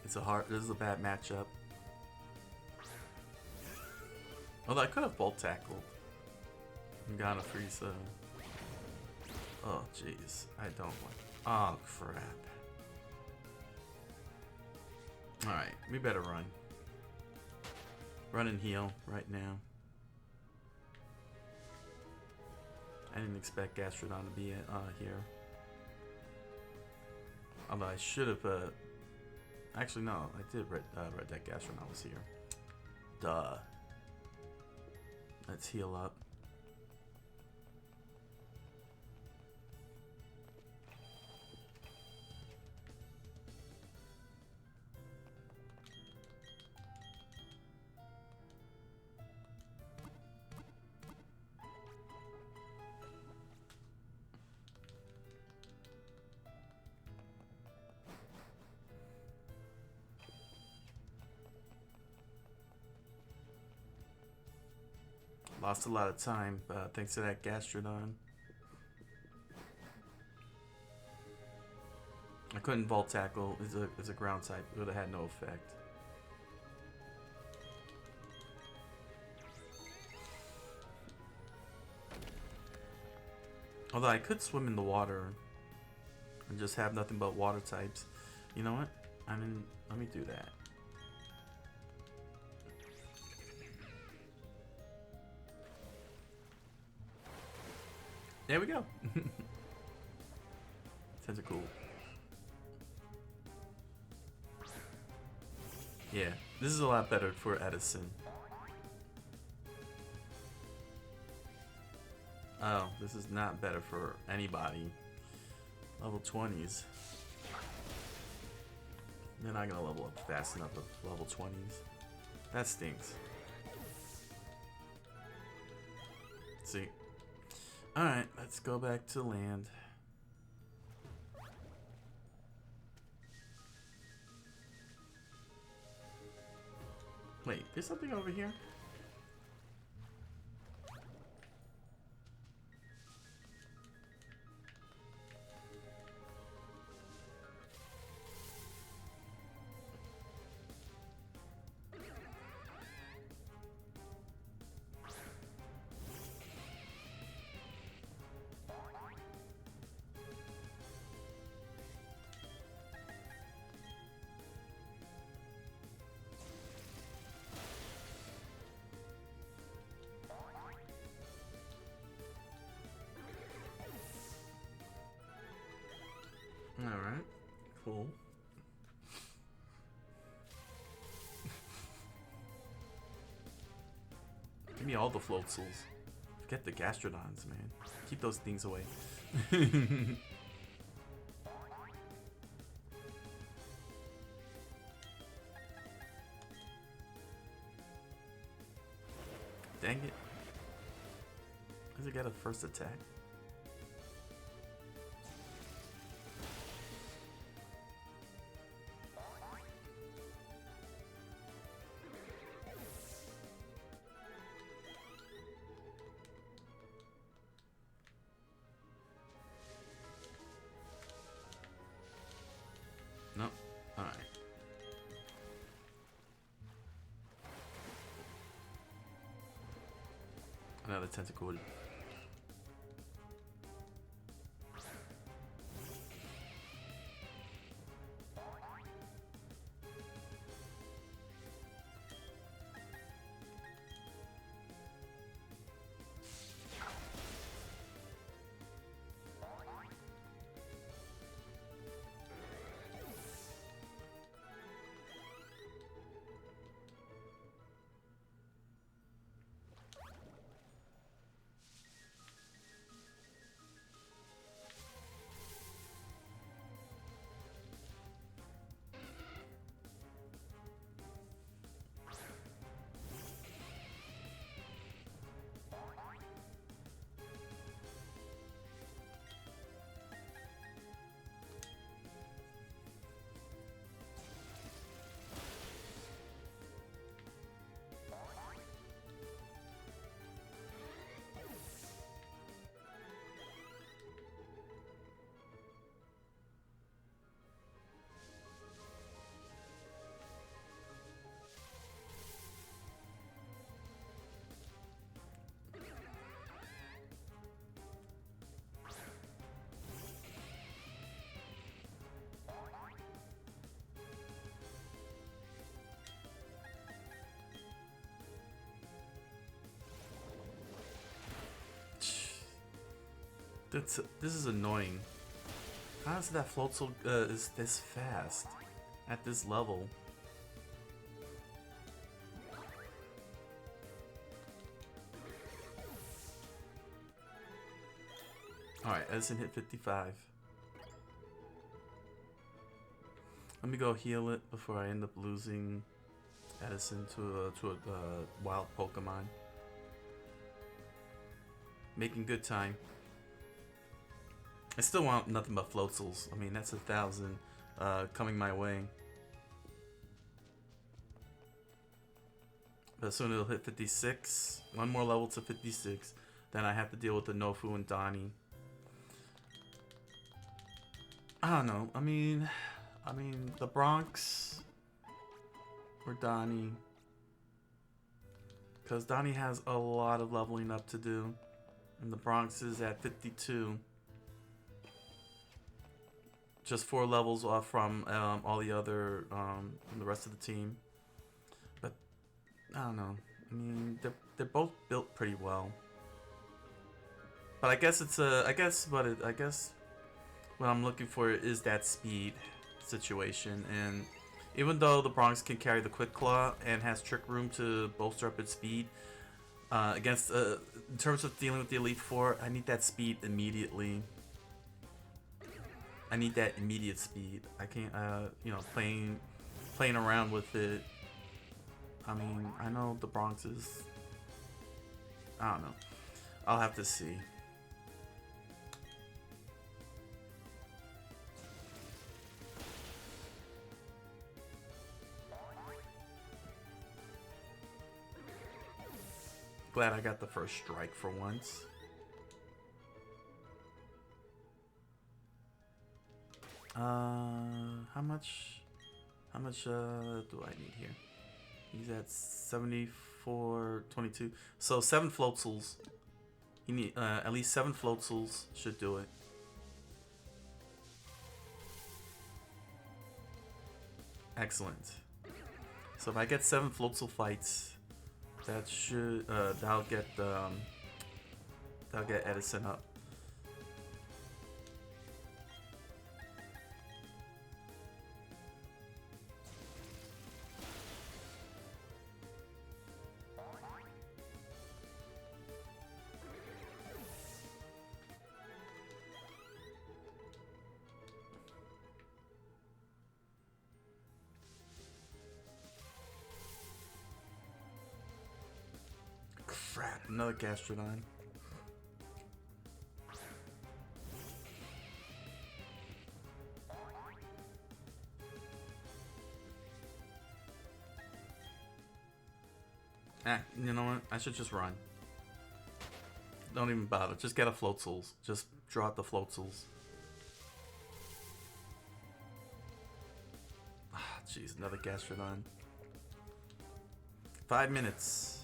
This is a bad matchup. Although I could have bolt tackled. I'm gonna freeze. Oh, jeez. I don't want... Oh, crap. Alright, we better run. Run and heal right now. I didn't expect Gastrodon to be here. Although I should have... Actually, no. I did read that Gastrodon was here. Duh. Let's heal up. Lost a lot of time thanks to that Gastrodon. I couldn't Vault Tackle. It's a ground type. It would have had no effect. Although I could swim in the water and just have nothing but water types. You know what? I mean, let me do that. There we go. Tentacool. Yeah, this is a lot better for Edison. Oh, this is not better for anybody. Level 20s. They're not gonna level up fast enough with level 20s. That stinks. Let's see. Alright, let's go back to land. Wait, there's something over here? Alright, cool. Give me all the Floatsels. Forget the Gastrodons, man. Keep those things away. Dang it. Does it get a first attack? No. Alright. Another tentacle. This is annoying. How is that Floatzel is this fast at this level? Alright, Edison hit 55. Let me go heal it before I end up losing Edison to a wild Pokemon. Making good time. I still want nothing but Floatsels. I mean, that's 1,000 coming my way. But soon it'll hit 56. One more level to 56. Then I have to deal with the Nofu and Donnie. I don't know. I mean, the Bronx or Donnie. Because Donnie has a lot of leveling up to do. And the Bronx is at 52. Just 4 levels off from all the other, from the rest of the team. But, I don't know. I mean, they're both built pretty well. But I guess it's I guess what I'm looking for is that speed situation. And even though the Bronx can carry the Quick Claw and has Trick Room to bolster up its speed, against in terms of dealing with the Elite Four, I need that speed immediately. I need that immediate speed. I can't, you know, playing around with it. I mean, I know the Bronx is, I don't know. I'll have to see. Glad I got the first strike for once. How much do I need here? He's at 74.22. So 7 floatzuls. You need at least 7 floatzuls should do it. Excellent. So if I get 7 floatzel fights, that should that'll get Edison up. Crap, another Gastrodon. You know what? I should just run. Don't even bother. Just get a Floatzuls. Just draw out the Floatzuls. Ah, jeez, another Gastrodon. 5 minutes.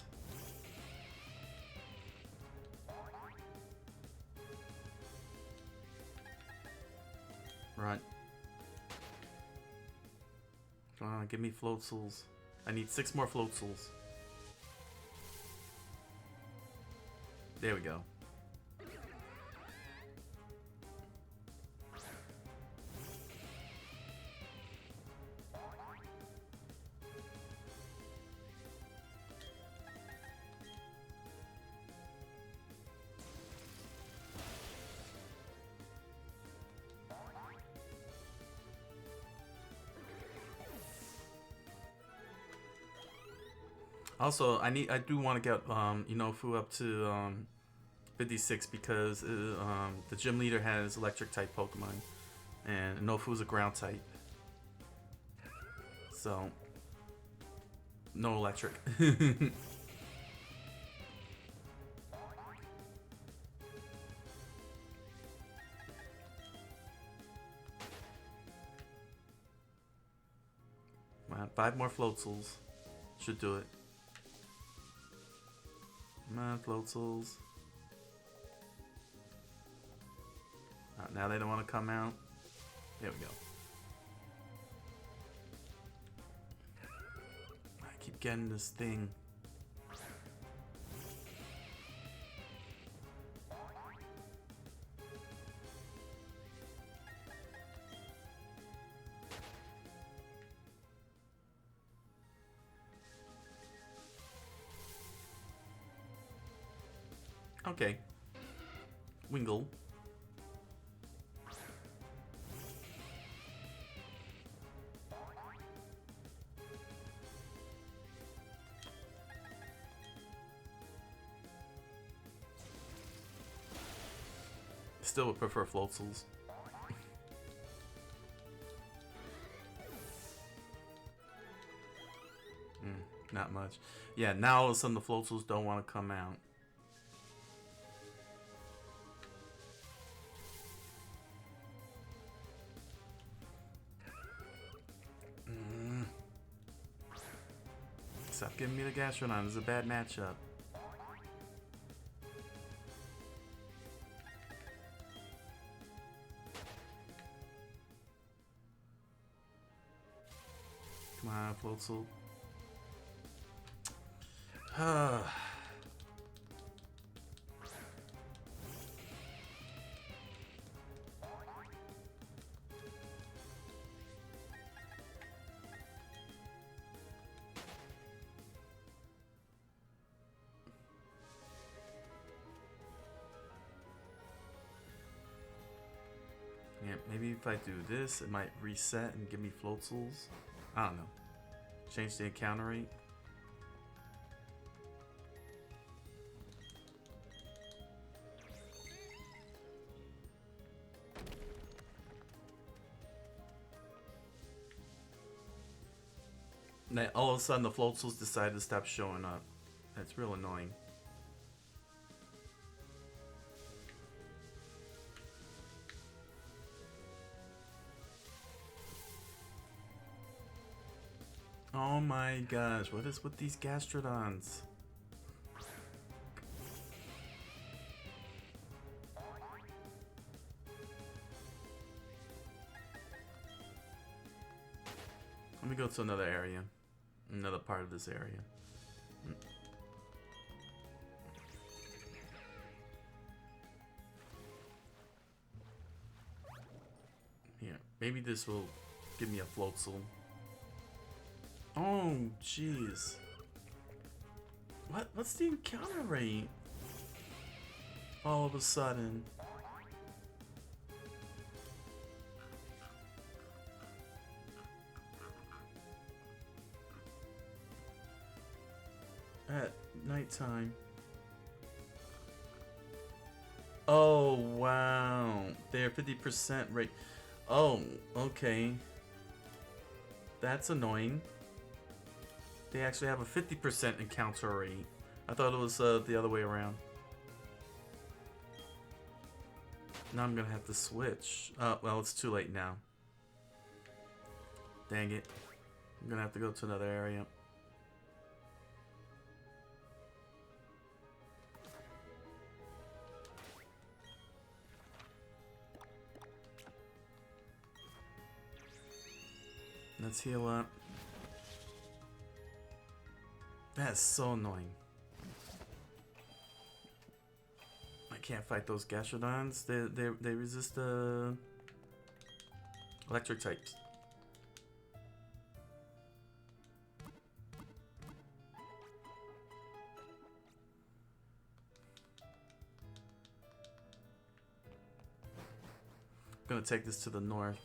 Right. Come on, give me Floatzuls. I need 6 more Floatzuls. There we go. Also, I do want to get Inofu up to 56 because the gym leader has electric type Pokemon and Inofu is a ground type. So no electric. Man, 5 more Floatzuls should do it. Come on, Floatzuls. Now they don't want to come out. There we go. I keep getting this thing. Okay. Wingle. Still would prefer Floatzuls. not much. Yeah, now all of a sudden the floatals don't want to come out. Stop giving me the Gastrodon. This is a bad matchup. Come on, Floatzel. Yeah, maybe if I do this, it might reset and give me Floatzels. I don't know. Change the encounter rate. And then all of a sudden the Floatzels decide to stop showing up. That's real annoying. Oh my gosh, what is with these Gastrodons? Let me go to another area. Another part of this area. Here, maybe this will give me a Floatzel. Oh, jeez. What's the encounter rate? All of a sudden. At nighttime. Oh, wow. They're 50% rate. Oh, okay. That's annoying. They actually have a 50% encounter rate. I thought it was the other way around. Now I'm gonna have to switch. Well, it's too late now. Dang it. I'm gonna have to go to another area. Let's heal up. That's so annoying. I can't fight those Gastrodons. They resist electric types. I'm gonna take this to the north.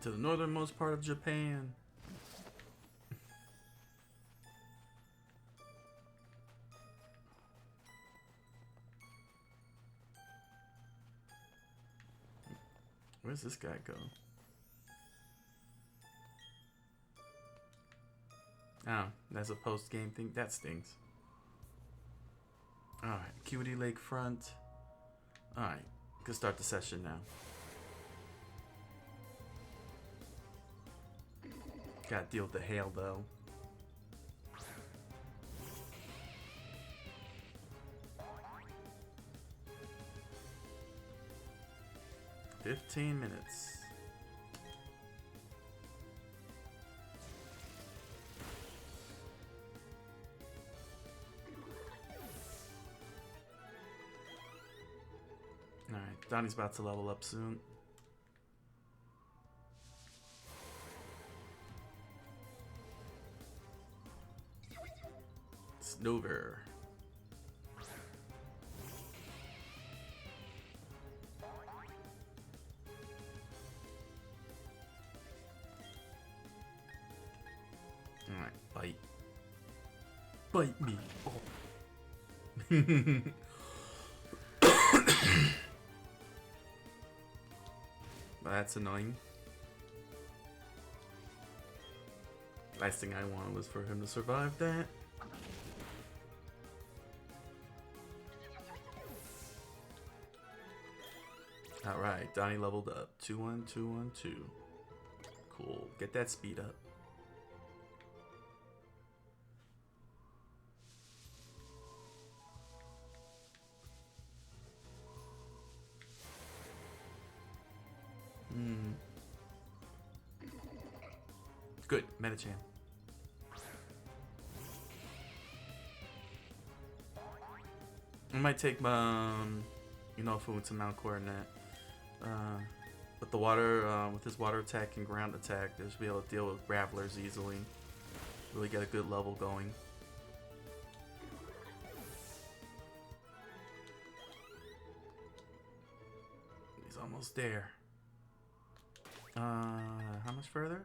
To the northernmost part of Japan. Where's this guy go? Oh, that's a post-game thing? That stings. Alright, Cutie Lakefront. Alright, can start the session now. Gotta deal with the hail though. $15. Alright, Donnie's about to level up soon. Snover. Alright, bite. bite me. Oh. That's annoying. Last thing I wanted was for him to survive that. Alright, Donnie leveled up. 2-1-2-1-2. Cool. Get that speed up. Good. Metachan. I might take Inofune to Mount Coronet. With the water, with his water attack and ground attack, they should be able to deal with Gravelers easily. Really get a good level going. He's almost there. How much further?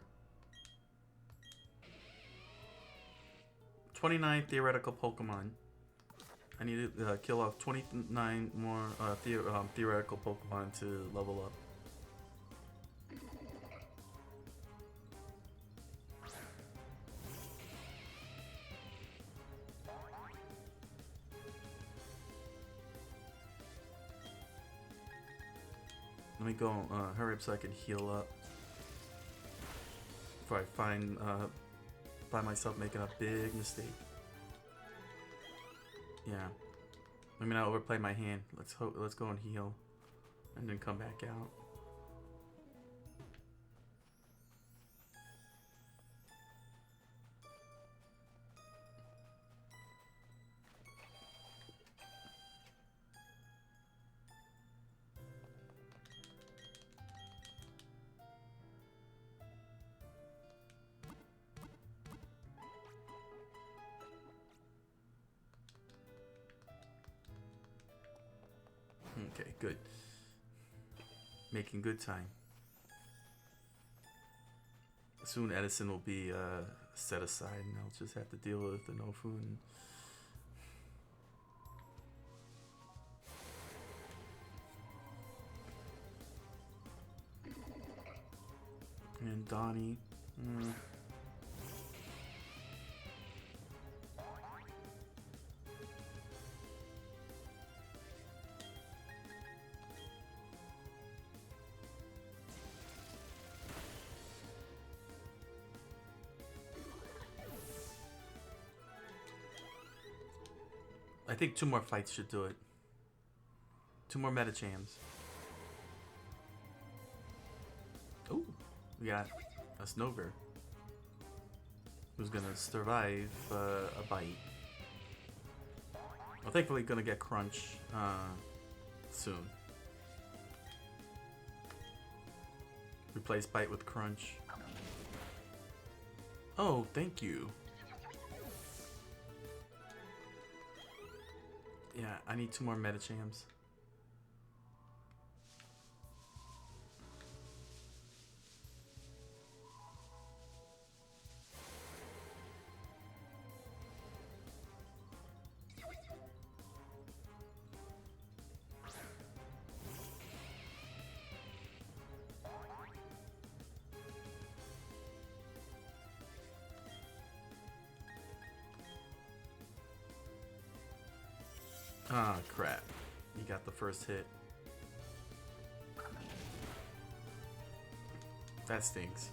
29 theoretical Pokemon. I need to kill off 29 more theoretical Pokemon to level up. Let me go hurry up so I can heal up before I find myself making a big mistake. Yeah, let me not overplay my hand. Let's go and heal, and then come back out. Okay, good. Making good time. Soon Edison will be set aside and I'll just have to deal with the Inofune. And Donnie. I think 2 more fights should do it. 2 more Metachams. Oh, we got a Snover who's gonna survive a bite. Well, thankfully gonna get Crunch soon. Replace Bite with Crunch. Oh, thank you. Yeah, I need 2 more Metachams. Ah, crap. You got the first hit. That stinks.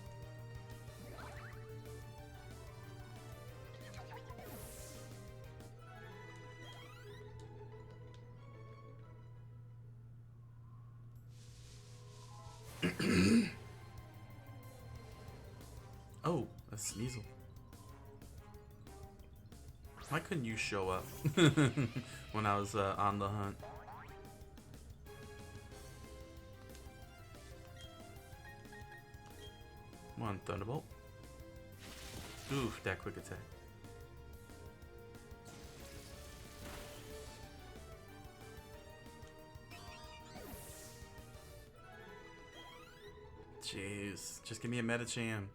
Oh, that's Sneasel. Why couldn't you show up when I was on the hunt? Come on, Thunderbolt. Oof, that quick attack. Jeez, just give me a Metacham.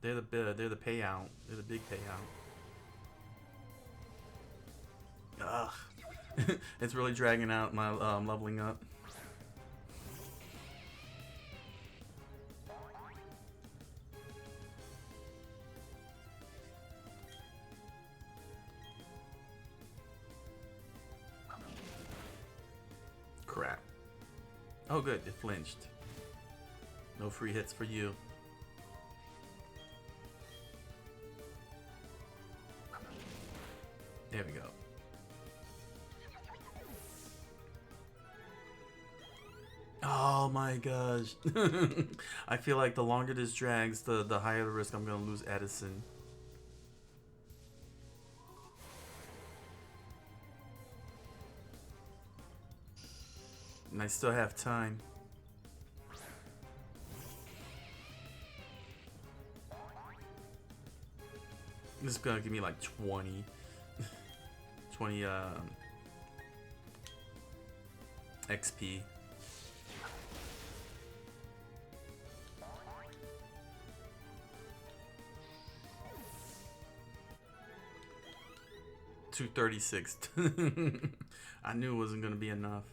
They're the payout. They're the big payout. Ugh. It's really dragging out my leveling up. Crap. Oh good, it flinched. No free hits for you. There we go. Oh my gosh. I feel like the longer this drags, the higher the risk I'm gonna lose Edison. And I still have time. This is gonna give me like 20 XP. $236. I knew it wasn't gonna be enough.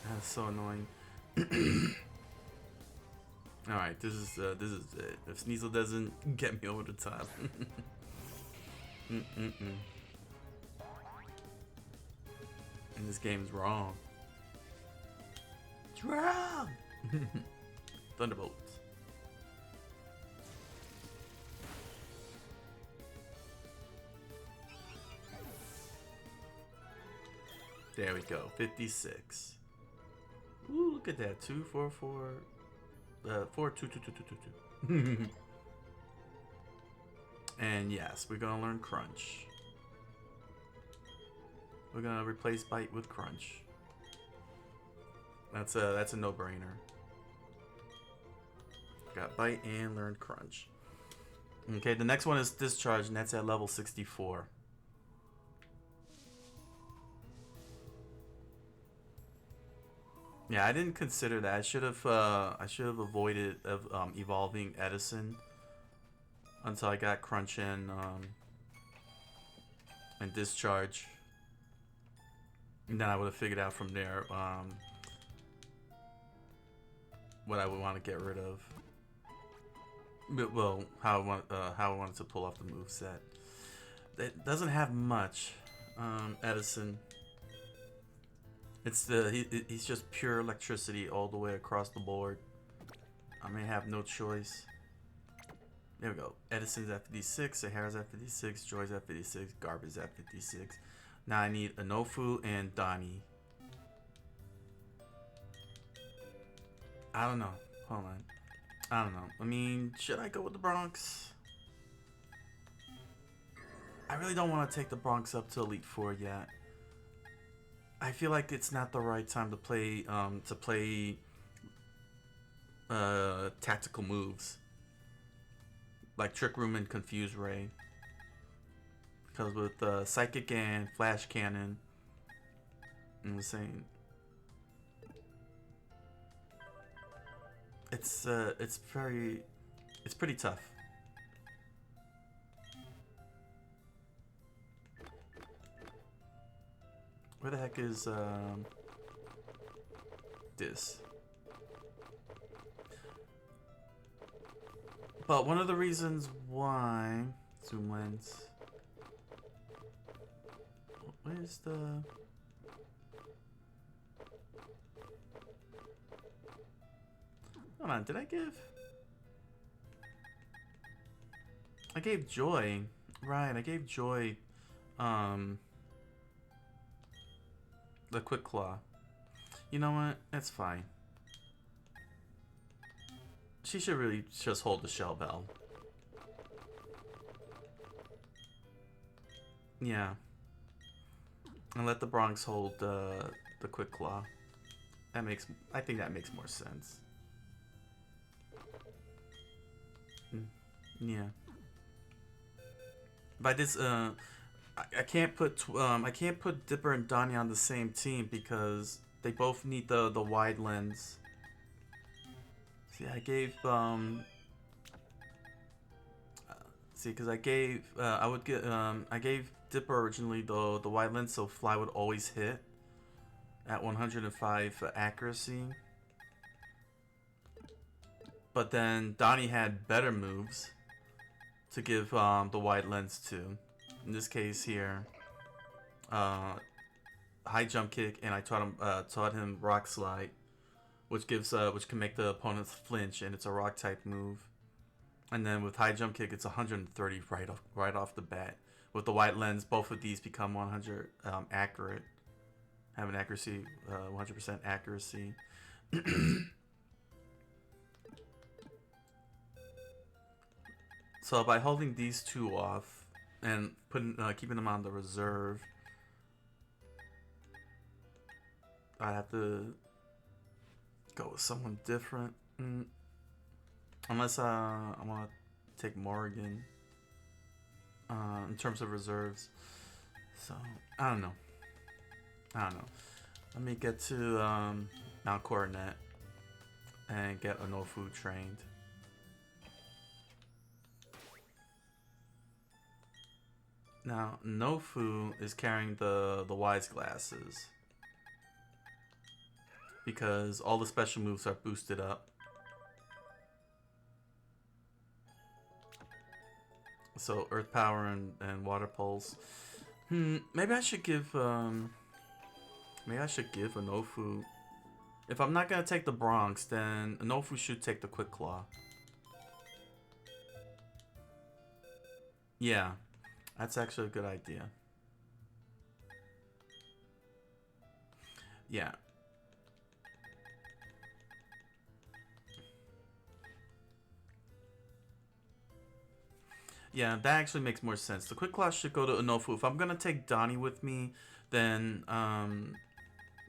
That's so annoying. All right, this is it. If Sneasel doesn't get me over the top. And this game's wrong. It's wrong. Thunderbolt. There we go. 56. Ooh, look at that. 2, 4, 4. 4, 2, 2, 2, 2, 2, 2. And yes, we're gonna learn Crunch. We're gonna replace Bite with Crunch. That's a no-brainer. Got Bite and learned Crunch. Okay, the next one is Discharge, and that's at level 64. Yeah, I didn't consider that. I should have avoided evolving Edison until I got Crunch and Discharge, and then I would have figured out from there what I would want to get rid of. Well, how I wanted to pull off the moveset. It doesn't have much, Edison. It's he's just pure electricity all the way across the board. I may have no choice. There we go. Edison's at 56, Sahara's at 56, Joy's at 56, Garbage at 56. Now I need Anofu and Donnie. I don't know. Hold on. I don't know. I mean, should I go with the Bronx? I really don't want to take the Bronx up to Elite Four yet. I feel like it's not the right time to play tactical moves like Trick Room and Confuse Ray, because with Psychic and Flash Cannon, I'm saying it's pretty tough. Where the heck is this? But one of the reasons why zoom lens. Where's the? Hold on, did I give? I gave Joy, right? I gave Joy, the Quick Claw. You know what? That's fine. She should really just hold the Shell Bell. Yeah. And let the Bronx hold the Quick Claw. I think that makes more sense. Yeah. By this, I can't put Dipper and Donnie on the same team because they both need the wide lens. See, I gave because I gave Dipper originally, though, the white lens, so Fly would always hit at 105 accuracy. But then Donnie had better moves to give the wide lens to. In this case here, high jump kick, and I taught him rock slide, which can make the opponent flinch, and it's a rock type move. And then with high jump kick, it's 130 right off the bat. With the white lens, both of these become 100 accurate, have an accuracy 100% accuracy. So by holding these two off and keeping them on the reserve, I have to go with someone different. Unless I want to take Morrigan in terms of reserves. So I don't know. Let me get to Mount Coronet and get Onofu trained. Now, Nofu is carrying the wise glasses because all the special moves are boosted up. So Earth Power and Water Pulse. Maybe I should give Onofu. If I'm not gonna take the Bronx, then Onofu should take the Quick Claw. Yeah. That's actually a good idea. Yeah. Yeah, that actually makes more sense. The Quick Claw should go to Onofu. If I'm gonna take Donnie with me, then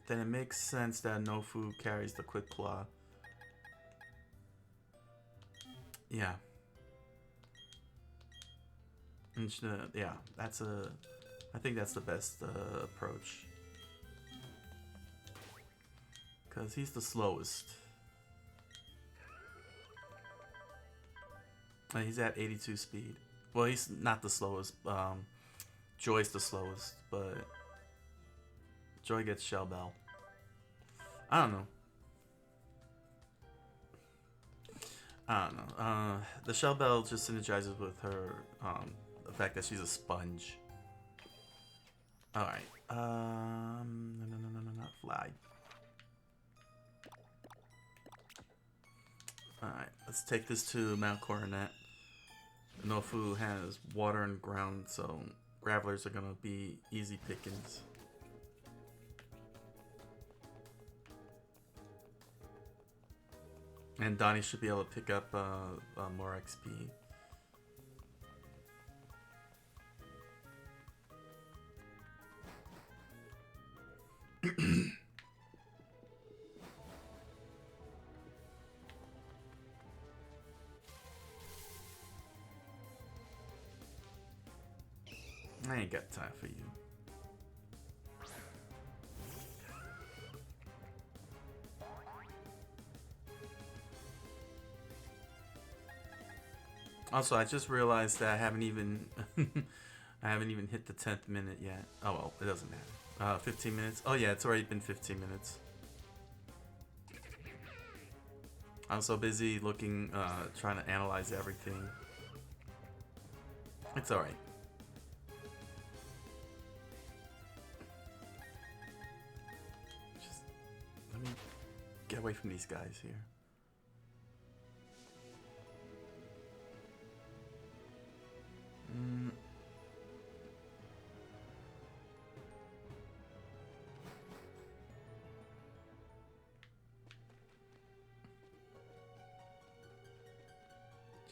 it makes sense that Onofu carries the Quick Claw. Yeah. Yeah, I think that's the best approach. Because he's the slowest. And he's at 82 speed. Well, he's not the slowest. Joy's the slowest, but Joy gets Shell Bell. I don't know. The Shell Bell just synergizes with her, the fact that she's a sponge. Alright. No, not Fly. Alright, let's take this to Mount Coronet. Nofu has water and ground, so Gravelers are gonna be easy pickings. And Donnie should be able to pick up more XP. I ain't got time for you. Also, I just realized that I haven't even hit the 10th minute yet. Oh well, it doesn't matter. 15 minutes. Oh yeah, it's already been 15 minutes. I'm so busy looking, trying to analyze everything. It's alright. Just let me get away from these guys here.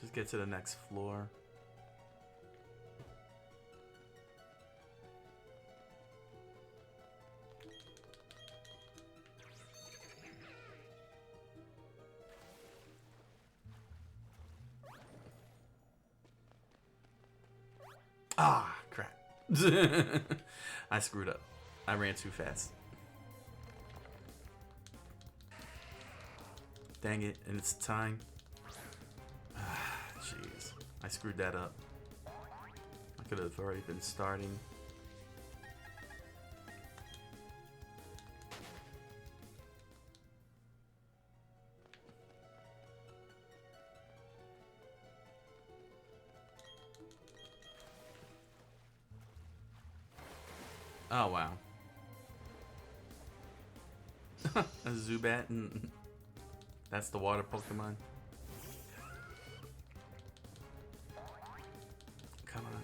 Just get to the next floor. Ah, crap. I screwed up. I ran too fast. Dang it, and it's time. Jeez, I screwed that up. I could have already been starting. Oh, wow. A Zubat, and that's the water Pokemon. Come on.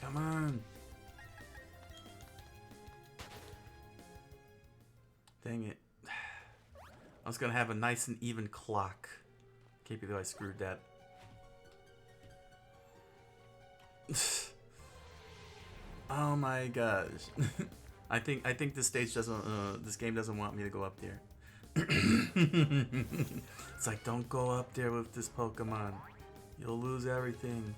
Come on. Dang it. I was gonna have a nice and even clock. Can't believe I screwed that. Oh my gosh. I think this stage doesn't this game doesn't want me to go up there. It's like, don't go up there with this Pokemon. You'll lose everything.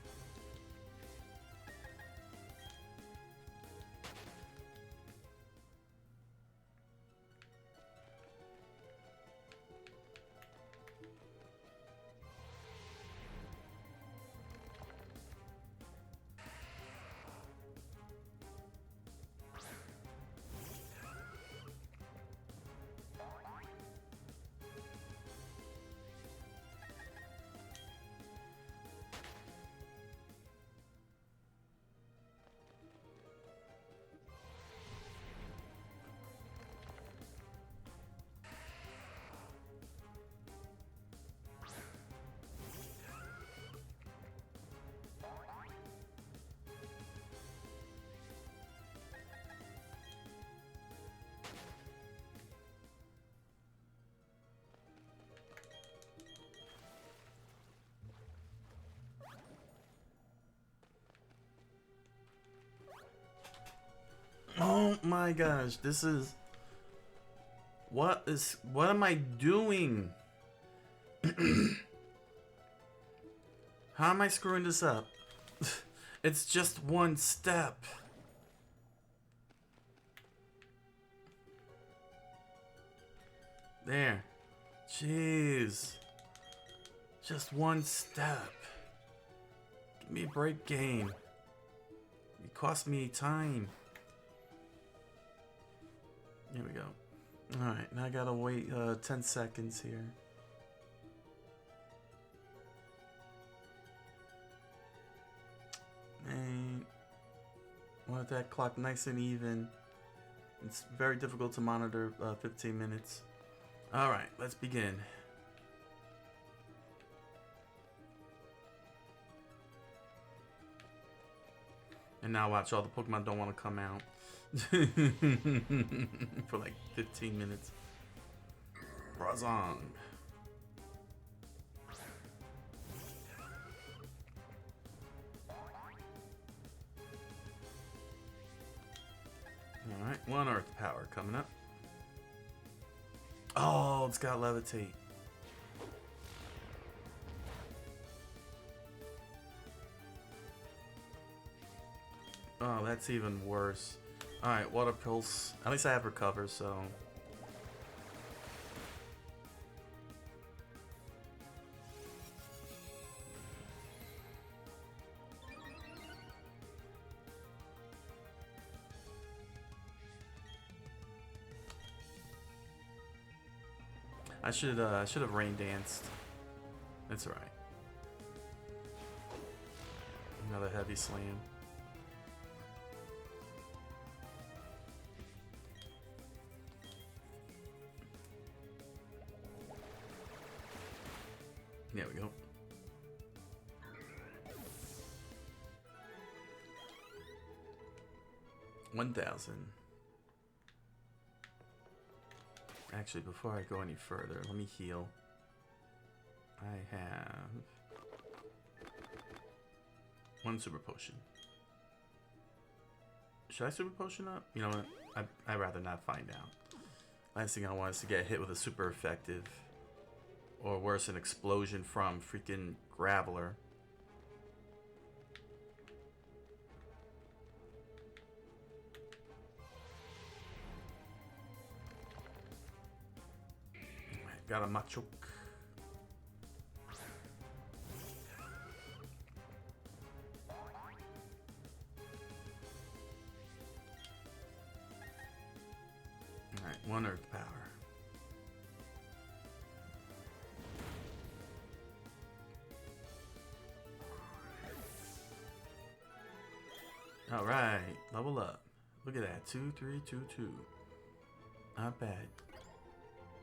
Oh my gosh, this is... What am I doing? How am I screwing this up? It's just one step. There. Jeez. Just one step. Give me a break, game. It cost me time. Here we go. Alright, now I gotta wait 10 seconds here. And want that clock nice and even. It's very difficult to monitor 15 minutes. Alright, let's begin. And now watch, all the Pokemon don't want to come out. For like 15 minutes. Razong. Alright, one Earth Power coming up. Oh, it's got Levitate. Oh, that's even worse. Alright, Water Pulse. At least I have Recover, so... I should have Rain Danced. That's alright. Another Heavy Slam. There we go. $1,000. Actually, before I go any further, let me heal. I have one Super Potion. Should I Super Potion up? You know what? I'd rather not find out. Last thing I want is to get hit with a super effective, or worse, an explosion from freaking Graveler. Got a Machoke. Alright, one Earth Power. Alright, level up. Look at that. 2, 3, 2, 2. Not bad.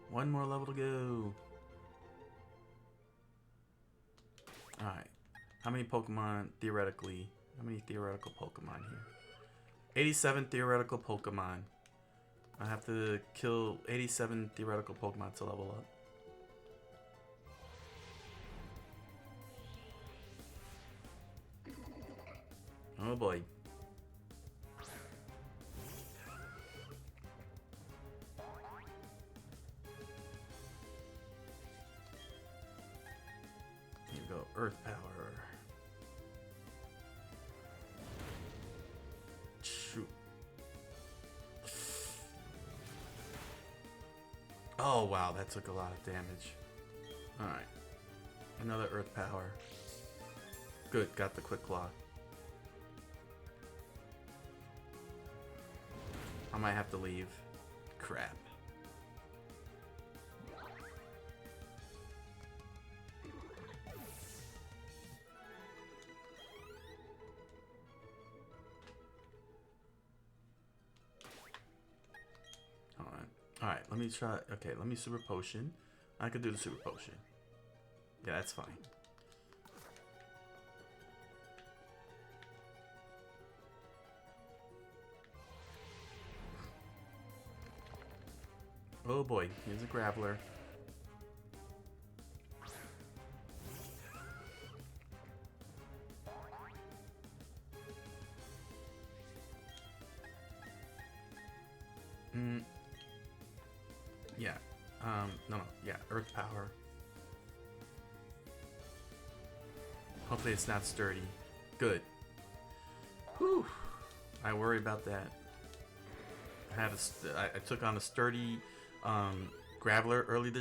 One more level to go. Alright. How many Pokemon theoretically? How many theoretical Pokemon here? 87 theoretical Pokemon. I have to kill 87 theoretical Pokemon to level up. Oh boy. Here we go. Earth Power. Shoot. Oh wow, that took a lot of damage. Alright. Another Earth Power. Good, got the Quick Claw. I might have to leave. Crap. Alright, let me try. Okay, let me Super Potion. I could do the Super Potion. Yeah, that's fine. Oh boy, here's a Graveler. Yeah. No, yeah, Earth Power. Hopefully it's not sturdy. Good. Whew. I worry about that. I took on a sturdy Graveler early in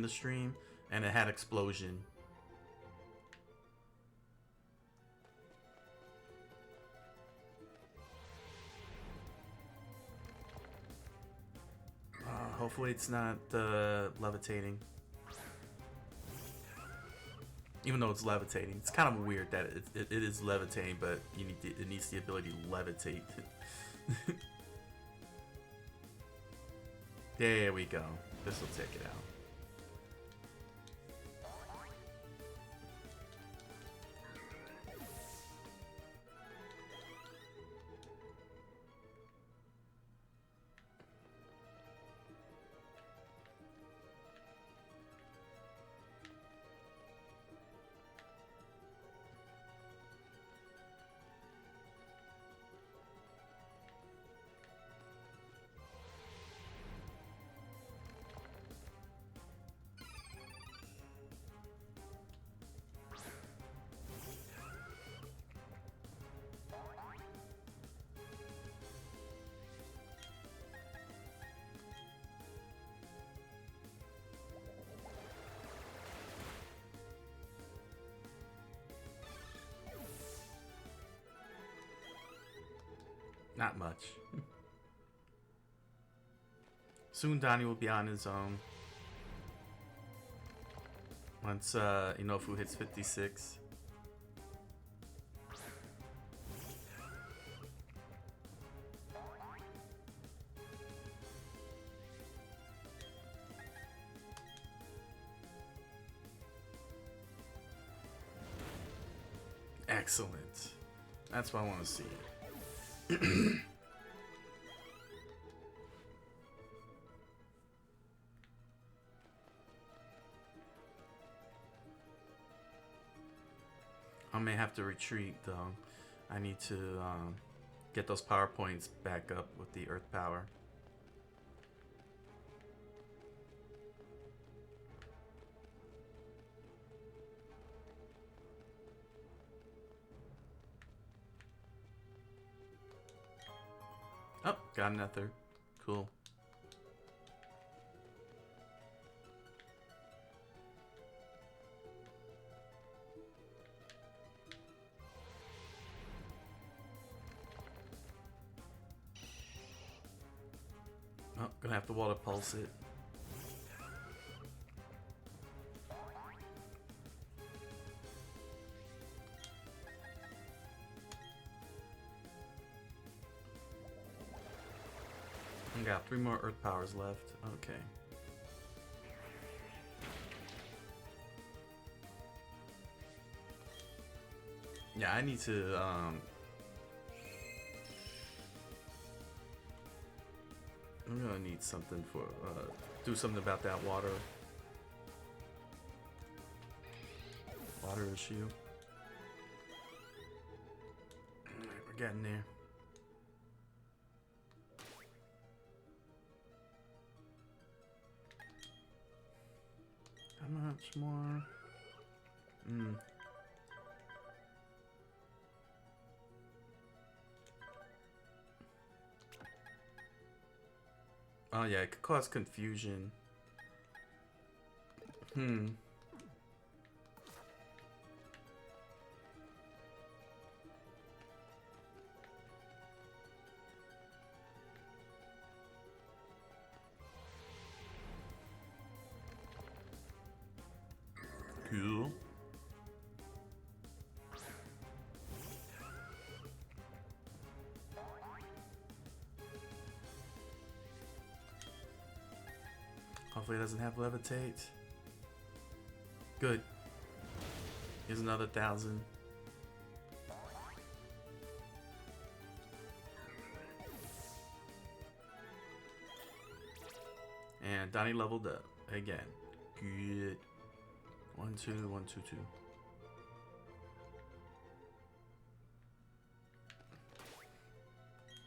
the stream, and it had Explosion. Hopefully it's not levitating. Even though it's levitating, it's kind of weird that it is levitating, but it needs the ability to levitate. There we go. This will take it out. Not much. Soon Donnie will be on his own. Once Inofu hits 56. Excellent. That's what I want to see. I may have to retreat though. I need to get those power points back up with the Earth Power. Oh, got another. Cool. Oh, gonna have to water pulse it. 3 more earth powers left. Okay. Yeah, I need to I'm gonna need something for do something about that water issue. Alright, we're getting there. How much more? Oh yeah, it could cause confusion. Cool. Hopefully it doesn't have levitate. Good. Here's another 1,000. And Donnie leveled up again. Good. 1, 2, 1, 2, 2.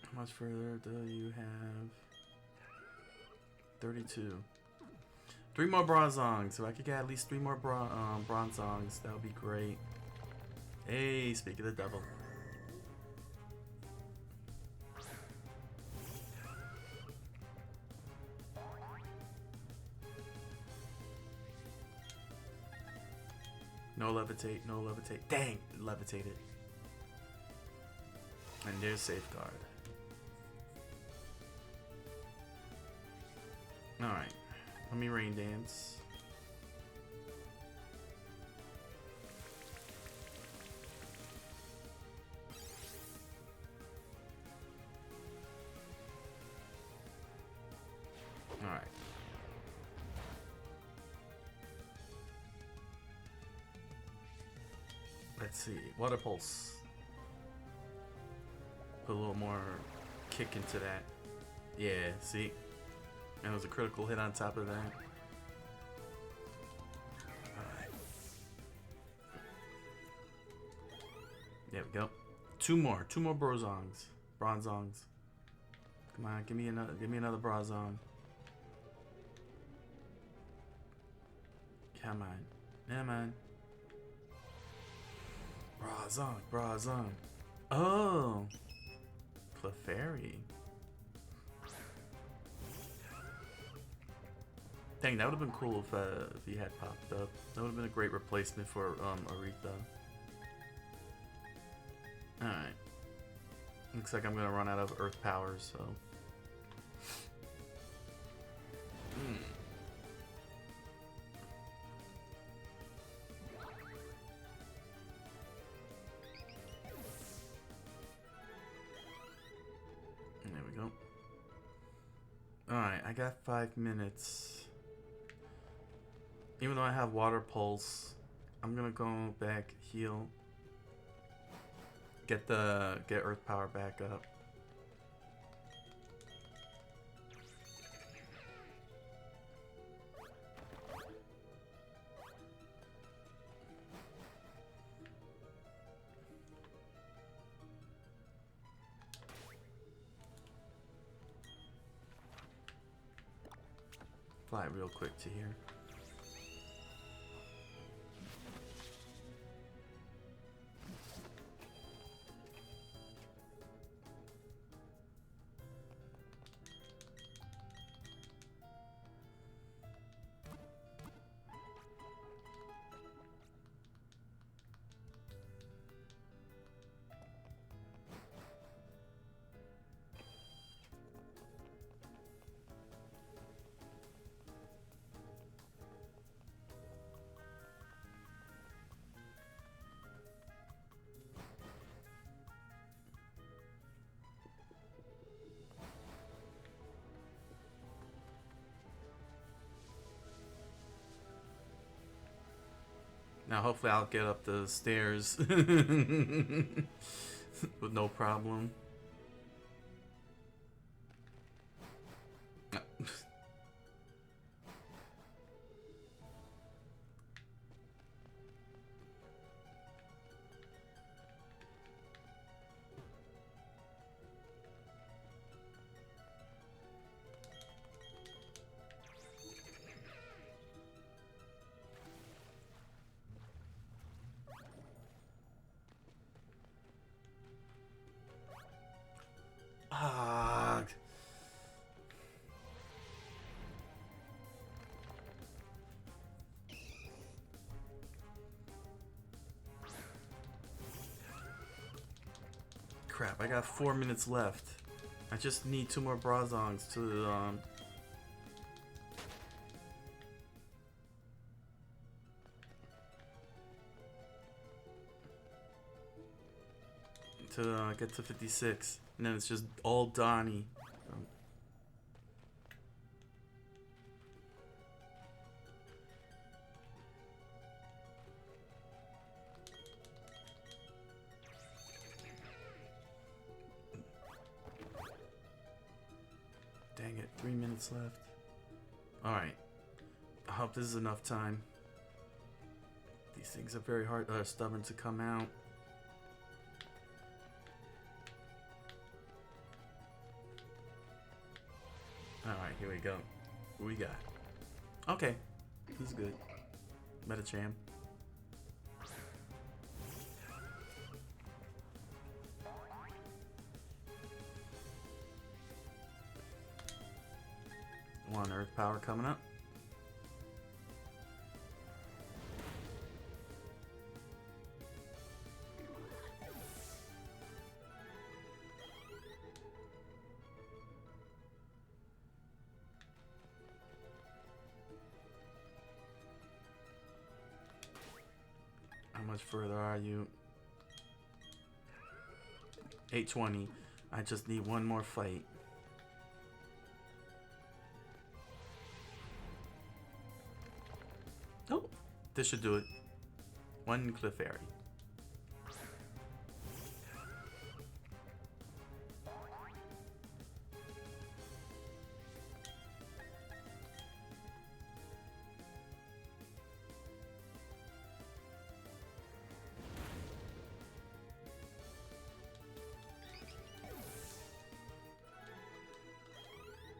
How much further do you have? 32. 3 more bronzongs. If I could get at least 3 more bronzongs, that would be great. Hey, speak of the devil. No levitate, no levitate. Dang, it levitated. And there's safeguard. Alright. Let me rain dance. Alright. Let's see. Water pulse. Put a little more kick into that. Yeah, see? And it was a critical hit on top of that. Alright. There we go. 2 more bronzongs. Bronzongs. Come on, give me another bronzong. Come on. Come on. Bronzong. Oh! Clefairy. Dang, that would have been cool if he had popped up. That would have been a great replacement for Aretha. Alright. Looks like I'm gonna run out of earth powers, so. There we go. Alright, I got 5 minutes. Even though I have water pulse, I'm gonna go back, heal. Get earth power back up. Fly real quick to here. Now hopefully I'll get up the stairs with no problem. Ah. Crap, I got 4 minutes left. I just need 2 more brazongs to get to 56. And then it's just all Donnie. Dang it, 3 minutes left. Alright. I hope this is enough time. These things are very hard, stubborn to come out. Alright, here we go. What we got? Okay. This is good. Metacham. One Earth Power coming up. How much further are you? 820. I just need one more fight. Oh, this should do it. One Clefairy.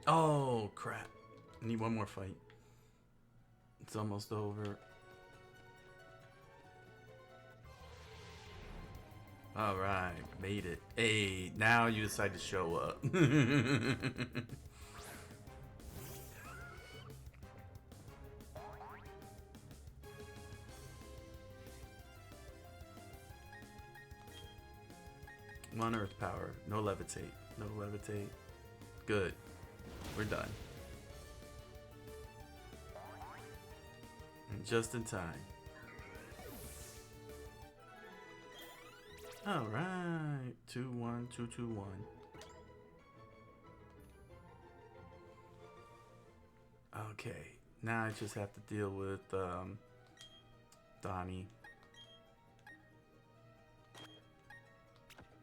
Oh, crap. I need one more fight. It's almost over. Alright, made it. Hey, now you decide to show up. One Earth Power. No Levitate. No Levitate. Good. We're done. And just in time. Alright. 2-1, 2-2-1. Okay. Now I just have to deal with Donnie.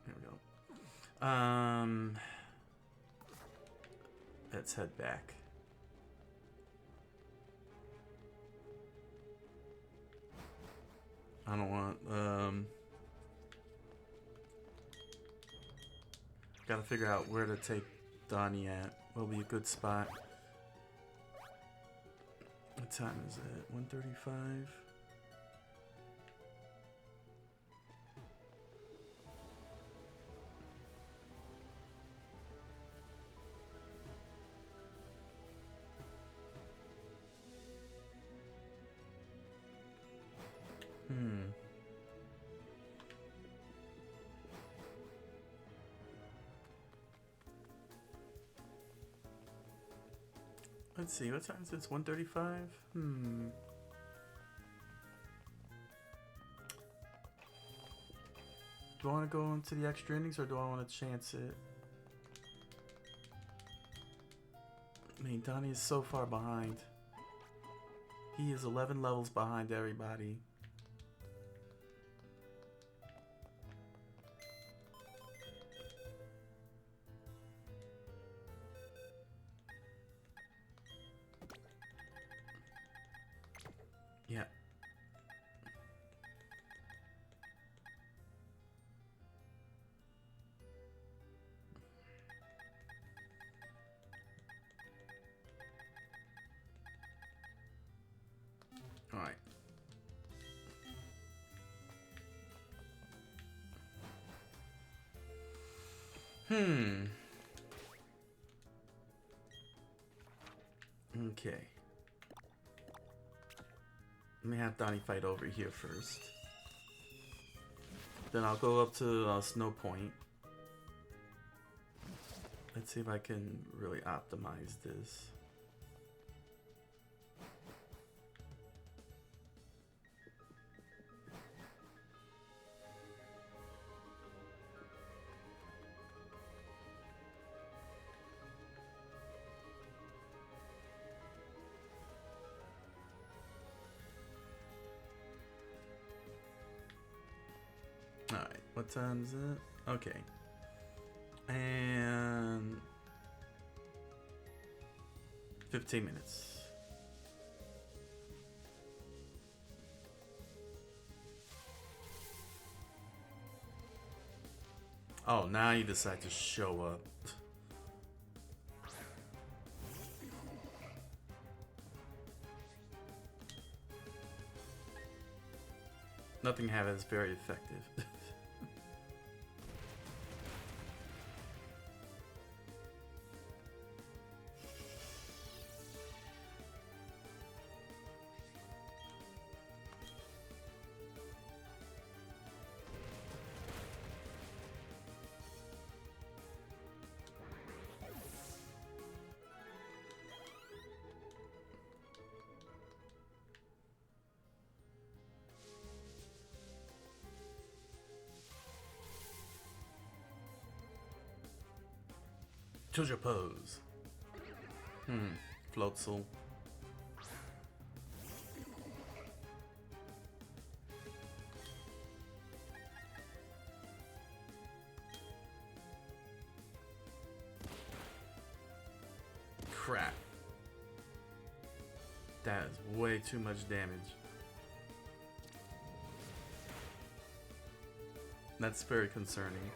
There we go. Let's head back. I don't want, gotta figure out where to take Donnie at. What'll be a good spot? What time is it? 1:35? Let's see, what time is it? It's 1:35? Do I want to go into the extra innings or do I want to chance it? I mean, Donnie is so far behind. He is 11 levels behind everybody. Yeah. All right. Okay. Let me have Donnie fight over here first. Then I'll go up to Snow Point. Let's see if I can really optimize this. Alright, what time is it? Okay. And 15 minutes. Oh, now you decide to show up. Nothing have is very effective. Choose your pose. Floatzel. Crap. That is way too much damage. That's very concerning.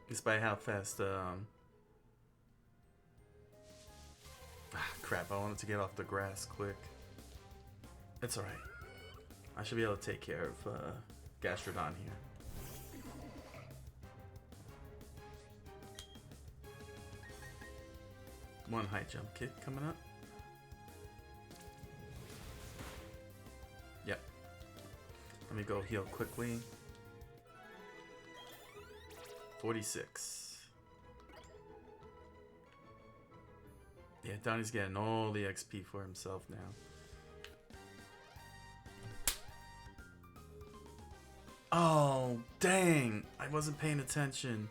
Despite how fast, crap, I wanted to get off the grass quick. It's alright. I should be able to take care of, Gastrodon here. One high jump kick coming up. Yep. Let me go heal quickly. 46. Yeah, Donnie's getting all the XP for himself now. Oh, dang! I wasn't paying attention.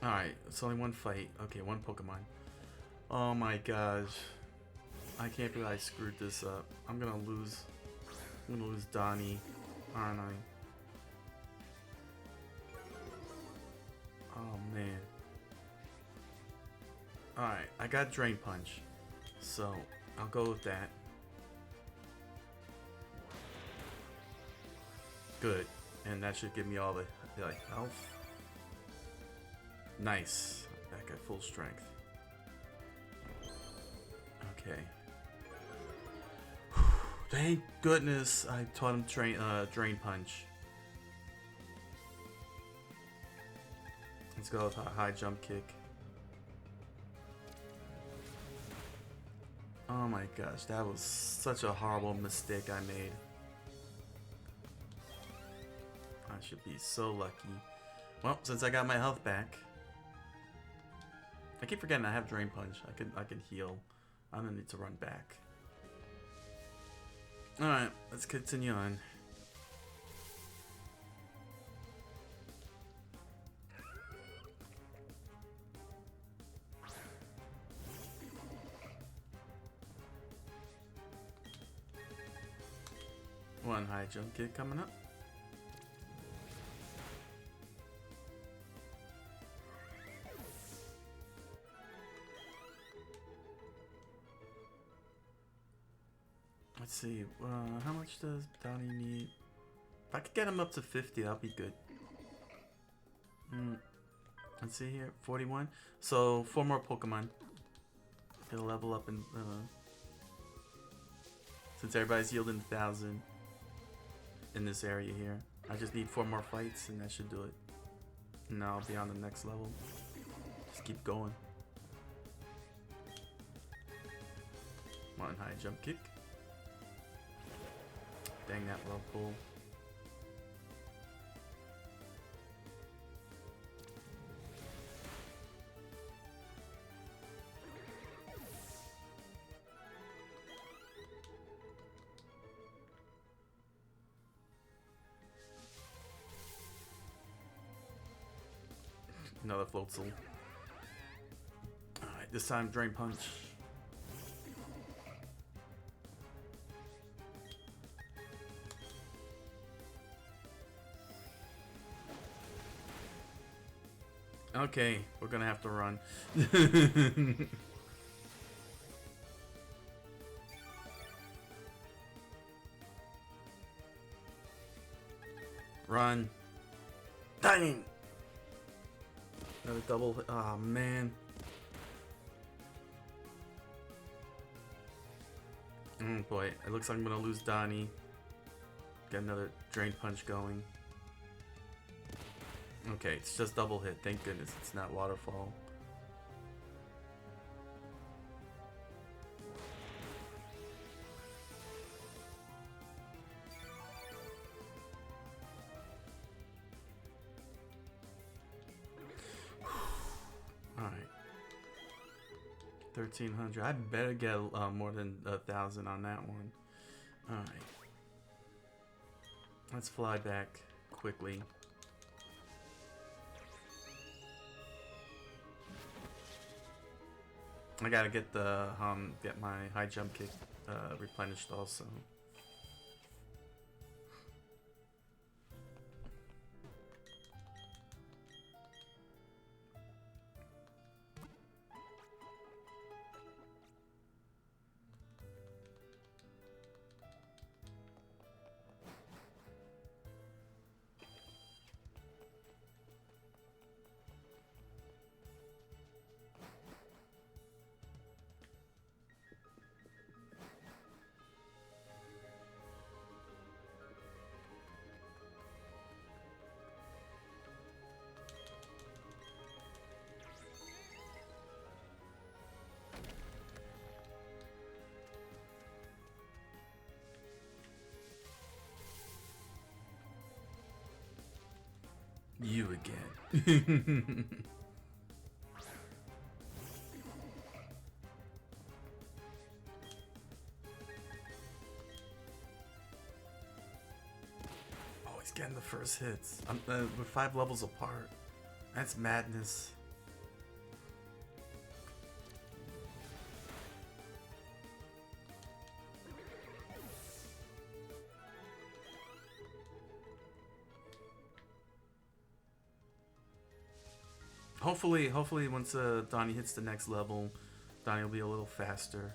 Alright, it's only one fight. Okay, one Pokemon. Oh my gosh. I can't believe I screwed this up. I'm gonna lose Donnie. Aren't I? Oh man. Alright, I got Drain Punch. So, I'll go with that. Good. And that should give me all the health. Nice. Back at full strength. Okay. Thank goodness I taught him Drain Punch. Let's go with a high jump kick. Oh my gosh, that was such a horrible mistake I made. I should be so lucky. Well, since I got my health back, I keep forgetting I have Drain Punch. I can heal. I'm gonna need to run back. Alright, let's continue on. One high jump kick coming up. Let's see. How much does Donnie need? If I could get him up to 50, that'll be good. Let's see here. 41. So 4 more Pokemon. He'll level up in. Since everybody's yielding 1,000 in this area here, I just need 4 more fights and that should do it. And now I'll be on the next level. Just keep going. One high jump kick. Dang, that well pull. Another Floatzel. Alright, this time Drain Punch. Okay, we're gonna have to run. Run. Dang! Another double. Oh man. Oh boy, it looks like I'm gonna lose Donnie. Get another Drain Punch going. Okay, it's just double hit. Thank goodness it's not Waterfall. Alright. 1,300. I better get more than 1,000 on that one. Alright. Let's fly back quickly. I gotta get the get my high jump kick replenished also. You again. Oh, he's getting the first hits. We're 5 levels apart. That's madness. Hopefully once Donnie hits the next level, Donnie will be a little faster.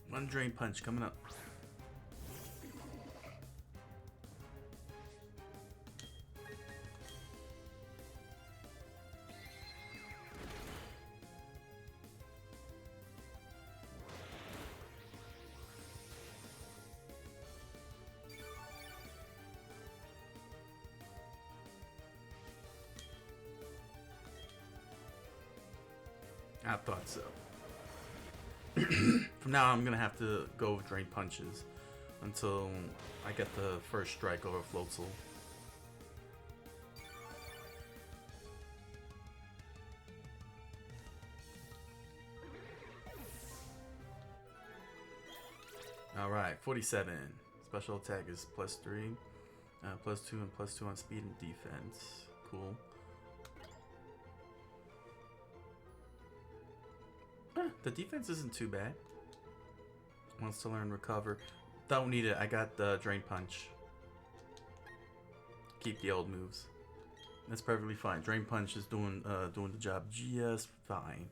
One Drain Punch coming up. I thought so. From now on, I'm gonna have to go with Drain Punches until I get the first strike over Floatzel. Alright, 47. Special attack is +3, +2 and +2 on speed and defense. Cool. The defense isn't too bad. Wants to learn Recover. Don't need it. I got the Drain Punch. Keep the old moves. That's perfectly fine. Drain Punch is doing the job just fine.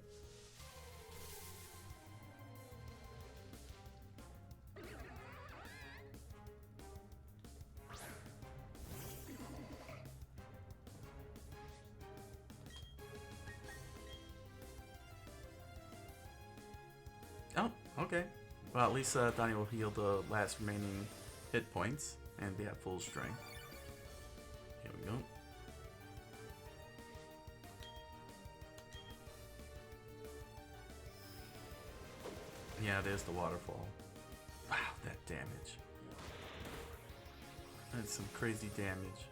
Oh, okay. Well, at least Donnie will heal the last remaining hit points and be at full strength. Here we go. Yeah, there's the waterfall. Wow, that damage. That's some crazy damage.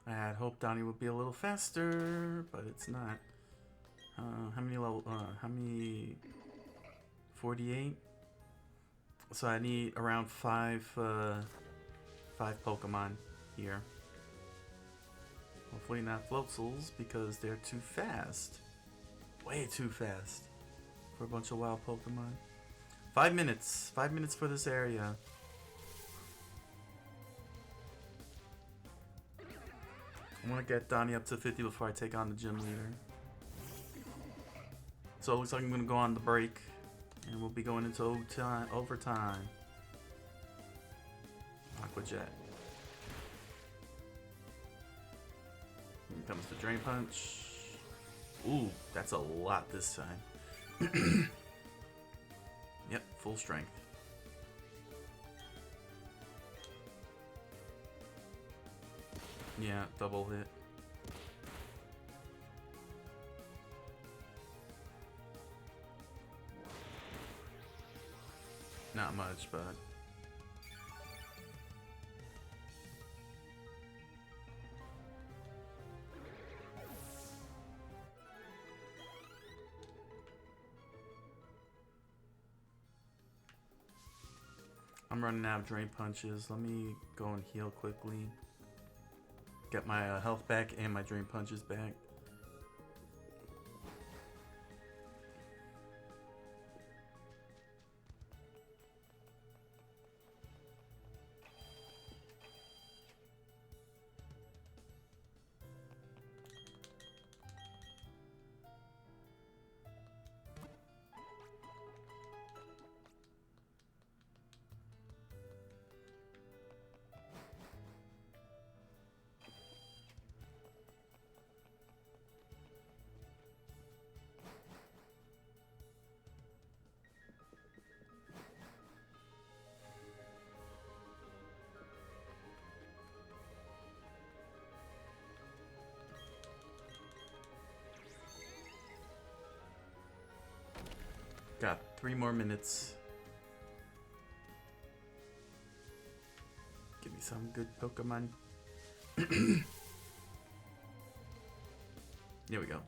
I had hoped Donnie would be a little faster, but it's not. How many level? How many? 48. So I need around five Pokemon here. Hopefully not Floatsels because they're too fast. Way too fast for a bunch of wild Pokemon. 5 minutes. 5 minutes for this area. I want to get Donnie up to 50 before I take on the gym leader. So it looks like I'm going to go on the break. And we'll be going into overtime. Aqua Jet. Here comes the Drain Punch. Ooh, that's a lot this time. Yep, full strength. Yeah, double hit. Not much, but I'm running out of Drain Punches. Let me go and heal quickly. Get my health back and my Drain Punches back. Got 3 more minutes. Give me some good Pokemon. Here we go.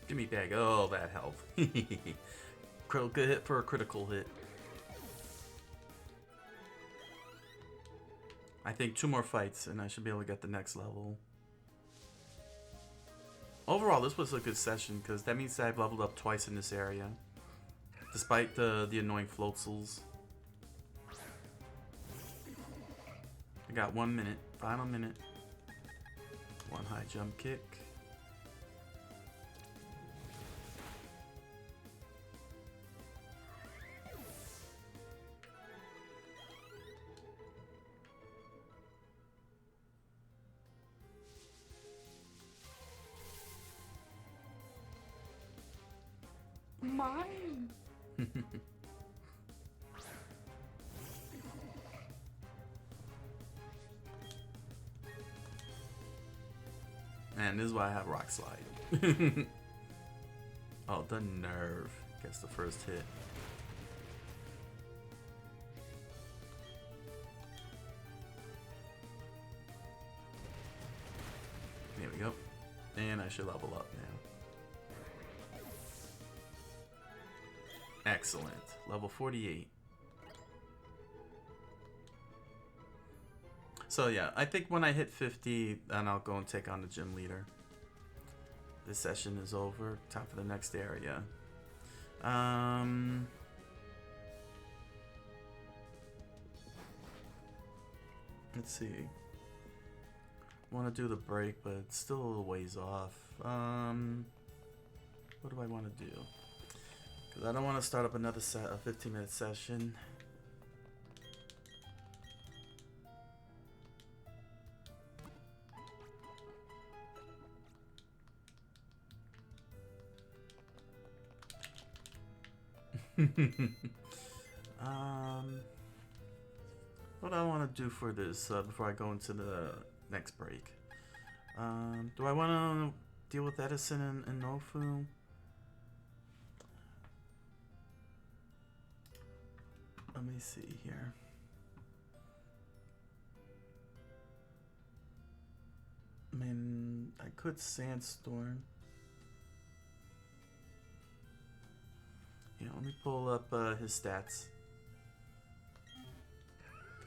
Give me back. Oh, that health. Critical hit for a critical hit. I think 2 more fights and I should be able to get the next level. Overall, this was a good session because that means that I've leveled up twice in this area. Despite the annoying Floatsels. I got 1 minute. Final minute. One high jump kick. Mine. Man, this is why I have Rock Slide. Oh, the nerve. Gets the first hit. There we go. And I should level up now. Excellent. Level 48. So yeah, I think when I hit 50, then I'll go and take on the gym leader. This session is over. Time for the next area. Let's see. Want to do the break, but it's still a little ways off. What do I want to do? Because I don't want to start up another a 15-minute session. What do I want to do for this before I go into the next break? Do I want to deal with Edison and Nofu? Let me see here. I mean, I could Sandstorm. Yeah, let me pull up his stats.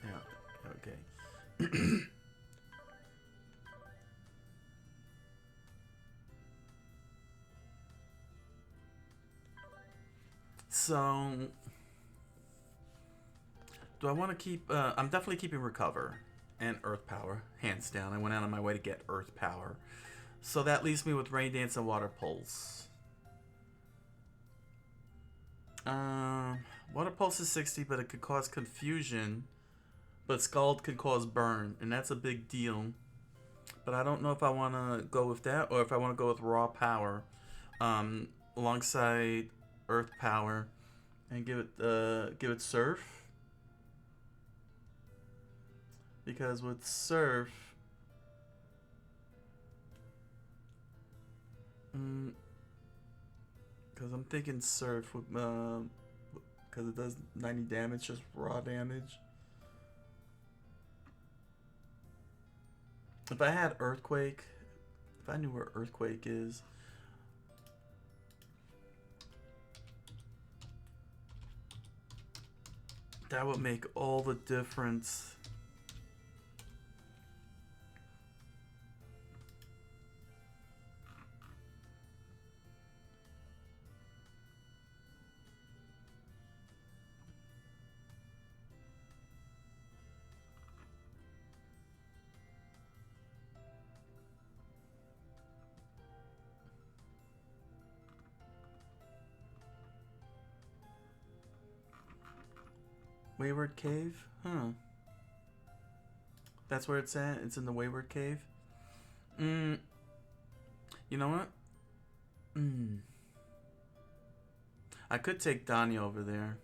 Yeah, okay. So, do I want to keep... I'm definitely keeping Recover and Earth Power, hands down. I went out on my way to get Earth Power. So that leaves me with Rain Dance and Water Pulse. Water Pulse is 60, but it could cause confusion. But Scald could cause burn, and that's a big deal. But I don't know if I want to go with that, or if I want to go with Raw Power, alongside Earth Power, and give it Surf. Because with Surf, because I'm thinking Surf with because it does 90 damage, just raw damage. If I had Earthquake, if I knew where Earthquake is, that would make all the difference. Wayward Cave? Huh. That's where it's at? It's in the Wayward Cave? You know what? I could take Donnie over there.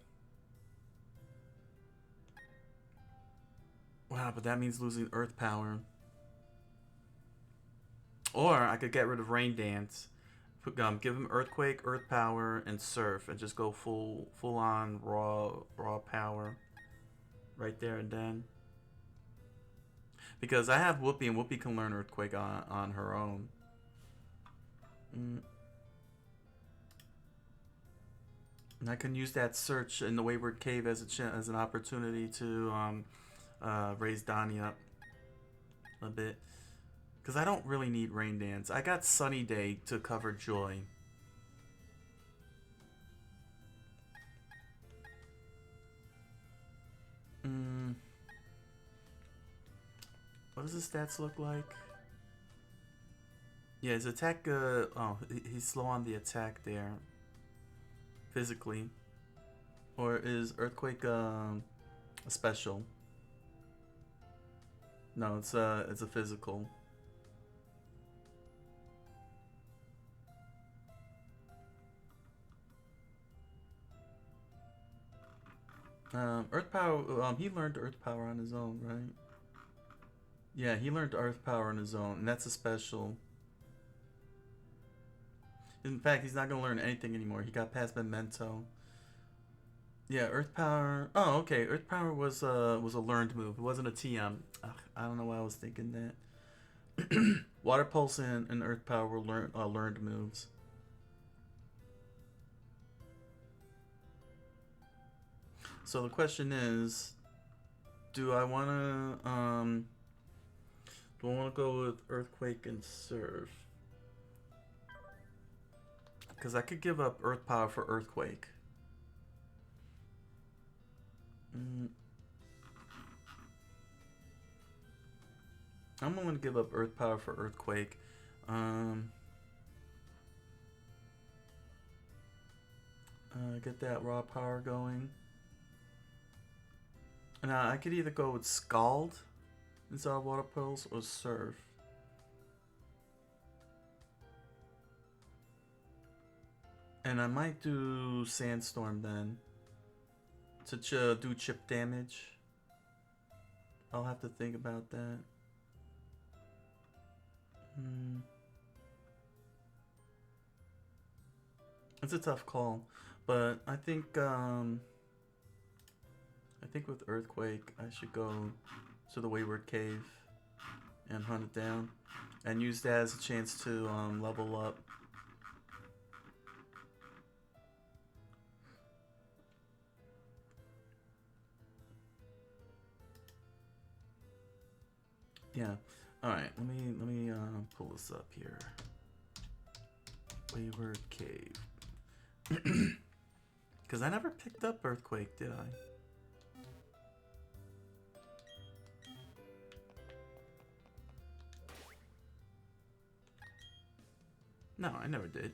Wow, but that means losing Earth Power. Or I could get rid of Rain Dance. Give him Earthquake, Earth Power, and Surf, and just go full on raw power right there and then. Because I have Whoopi, and Whoopi can learn Earthquake on her own. And I can use that search in the Wayward Cave as an opportunity to raise Donnie up a bit. Because I don't really need Rain Dance. I got Sunny Day to cover Joy. What does his stats look like? Yeah, his attack, he's slow on the attack there. Physically. Or is Earthquake, a special? No, it's a physical. Earth Power, he learned Earth Power on his own, right? Yeah, he learned Earth Power on his own, and that's a special. In fact, he's not gonna learn anything anymore. He got past Memento. Yeah, Earth Power. Oh, okay. Earth Power was a learned move. It wasn't a TM. Ugh, I don't know why I was thinking that. Water Pulse and Earth Power were learned moves. So the question is, do I wanna go with Earthquake and Surf? Because I could give up Earth Power for Earthquake. I'm going to give up Earth Power for Earthquake. Get that raw power going. Now I could either go with Scald instead of Water Pulse or Surf. And I might do Sandstorm then to do chip damage. I'll have to think about that. It's a tough call, but I think with Earthquake I should go to the Wayward Cave and hunt it down and use that as a chance to level up. Yeah. All right. Let me pull this up here. Wayward Cave. Because I never picked up Earthquake, did I? No, I never did.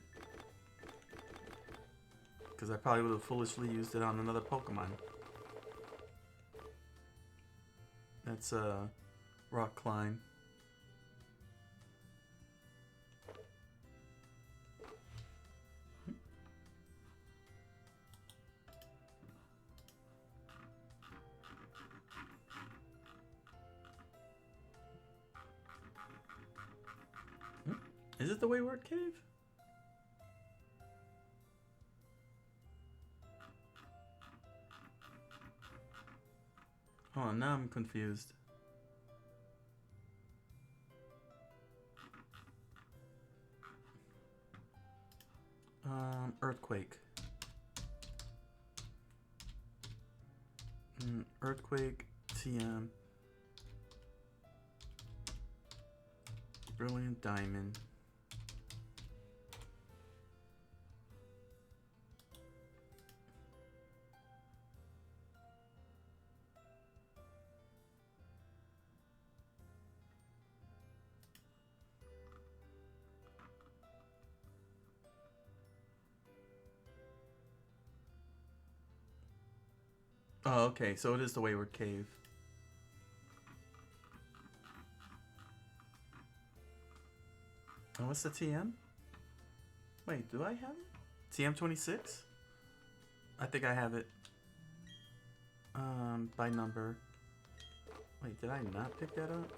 Because I probably would have foolishly used it on another Pokemon. That's Rock Climb. Is it the Wayward Cave? Oh, now I'm confused. Earthquake. Earthquake, TM. Brilliant Diamond. Oh, okay, so it is the Wayward Cave. And what's the TM? Wait, do I have it? TM 26? I think I have it. By number. Wait, did I not pick that up?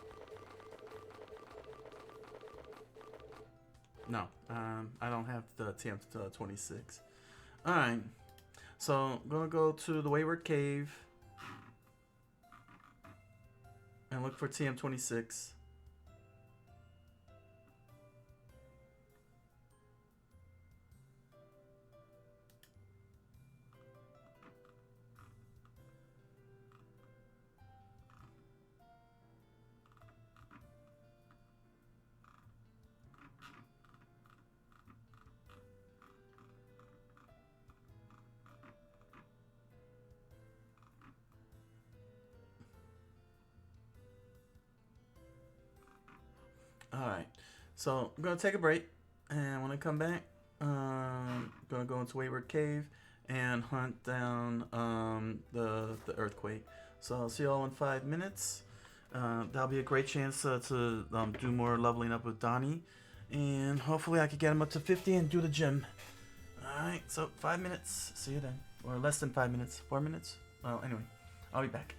No, I don't have the TM 26. Alright. So, I'm gonna go to the Wayward Cave and look for TM26. So I'm gonna take a break, and when I come back, I'm gonna go into Wayward Cave and hunt down the earthquake. So I'll see you all in 5 minutes. That'll be a great chance to do more leveling up with Donnie, and hopefully I can get him up to 50 and do the gym. All right, so 5 minutes. See you then, or less than 5 minutes. 4 minutes. Well, anyway, I'll be back.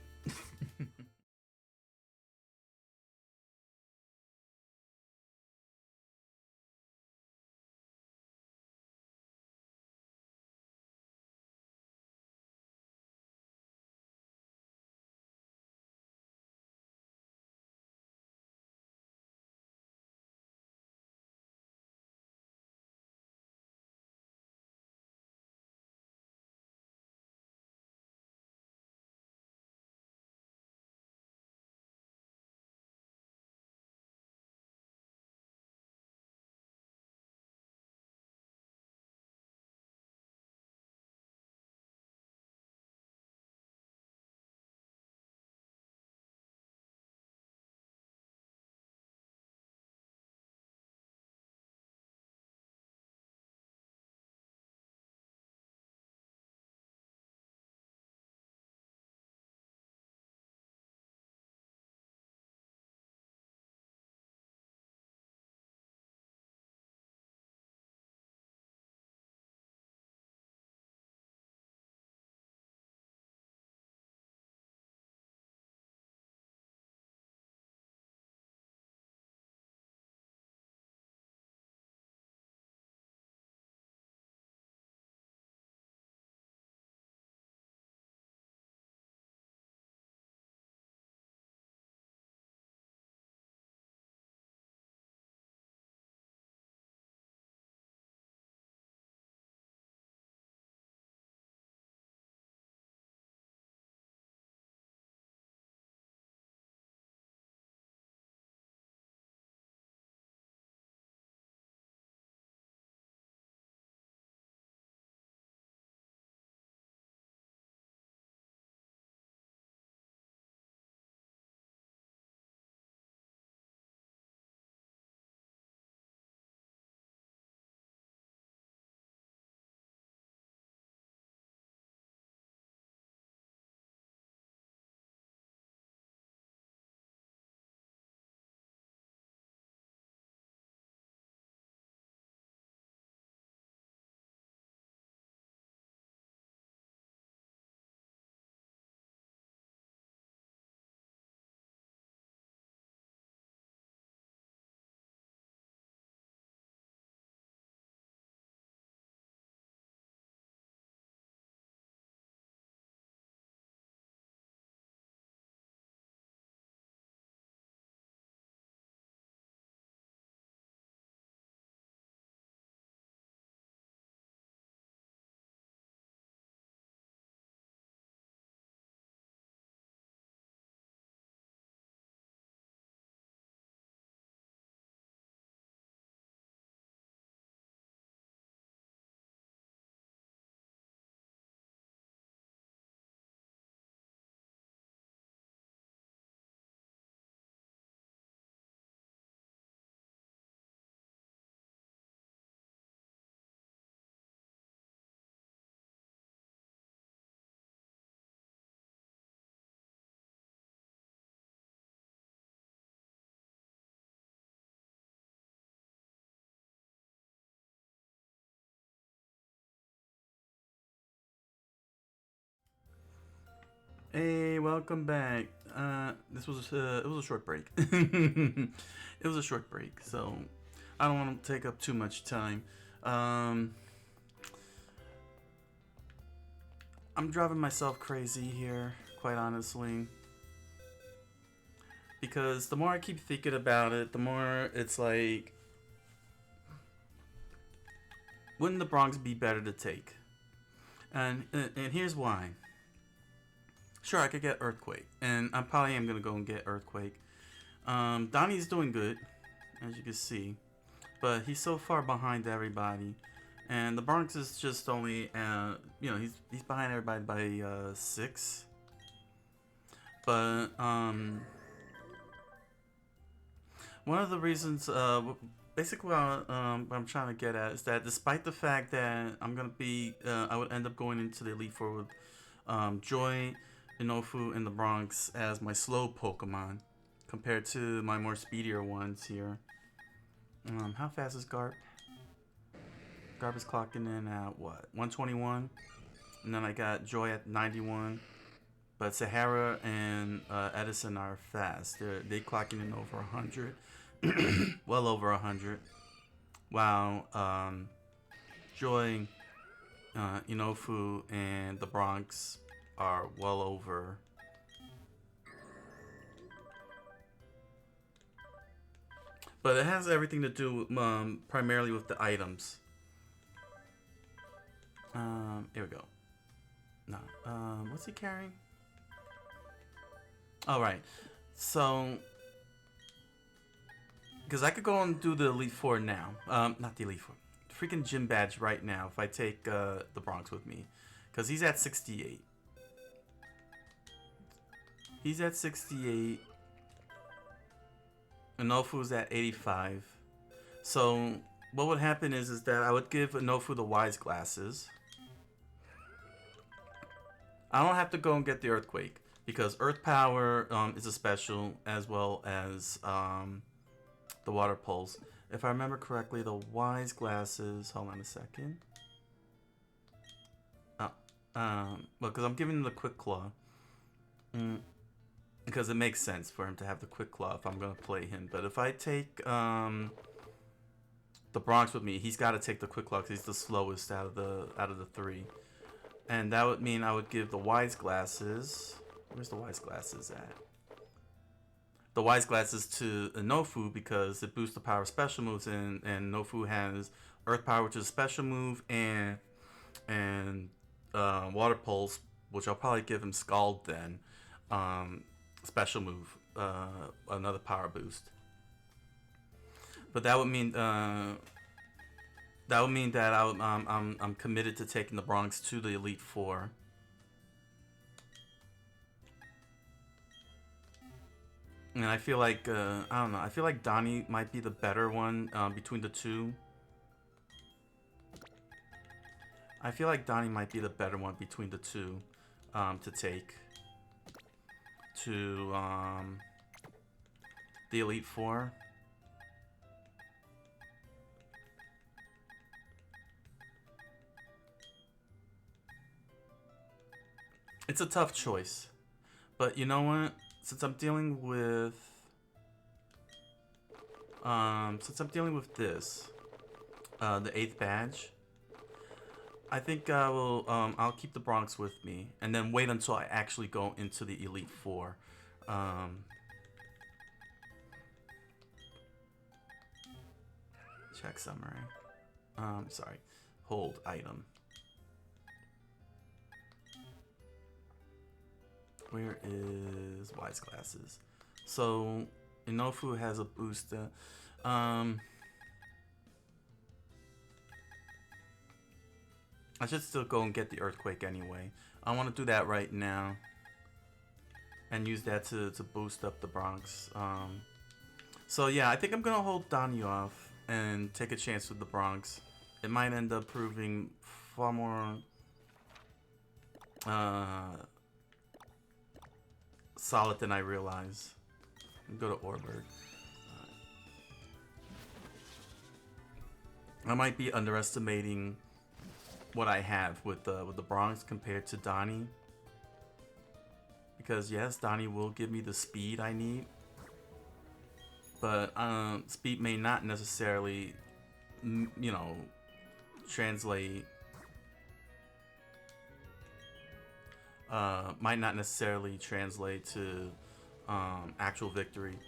Hey, welcome back. This was it was a short break. It was a short break, so I don't want to take up too much time. Um, I'm driving myself crazy here, quite honestly, because the more I keep thinking about it, the more it's like, wouldn't the Bronx be better to take? And here's why. Sure, I could get Earthquake, and I probably am gonna go and get Earthquake. Donnie's doing good, as you can see, but he's so far behind everybody, and the Bronx is just only, he's behind everybody by 6. But one of the reasons basically what I'm trying to get at is that despite the fact that I'm gonna be, I would end up going into the Elite Four with Joy, Inofu, and the Bronx as my slow Pokemon, compared to my more speedier ones here. How fast is Garp? Garp is clocking in at what? 121, and then I got Joy at 91. But Sahara and Edison are fast. They clocking in over 100, well over 100. While Joy, Inofu, and the Bronx are well over. But it has everything to do primarily with the items. Here we go. No, what's he carrying? All right, so because I could go and do the Elite Four now, not the Elite Four, freaking gym badge right now if I take the Bronx with me, because he's at 68. He's at 68. Inofu's at 85. So what would happen is that I would give Inofu the Wise Glasses. I don't have to go and get the Earthquake, because Earth Power is a special, as well as the Water Pulse. If I remember correctly, the Wise Glasses... Hold on a second. Well, because I'm giving him the Quick Claw. Because it makes sense for him to have the Quick Claw if I'm going to play him. But if I take the Bronx with me, he's got to take the Quick Claw because he's the slowest out of the three. And that would mean I would give the Wise Glasses... Where's the Wise Glasses at? The Wise Glasses to Inofu because it boosts the power of special moves, and Inofu has Earth Power, which is a special move, and Water Pulse, which I'll probably give him Scald then, special move, another power boost. But that would mean that I'm committed to taking the Bronx to the Elite Four. And I feel like, I don't know, I feel like Donnie might be the better one between the two. I feel like Donnie might be the better one between the two to take to the Elite Four. It's a tough choice. But you know what? Since I'm dealing with this, the 8th badge, I think I will I'll keep the Bronx with me and then wait until I actually go into the Elite Four. Check summary. Sorry. Hold item. Where is Wise Glasses? So Inofu has a booster. I should still go and get the Earthquake anyway. I want to do that right now and use that to boost up the Bronx. So yeah, I think I'm gonna hold Donnie off and take a chance with the Bronx. It might end up proving far more solid than I realize. Go to Orbert. I might be underestimating what I have with the Bronx compared to Donnie, because yes, Donnie will give me the speed I need, but speed may not necessarily, translate. Might not necessarily translate to actual victory.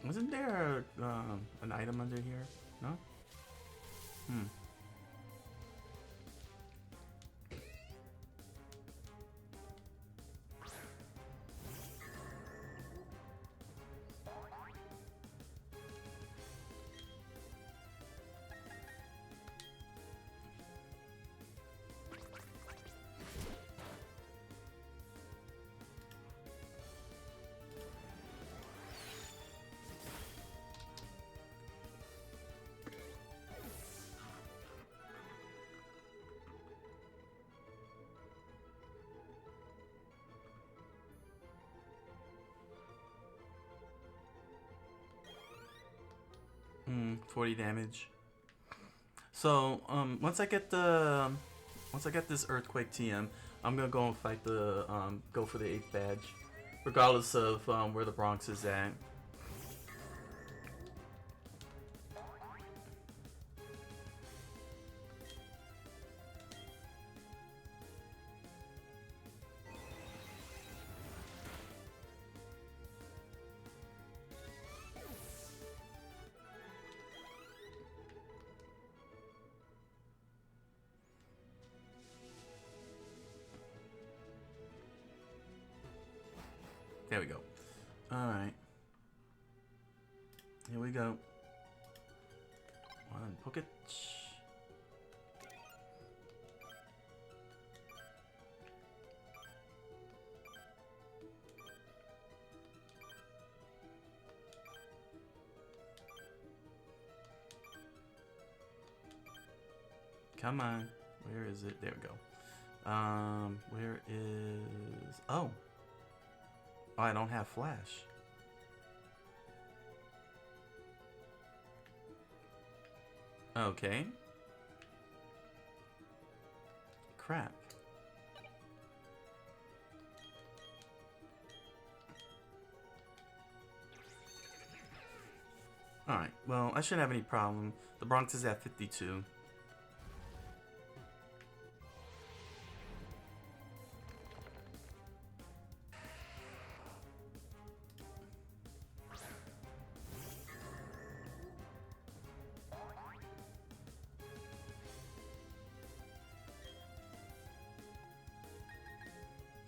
Wasn't there an item under here? No? Hmm. Hmm, 40 damage. So, once I get this Earthquake TM, I'm gonna go and fight the, go for the 8th badge. Regardless of, where the Bronx is at. There we go. Alright. Here we go. One pocket. Come on. Where is it? There we go. Where is... Oh. Oh, I don't have flash. Okay. Crap. Alright, well, I shouldn't have any problem. The Bronx is at 52.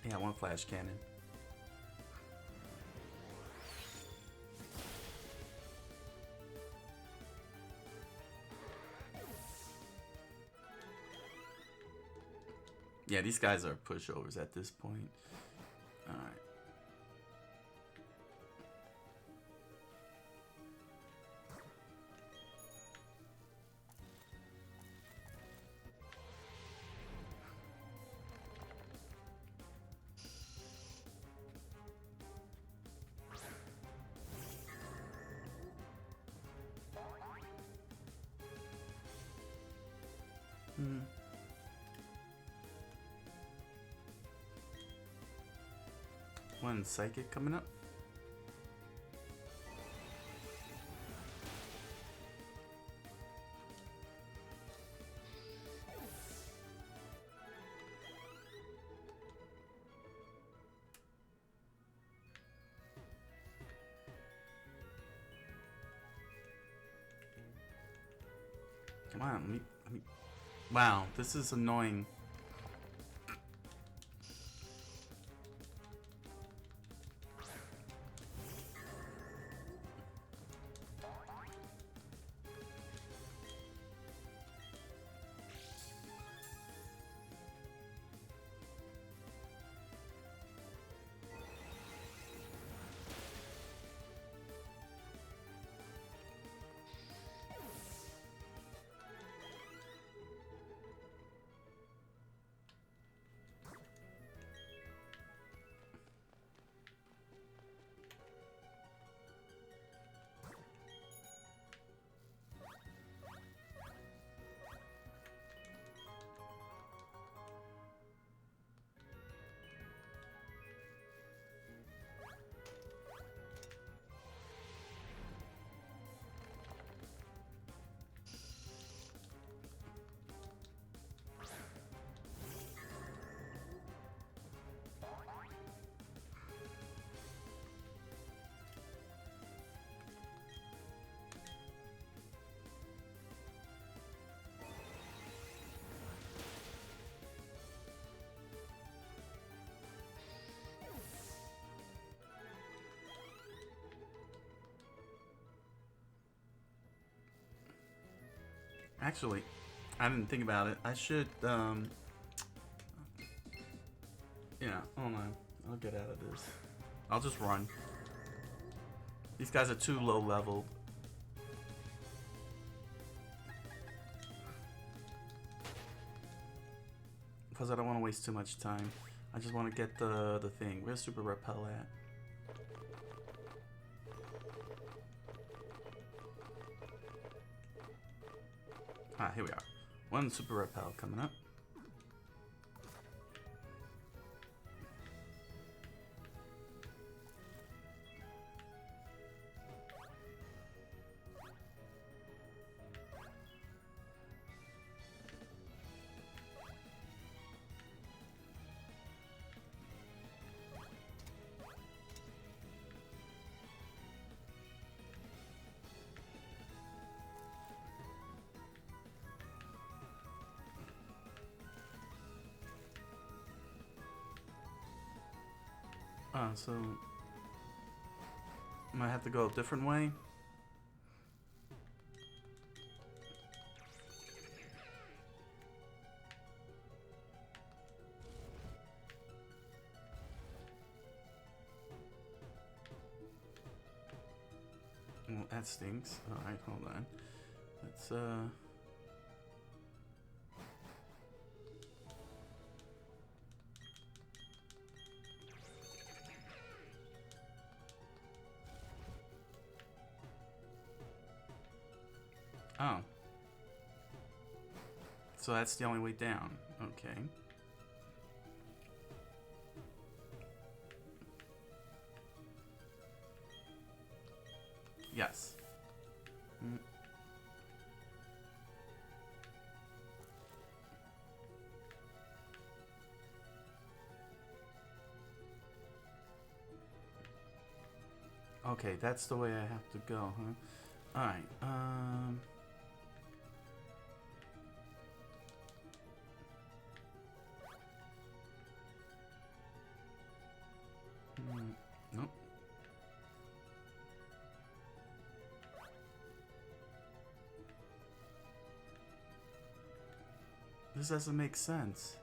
Yeah, one flash cannon. Yeah, these guys are pushovers at this point. Alright. Hmm. One psychic coming up. Come on, let me. Wow, this is annoying. Actually, I didn't think about it. I should, yeah, hold on. I'll get out of this. I'll just run. These guys are too low leveled. Because I don't want to waste too much time. I just want to get the thing. Where's Super Repel at? Ah, here we are. One Super Repel coming up. So I might have to go a different way. Well, that stinks. Alright, hold on. Let's oh. So that's the only way down. Okay. Yes. Okay, that's the way I have to go, huh? Alright, nope. This doesn't make sense.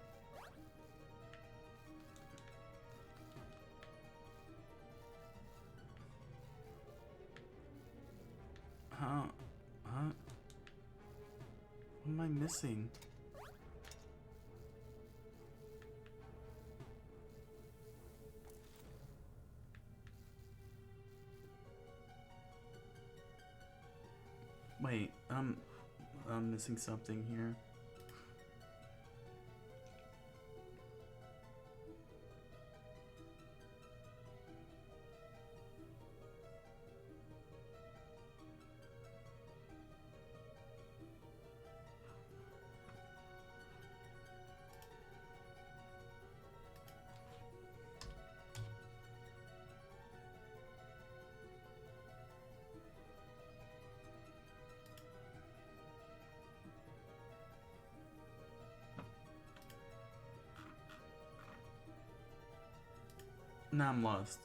What am I missing? Wait, I'm missing something here. Now I'm lost.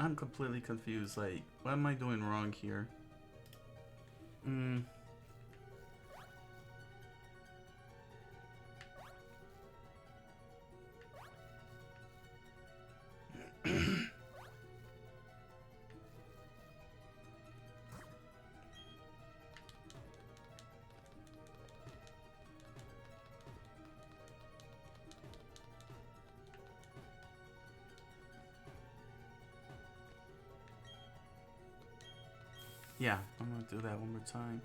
I'm completely confused. Like, what am I doing wrong here? Yeah, I'm gonna do that one more time.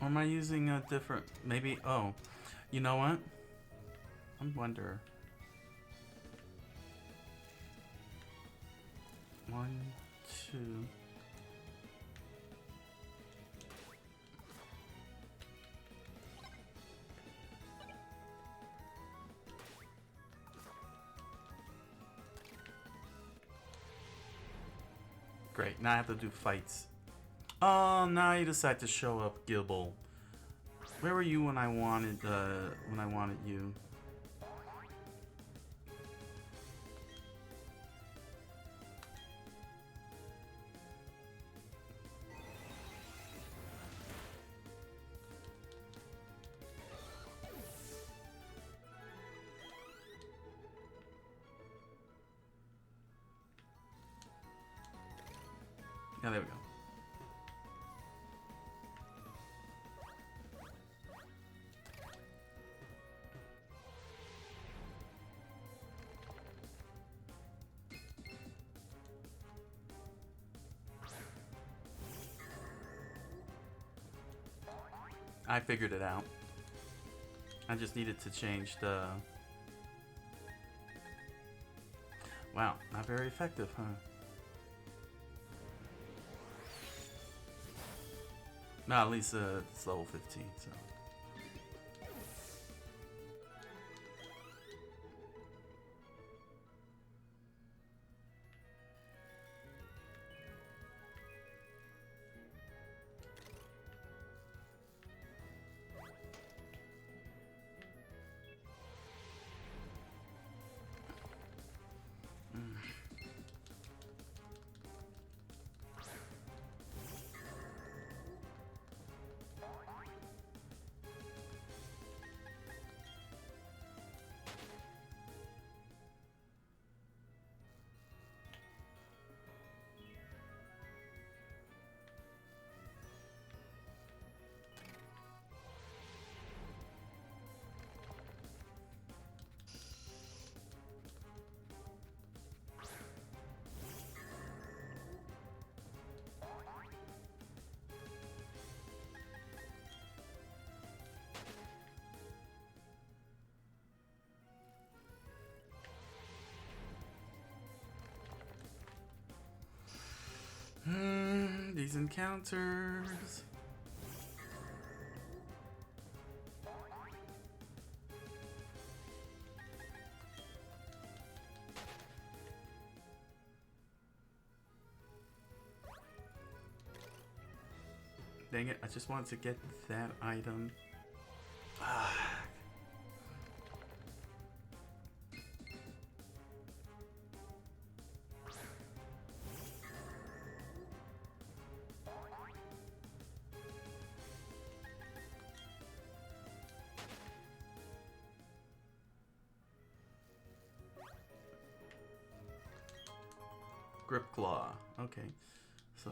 Or am I using a different, maybe, oh, you know what? I wonder. 1, 2. Great, now I have to do fights. Oh, now you decide to show up, Gibble. Where were you when I wanted you? Yeah, there we go. I figured it out. I just needed to change the... Wow, not very effective, huh? No, at least it's level 15, so... These encounters. Dang it, I just wanted to get that item. Grip Claw. Okay, so...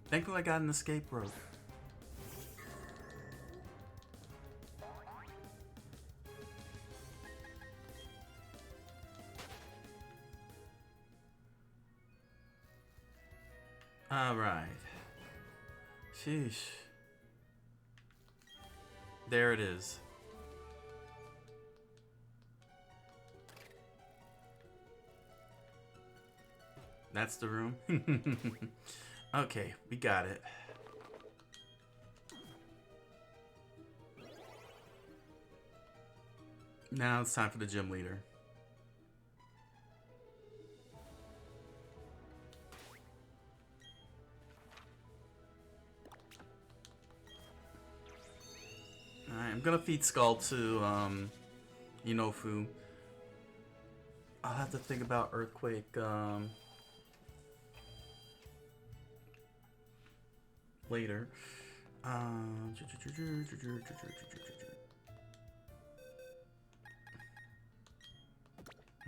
Thankfully I got an escape rope. Alright. Sheesh. There it is. That's the room. Okay, we got it. Now it's time for the gym leader. Alright, I'm gonna feed Skull to Inofu. I'll have to think about Earthquake later.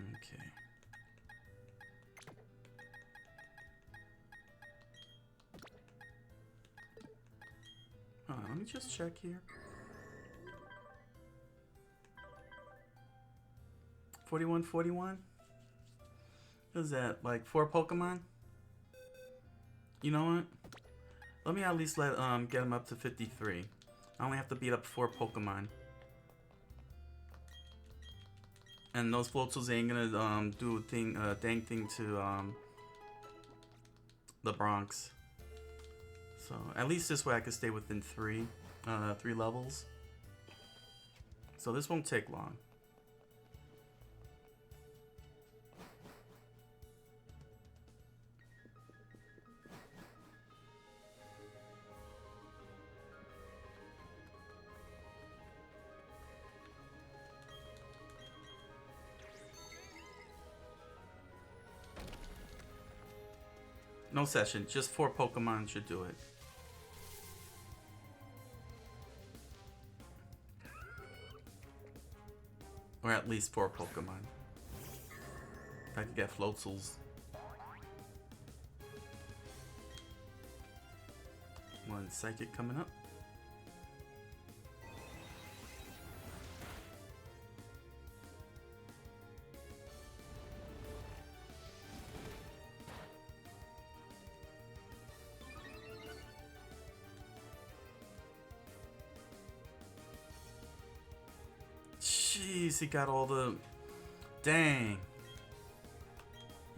Okay. Let me just check here. 4141? What is that, like 4 Pokemon? You know what? Let me at least get him up to 53. I only have to beat up 4 Pokemon. And those Floatals ain't gonna do a dang thing to the Bronx. So at least this way I can stay within 3 levels. So this won't take long. No session, just 4 Pokemon should do it. Or at least 4 Pokemon. If I could get Floatals. One Psychic coming up. Jeez, he got all the... Dang.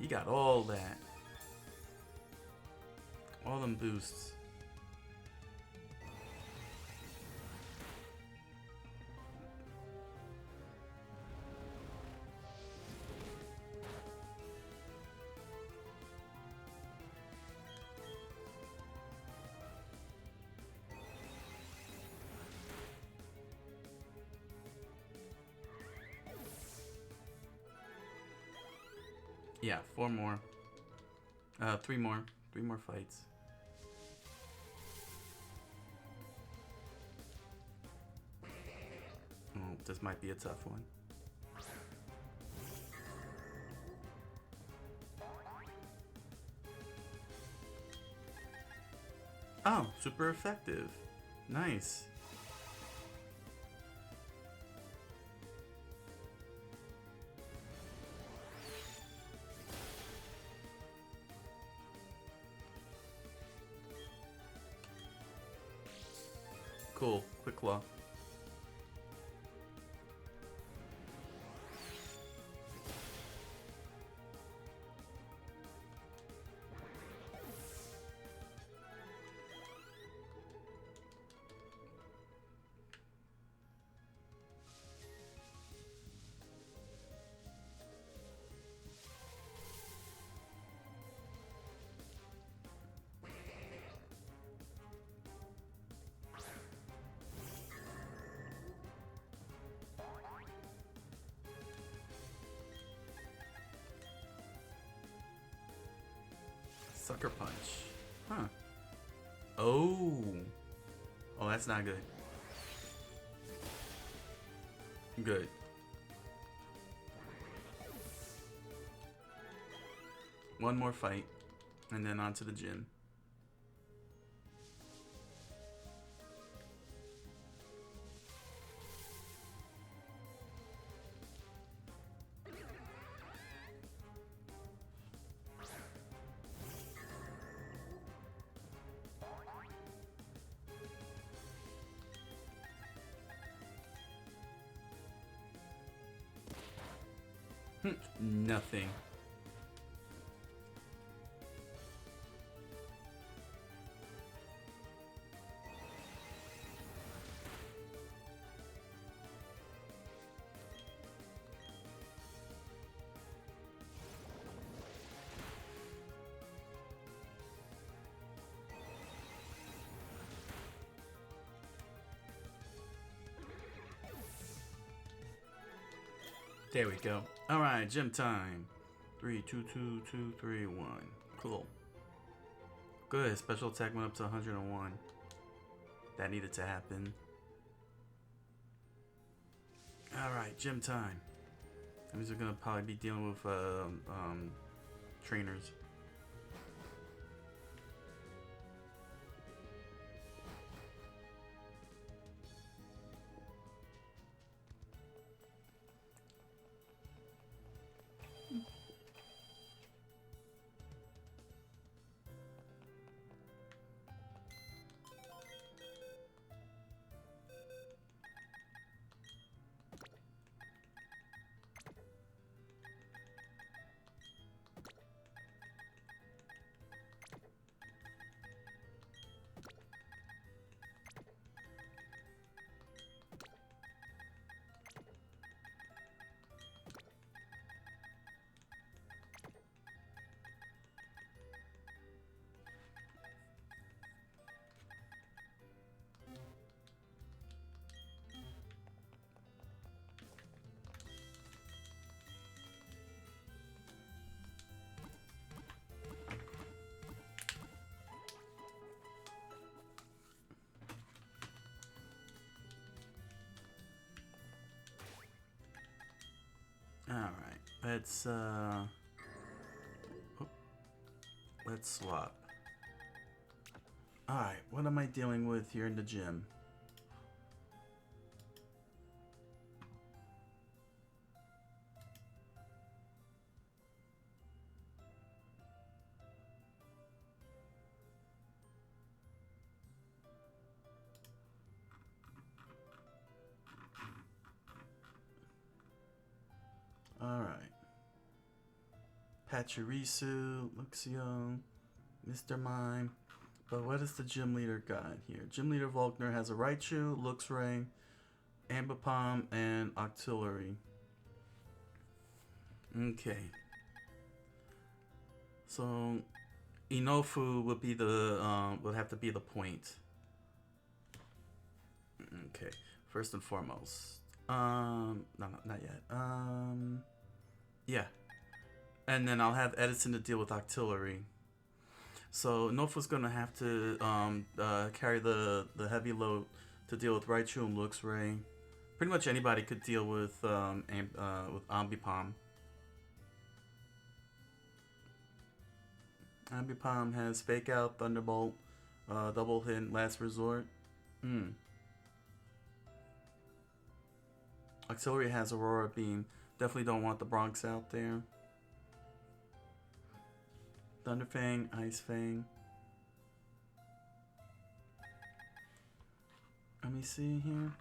He got all that. All them boosts. Yeah, 4 more. 3 more. 3 more fights. Oh, this might be a tough one. Oh, super effective. Nice. Cool. Quick claw. Sucker Punch. Huh. Oh. Oh, that's not good. Good. One more fight, and then on to the gym. Nothing. There we go. All right, gym time. 3, 2, 2, 2, 3, 1. Cool. Good. Special attack went up to 101. That needed to happen. All right, gym time. These are gonna probably be dealing with trainers. Alright, let's swap. Alright, what am I dealing with here in the gym? Alright. Pachirisu looks young. Mr. Mime. But what is the gym leader got here? Gym leader Volkner has a Raichu, Luxray, Ambipom, and Octillery. Okay. So Inofu would be the would have to be the point. Okay. First and foremost. No, not yet. Yeah. And then I'll have Edison to deal with Octillery. So Nofu's gonna have to carry the heavy load to deal with Raichu and Luxray. Pretty much anybody could deal with Ambipom. Ambipom has Fake Out, Thunderbolt, Double Hit, Last Resort. Auxiliary has Aurora Beam. Definitely don't want the Bronx out there. Thunderfang, Ice Fang. Let me see here.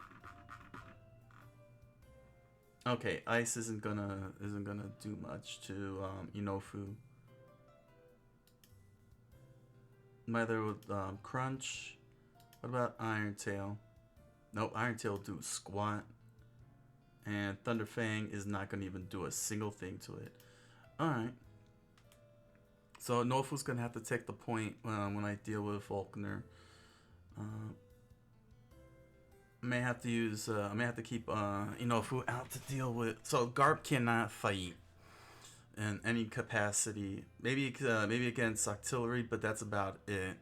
Okay, Ice isn't gonna do much to Inofu. Neither with Crunch. What about Iron Tail? Nope, Iron Tail will do squat. And Thunderfang is not going to even do a single thing to it. Alright. So Nofu's going to have to take the point when I deal with Faulkner. I may have to use, I may have to keep Inofu out to deal with. So Garp cannot fight in any capacity. Maybe against Octillery, but that's about it.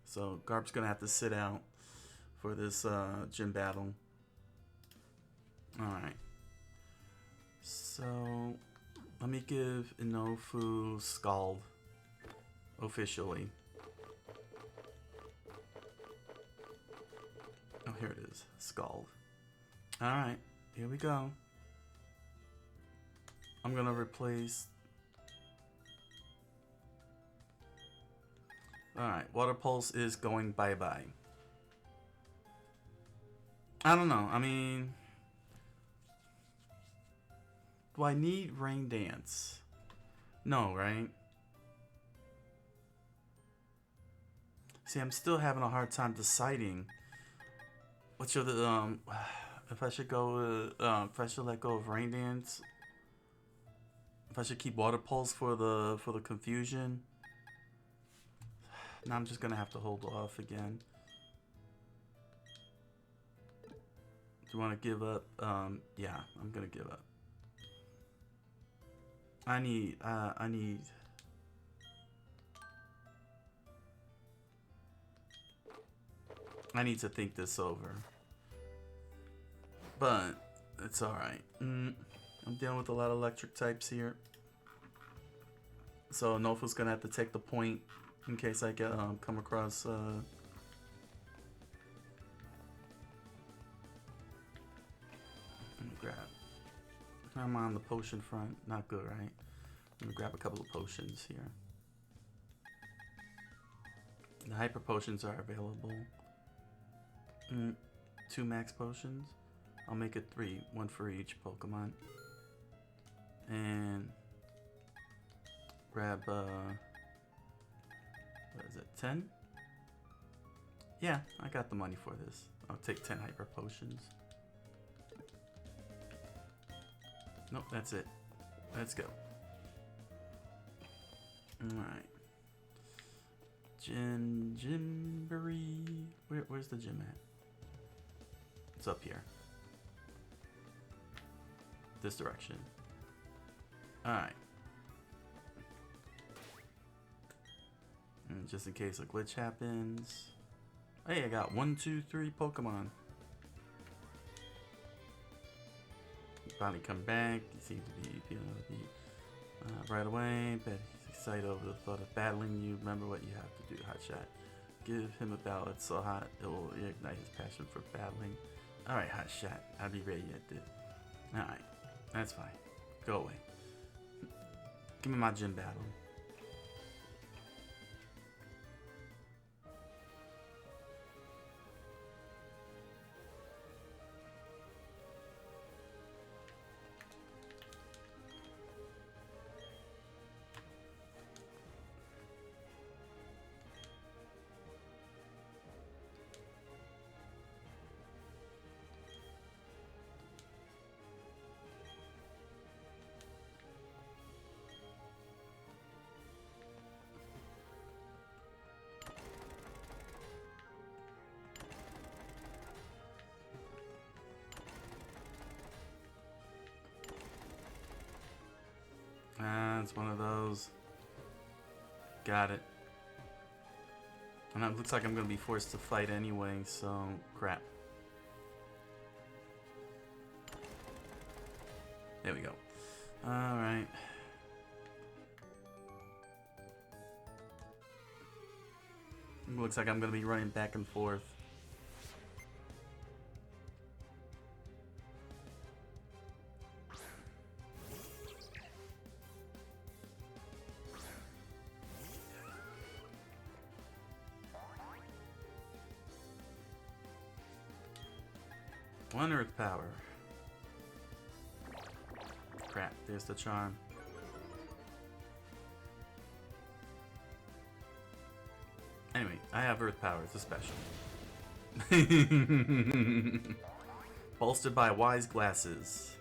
So Garp's going to have to sit out for this gym battle. Alright. So let me give Inofu Scald officially. Oh, here it is. Scald. Alright, here we go. I'm gonna replace. Alright, Water Pulse is going bye-bye. I don't know, I mean, Do I need Rain Dance? No, right? See, I'm still having a hard time deciding which of the if I should go if I should let go of Rain Dance, if I should keep Water Pulse for the confusion. Now I'm just gonna have to hold off again. Do you want to give up? Yeah, I'm gonna give up. I need to think this over. But it's alright. I'm dealing with a lot of electric types here. So Nofa's gonna have to take the point in case I get come across let me grab. I'm on the potion front. Not good, right? Let me grab a couple of potions here. The hyper potions are available. 2 max potions. I'll make it 3, 1 for each Pokemon. And grab what is it, 10? Yeah, I got the money for this. I'll take 10 hyper potions. Nope, that's it. Let's go. Alright. Gymboree. Where's the gym at? It's up here. This direction. Alright. And just in case a glitch happens. Hey, I got 1, 2, 3 Pokemon. Finally come back. You seem to be feeling right away. Bet he's excited over the thought of battling you. Remember what you have to do, Hotshot. Give him a battle that's so hot it will ignite his passion for battling. Alright, Hotshot. I'll be ready at this. Alright. That's fine. Go away. Give me my gym battle. It's one of those. Got it. And it looks like I'm gonna be forced to fight anyway, so crap. There we go. Alright. Looks like I'm gonna be running back and forth. One Earth Power. Crap, there's the charm. Anyway, I have Earth Power, it's a special. Bolstered by Wise Glasses.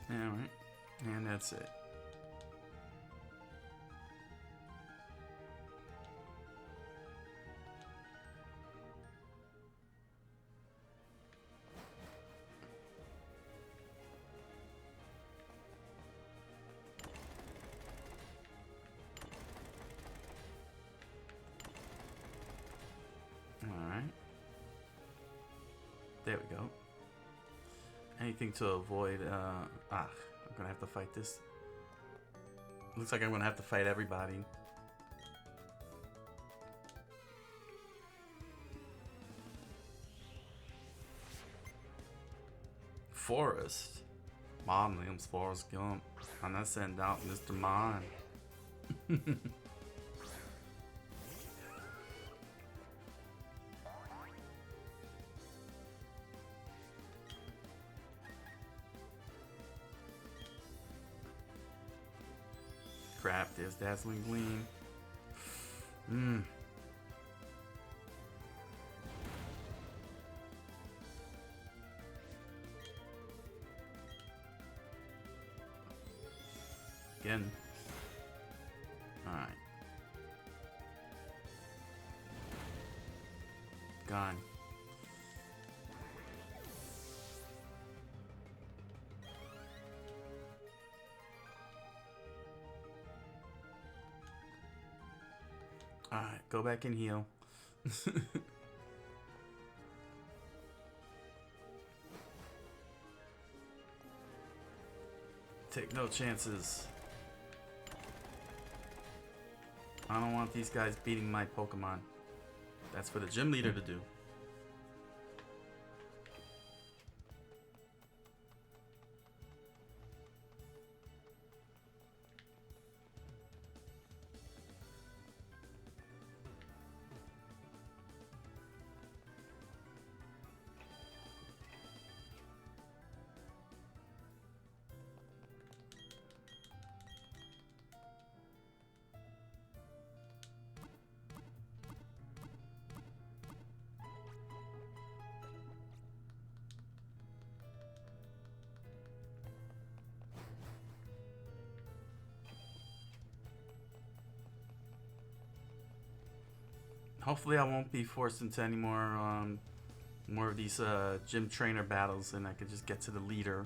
Alright, and that's it. There we go. Anything to avoid, I'm gonna have to fight this. Looks like I'm gonna have to fight everybody. Forest? My name's Forrest Gump, and I send out Mr. Mine. Dazzling Gleam. Mmm. Again. Alright. Gone. Alright, go back and heal. Take no chances. I don't want these guys beating my Pokemon. That's for the gym leader to do. Hopefully I won't be forced into any more of these gym trainer battles, and I could just get to the leader.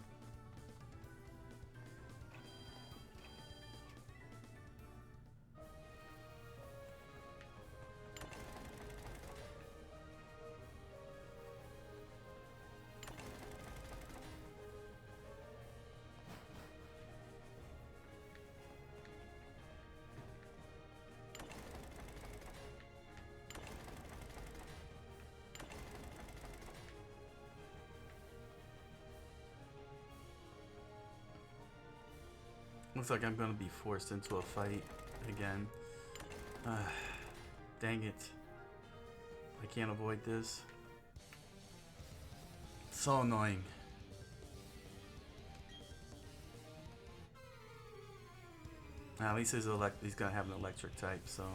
Looks like I'm gonna be forced into a fight again. Dang it. I can't avoid this. So annoying. At least he's gonna have an electric type, so.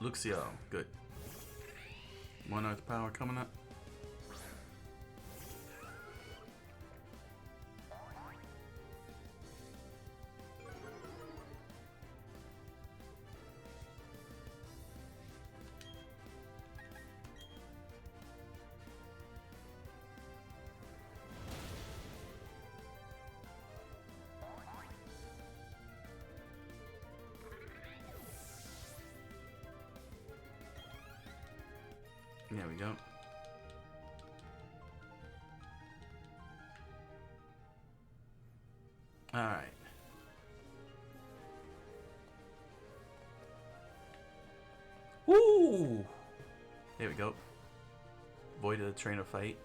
Luxio, good. 1 Earth Power coming up. There we go. All right. Woo! There we go. Avoided a trainer fight.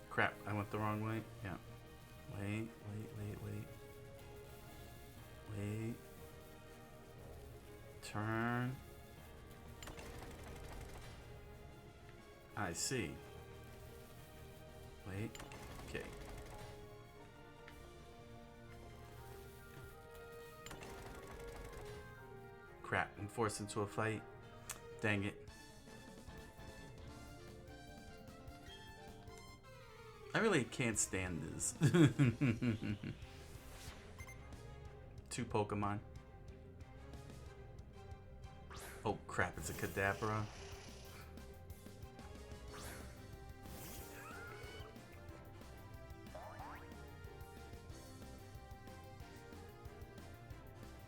Crap, I went the wrong way. Yeah. Wait. Wait. Turn. I see. Wait. Okay. Crap, I'm forced into a fight. Dang it. I really can't stand this. 2 Pokemon. Oh crap, it's a Kadabra.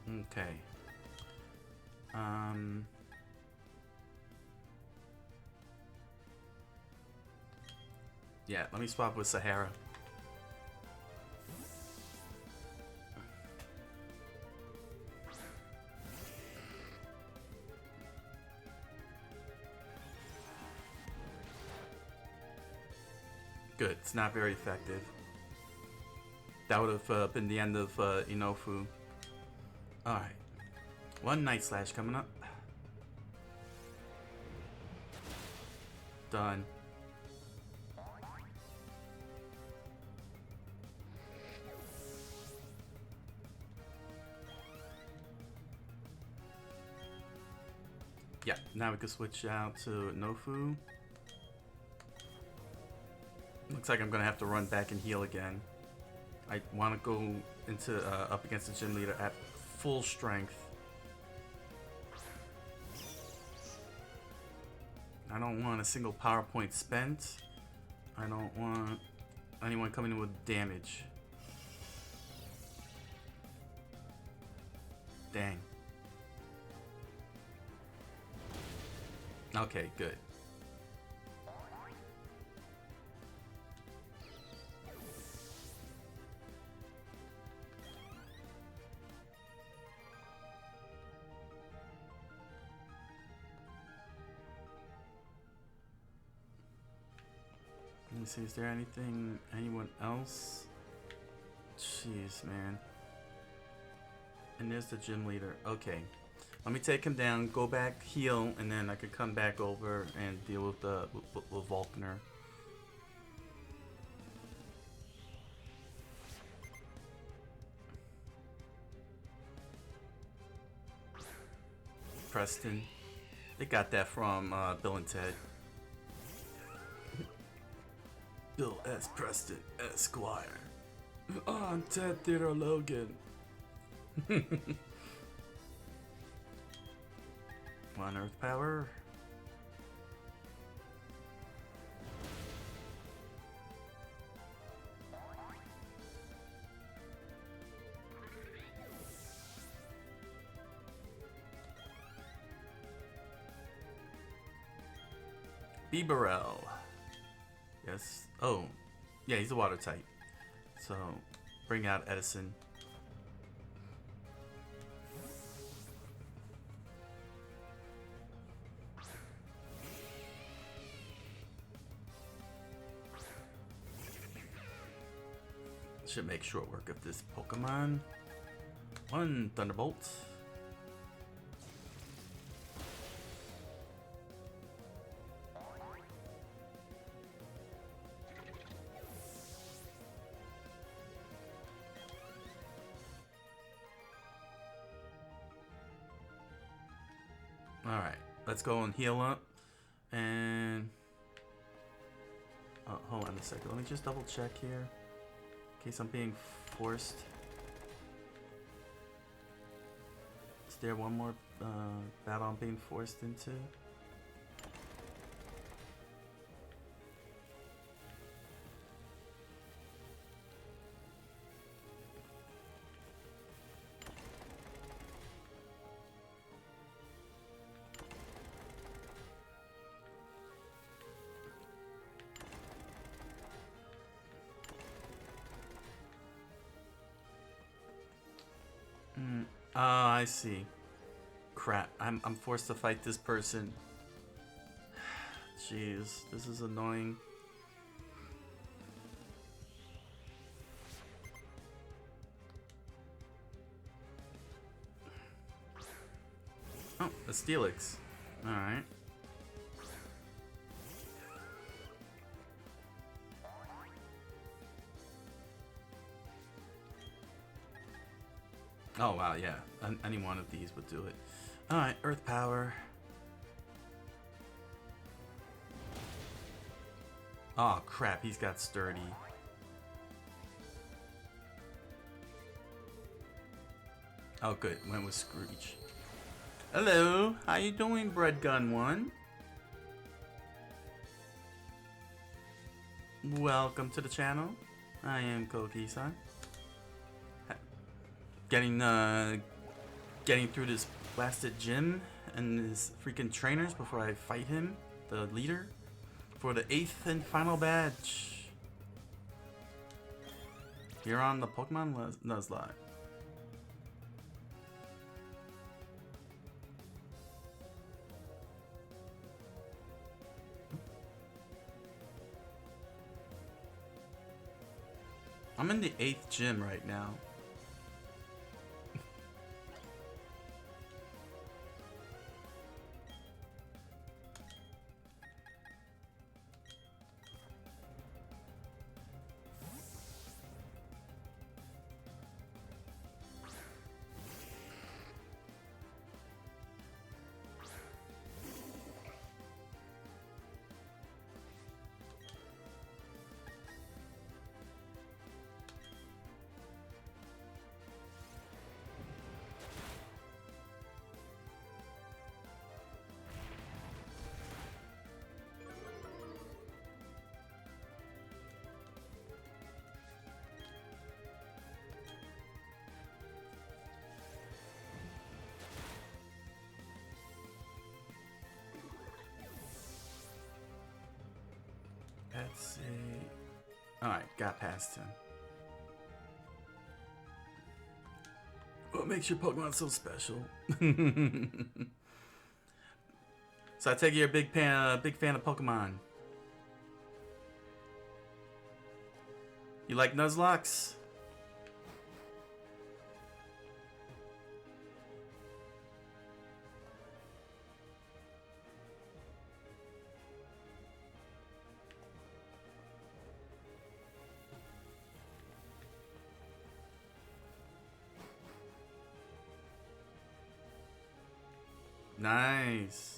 Okay. Yeah, let me swap with Sahara. Good, it's not very effective. That would have been the end of Inofu. Alright. 1 Night Slash coming up. done. Yeah, now we can switch out to Nofu. Looks like I'm gonna have to run back and heal again. I want to go into up against the gym leader at full strength. I don't want a single power point spent. I don't want anyone coming in with damage. Dang. Okay, good. Let me see, is there anyone else? Jeez, man. And there's the gym leader. Okay. Let me take him down, go back, heal, and then I could come back over and deal with the with Vulcaner. Preston. They got that from Bill and Ted. Bill S. Preston, Esquire. I'm Ted Theodore Logan. One earth power. Bibarel. Yes. Oh, yeah, he's a water type. So, bring out Edison. Should make short work of this Pokemon. One Thunderbolt. Alright, let's go and heal up. And oh, hold on a second. Let me just double check here. In case I'm being forced. Is there one more battle I'm being forced into? I see. Crap, I'm forced to fight this person. Jeez, this is annoying. Oh, a Steelix. Alright. Oh wow, yeah. Any one of these would do it. Alright, Earth Power. Oh crap, he's got Sturdy. Oh good, went with Screech. Hello, how you doing, Bread Gun 1? Welcome to the channel. I am Coqui-san. Getting through this blasted gym and his freaking trainers before I fight him, the leader, for the 8th and final badge. You're on the Pokemon Nuzlocke. I'm in the 8th gym right now. Let's see. Alright, got past him. What makes your Pokemon so special? So I take it you're a big fan of Pokemon. You like Nuzlocks? Nice.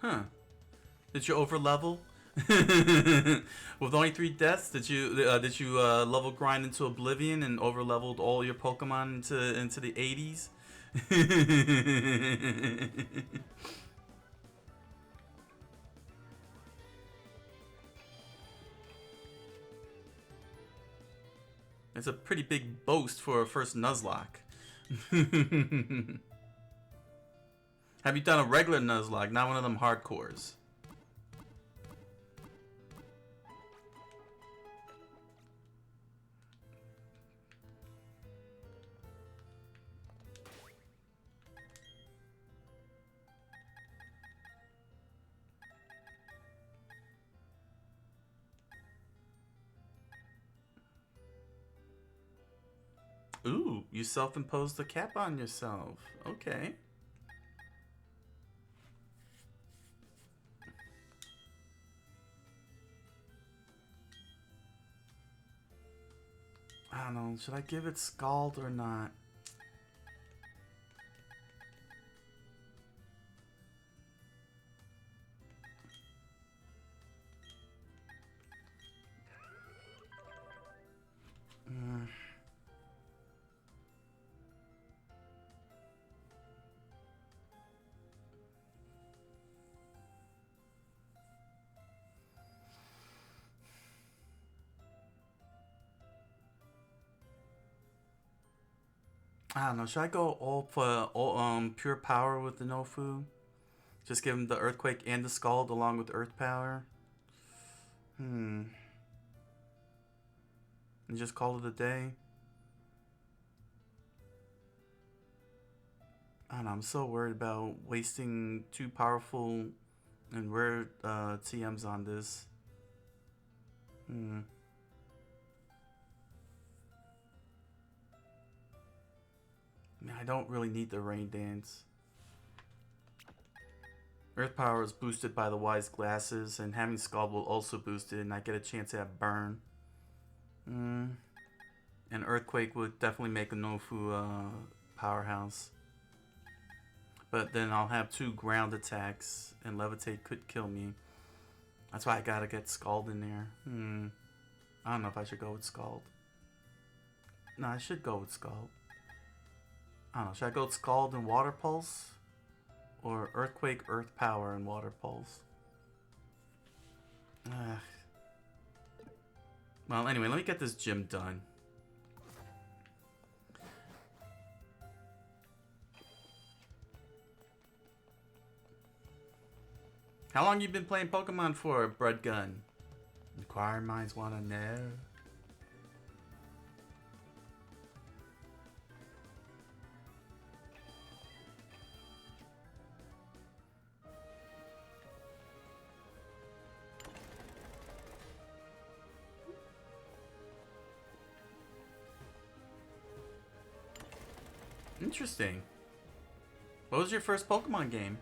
Huh. Did you over level? With only 3 deaths, did you level grind into oblivion and over leveled all your Pokemon into the 80s? It's a pretty big boast for a first Nuzlocke. Have you done a regular Nuzlocke, not one of them hardcores? Ooh, you self-imposed a cap on yourself. Okay. I don't know, should I give it Scald or not? I don't know. Should I go all pure power with the Nofu? Just give him the Earthquake and the Scald along with Earth Power? And just call it a day? I don't know. I'm so worried about wasting 2 powerful and rare TMs on this. I don't really need the Rain Dance. Earth Power is boosted by the Wise Glasses, and having Scald will also boost it, and I get a chance to have Burn. And Earthquake would definitely make a Nofu powerhouse. But then I'll have 2 ground attacks, and Levitate could kill me. That's why I gotta get Scald in there. I don't know if I should go with Scald. No, I should go with Scald. I don't know, should I go with Scald and Water Pulse? Or Earthquake, Earth Power, and Water Pulse? Well, anyway, let me get this gym done. How long you been playing Pokemon for, Bread Gun? Inquiring minds wanna know. Interesting. What was your first Pokemon game?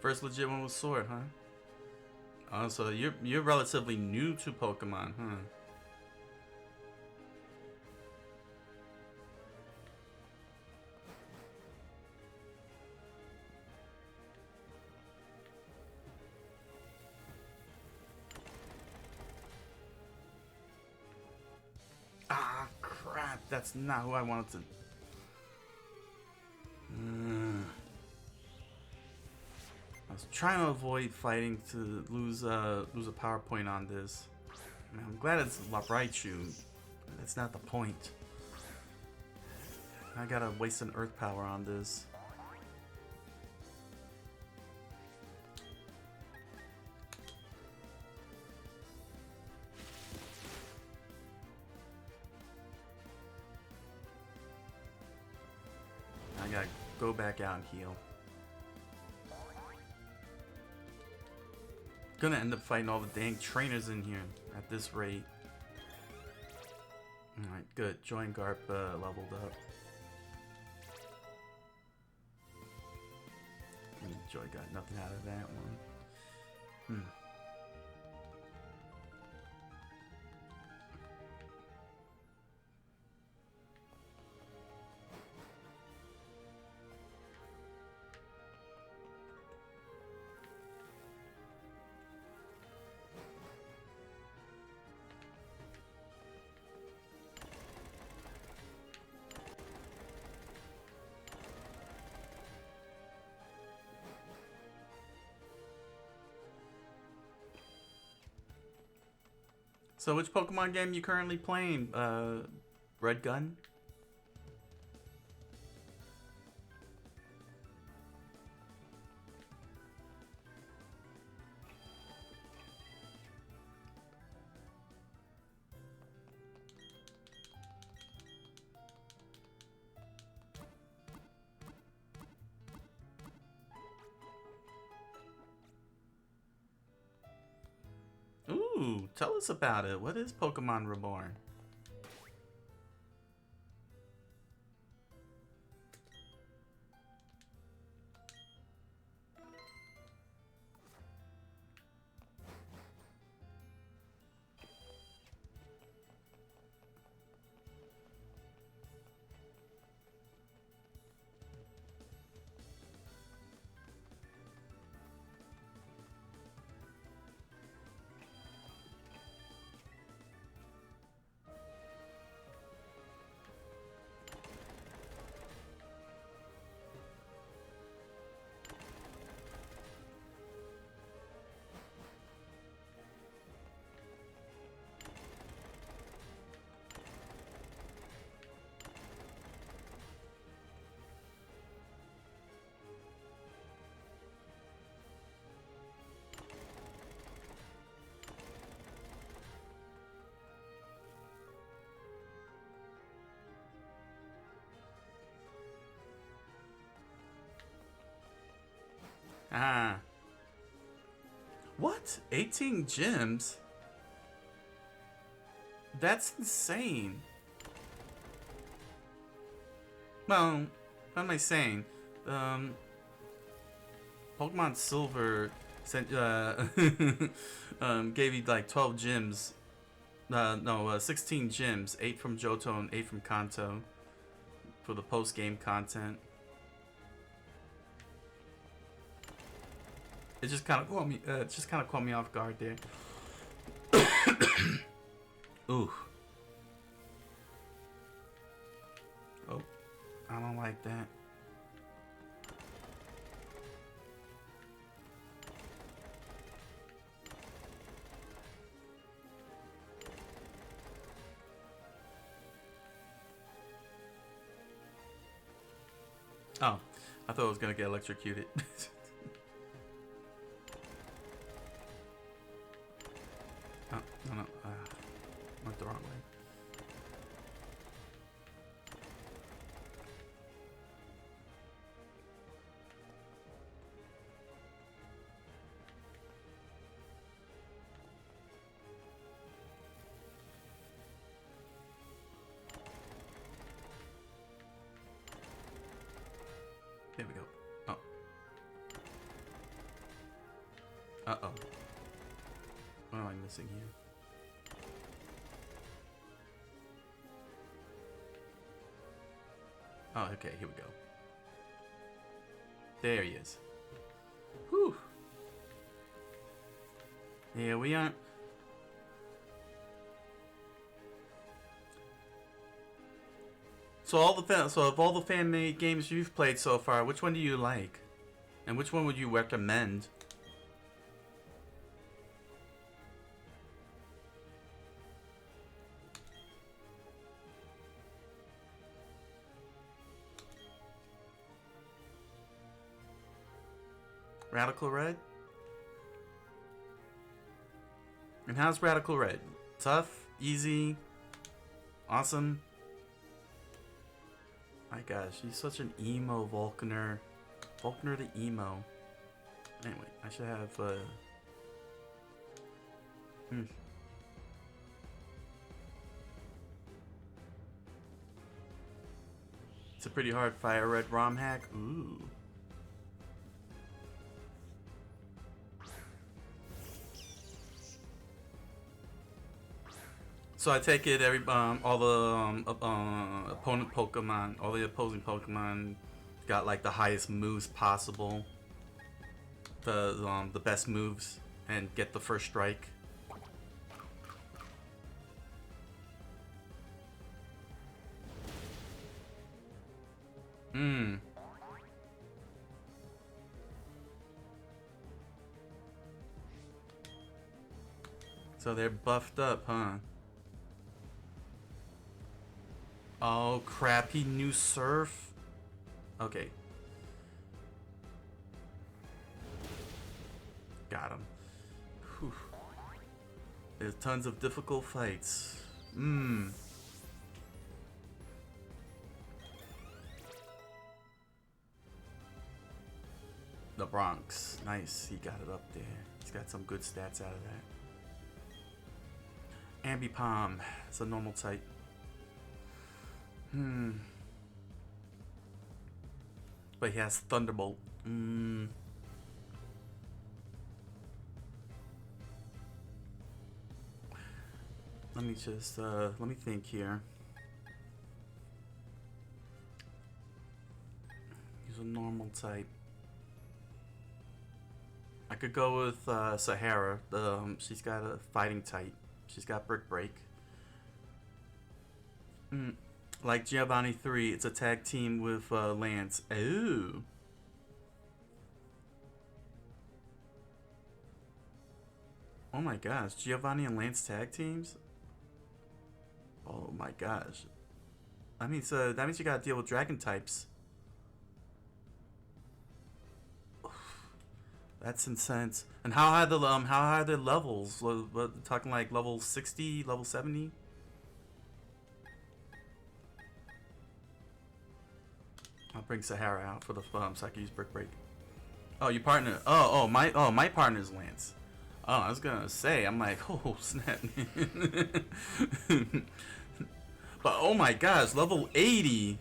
First legit one was Sword, huh? Oh, so you're relatively new to Pokemon, huh? Ah, crap! That's not who I wanted to. I was trying to avoid fighting to lose a PowerPoint on this. I mean, I'm glad it's Raichu. That's not the point. I gotta waste an Earth Power on this. I gotta go back out and heal. Gonna end up fighting all the dang trainers in here at this rate. Alright, good. Join Garp leveled up. Joy got nothing out of that one. So which Pokemon game you currently playing? Red Gun? Ooh, tell us about it. What is Pokemon Reborn? Ah. What? 18 gyms? That's insane. Well, what am I saying? Pokemon Silver sent gave you like 12 gyms. No, 16 gyms, 8 from Johto and 8 from Kanto for the post-game content. It just kind of caught me off guard there. Ooh. Oh, I don't like that. Oh, I thought I was gonna get electrocuted. Oh, no, went the wrong way. There we go. Oh. Uh-oh. What am I missing here? Oh, okay, here we go. There he is. Whew. Yeah, we aren't... So of all the fan-made games you've played so far, which one do you like? And which one would you recommend? Radical Red? And how's Radical Red? Tough? Easy? Awesome? My gosh, he's such an emo Vulcaner. Vulcaner the emo. Anyway, I should have, It's a pretty hard Fire Red ROM hack. Ooh. So I take it all the opponent Pokemon, all the opposing Pokemon got like the highest moves possible, the best moves, and get the first strike. So they're buffed up, huh? Oh crap, he knew Surf? Okay. Got him. Whew. There's tons of difficult fights. The Bronx. Nice, he got it up there. He's got some good stats out of that. Ambipom. It's a normal type. But he has Thunderbolt. Let me just, let me think here. He's a normal type. I could go with Sahara. She's got a fighting type. She's got Brick Break. Like Giovanni 3, it's a tag team with Lance. Ooh. Oh my gosh, Giovanni and Lance tag teams? Oh my gosh. That means you gotta deal with dragon types. That's intense. And how high are the levels? What, talking like level 60, level 70? I'll bring Sahara out for the so I can use Brick Break. Oh, you partner. My partner's Lance. Oh, I was gonna say. I'm like, oh snap. But oh my gosh, level 80.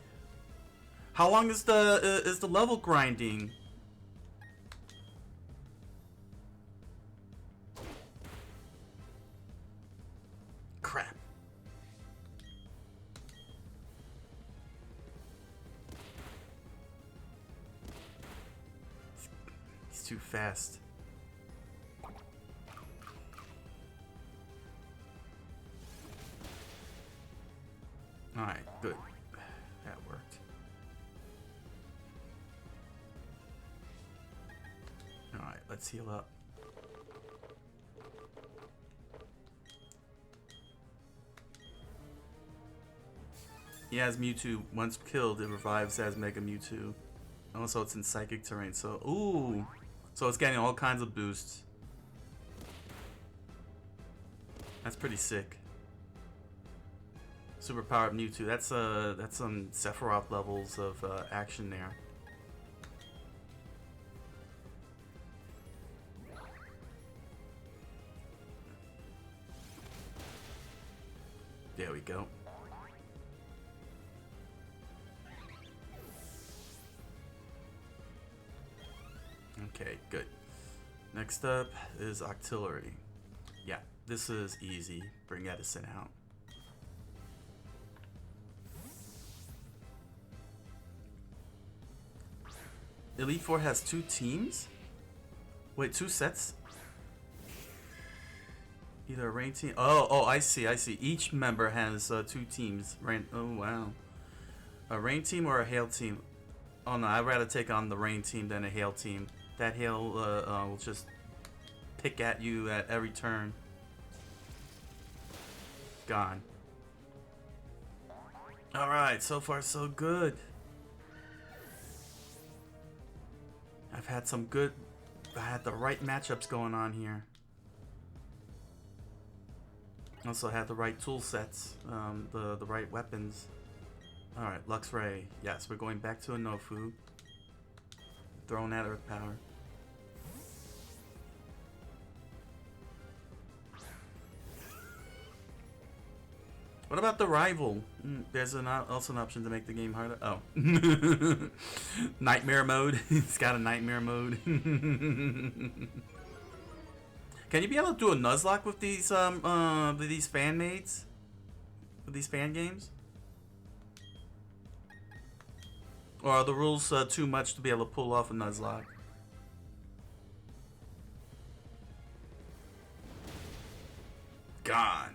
How long is the level grinding? Crap. Too fast. Alright, good. That worked. Alright, let's heal up. He has Mewtwo. Once killed, it revives as Mega Mewtwo. Also, it's in Psychic terrain, so... Ooh! So it's getting all kinds of boosts. That's pretty sick. Superpowered Mewtwo. That's some Sephiroth levels of action there. There we go. Okay, good. Next up is artillery. Yeah, this is easy. Bring Edison out. Elite Four has 2 teams? Wait, 2 sets? Either a rain team. Oh, I see. Each member has 2 teams. Oh, wow. A rain team or a hail team? Oh, no, I'd rather take on the rain team than a hail team. That hail will just pick at you at every turn. Gone. Alright, so far so good. I've had some good... I had the right matchups going on here. Also had the right tool sets, the right weapons. Alright, Lux Ray. Yes, we're going back to a Nofu. Throwing that Earth Power. What about the rival? There's also an option to make the game harder. Oh. Nightmare mode. It's got a nightmare mode. Can you be able to do a Nuzlocke with these fan maids? With these fan games? Or are the rules too much to be able to pull off a Nuzlocke? Gone.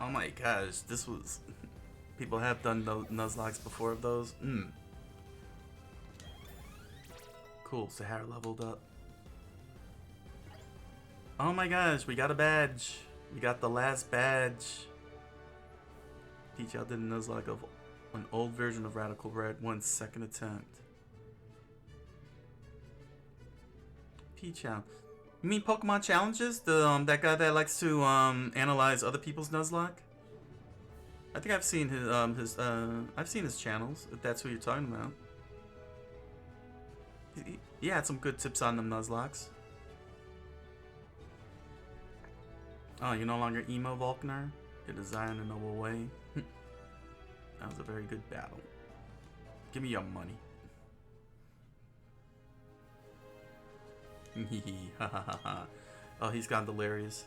Oh my gosh, this was... People have done Nuzlocks before of those. Cool, Sahara leveled up. Oh my gosh, we got a badge. We got the last badge. Peach out did a Nuzlocke of an old version of Radical Red, 1 second attempt. Peach out. You mean Pokemon Challenges? The that guy that likes to analyze other people's Nuzlocke? I think I've seen his channels, if that's who you're talking about. He had some good tips on them Nuzlocks. Oh, you're no longer emo Volkner? Your desire in a noble way. That was a very good battle. Give me your money. Oh, he's gone delirious.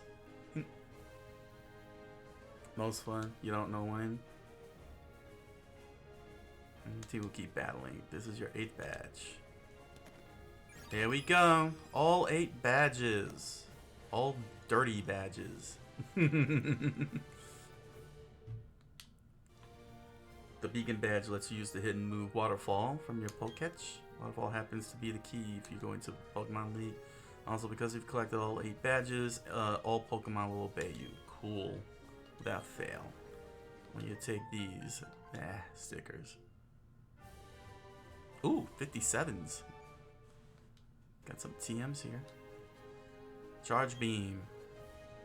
Most fun. You don't know when. He will keep battling. This is your 8th badge. Here we go. All 8 badges. All dirty badges. The beacon badge lets you use the hidden move Waterfall from your Poketch. Waterfall happens to be the key if you go into Pokemon League. Also, because you've collected all 8 badges, all Pokemon will obey you. Cool. Without fail. When you take these stickers. Ooh, 57s. Got some TMs here. Charge Beam.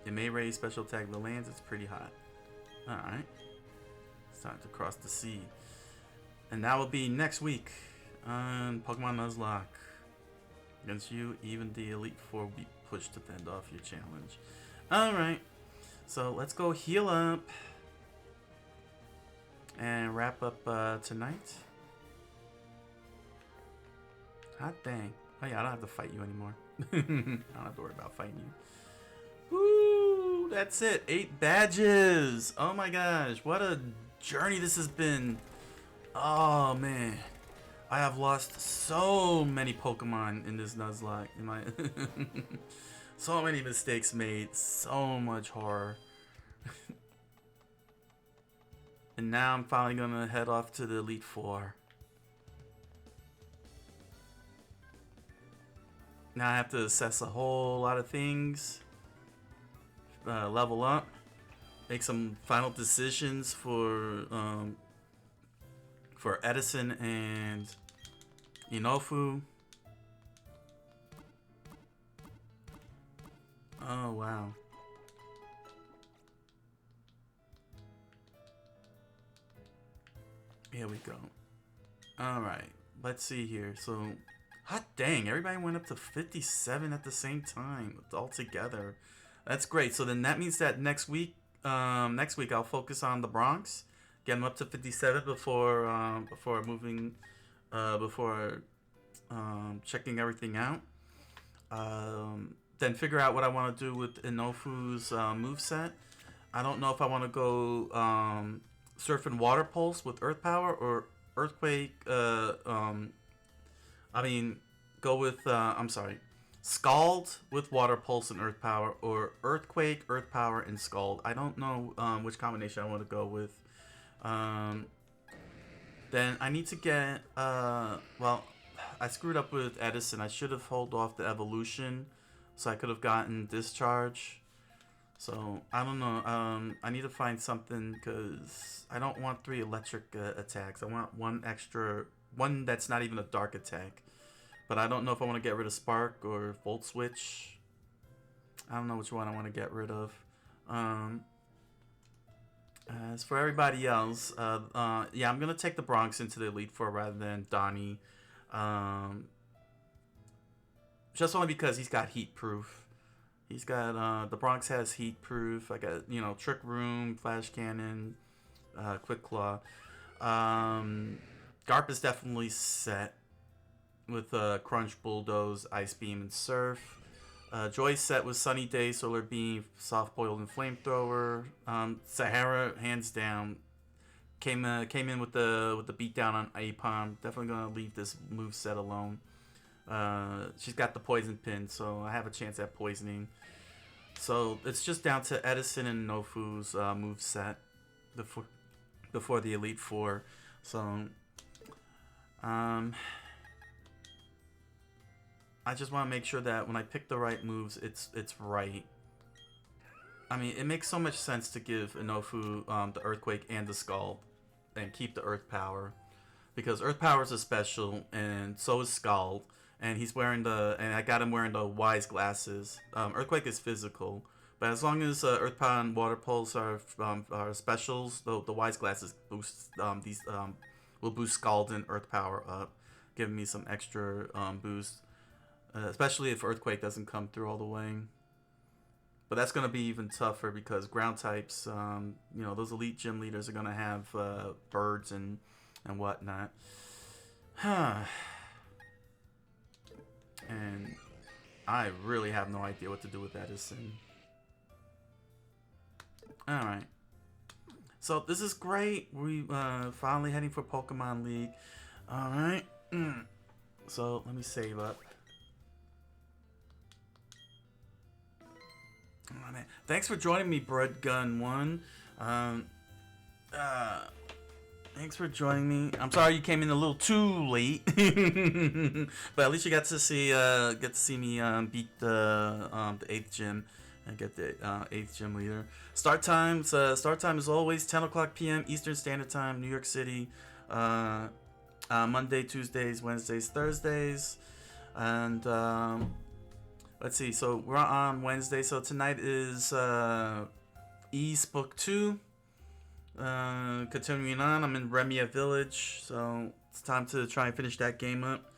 It may raise special attack if it lands. It's pretty hot. Alright. It's time to cross the sea. And that will be next week on Pokemon Nuzlocke. Against you, even the Elite Four will be pushed to fend off your challenge. Alright. So let's go heal up. And wrap up tonight. Hot dang. Oh yeah, I don't have to fight you anymore. I don't have to worry about fighting you. Woo! That's it. 8 badges. Oh my gosh. What a journey this has been. Oh man. I have lost so many Pokemon in this Nuzlocke. So many mistakes made. So much horror. And now I'm finally gonna head off to the Elite Four. Now I have to assess a whole lot of things. Level up. Make some final decisions for Edison and Inofu. Oh wow. Here we go. Alright, let's see here. So, hot dang, everybody went up to 57 at the same time, all together. That's great. So then that means that next week I'll focus on the Bronx, get them up to 57 before checking everything out. Then figure out what I want to do with Inofu's moveset. I don't know if I want to go Surf and Water Pulse with Earth Power or Earthquake. Go with Scald with Water Pulse and Earth Power, or Earthquake, Earth Power, and Scald. I don't know which combination I want to go with. Then I need to get I screwed up with Edison. I should have held off the evolution, so I could have gotten Discharge. So I don't know. I need to find something because I don't want 3 electric attacks. I want one that's not even a dark attack. But I don't know if I want to get rid of Spark or Volt Switch. I don't know which one I want to get rid of. As for everybody else, I'm gonna take the Bronx into the Elite Four rather than Donnie. Just only because he's got Heat Proof. He's got the Bronx has Heat Proof. I got Trick Room, Flash Cannon, Quick Claw. Garp is definitely set with Crunch, Bulldoze, Ice Beam, and Surf. Joy's set with Sunny Day, Solar Beam, Soft Boiled, and Flamethrower. Sahara, hands down, came in with the beatdown on Apom. Definitely gonna leave this move set alone. She's got the Poison Pin, so I have a chance at poisoning. So it's just down to Edison and Nofu's move set before the Elite Four. So I just want to make sure that when I pick the right moves, it's right. I mean, it makes so much sense to give Inofu the Earthquake and the Scald, and keep the Earth Power, because Earth Power is a special, and so is Scald. And he's wearing and I got him wearing the Wise Glasses. Earthquake is physical, but as long as Earth Power and Water Pulse are specials, the Wise Glasses boosts will boost Scald and Earth Power up, giving me some extra boost. Especially if Earthquake doesn't come through all the way. But that's going to be even tougher because ground types, those elite gym leaders are going to have birds and whatnot. And I really have no idea what to do with Edison. Alright. So this is great. We finally heading for Pokemon League. Alright. So let me save up. Oh, man. Thanks for joining me, Bread Gun 1. Thanks for joining me. I'm sorry you came in a little too late, but at least you got to see me beat the 8th gym and get the 8th gym leader. Start time is always 10 o'clock p.m. Eastern Standard Time, New York City. Monday, Tuesdays, Wednesdays, Thursdays, and let's see. So we're on Wednesday. So tonight is East Book 2. Continuing on, I'm in Remia Village, so it's time to try and finish that game up.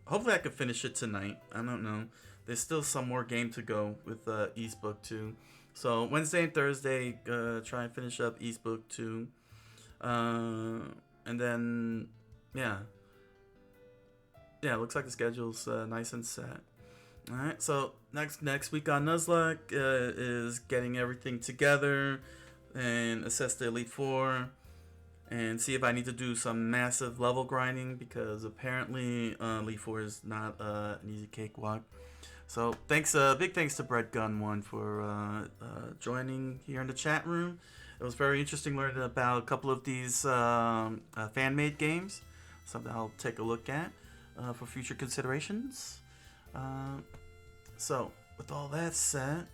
Hopefully I can finish it tonight. I don't know. There's still some more game to go with East Book 2. So Wednesday and Thursday, try and finish up East Book 2. And then, yeah, looks like the schedule's nice and set. Alright, so next week on Nuzlocke is getting everything together and assess the Elite Four and see if I need to do some massive level grinding, because apparently Elite Four is not an easy cakewalk. So big thanks to Bread Gun 1 for joining here in the chat room. It was very interesting learning about a couple of these fan-made games. Something I'll take a look at for future considerations. So with all that said,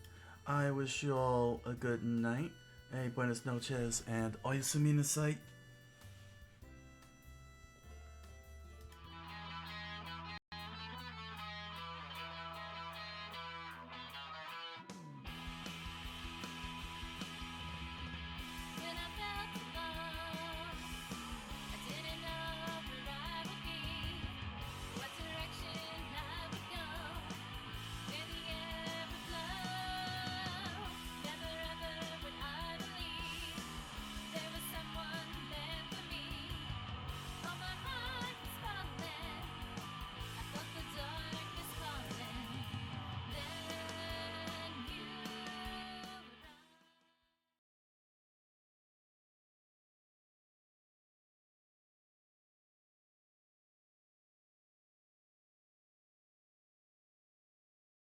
I wish you all a good night. Hey, buenas noches, and oyasumi na sai.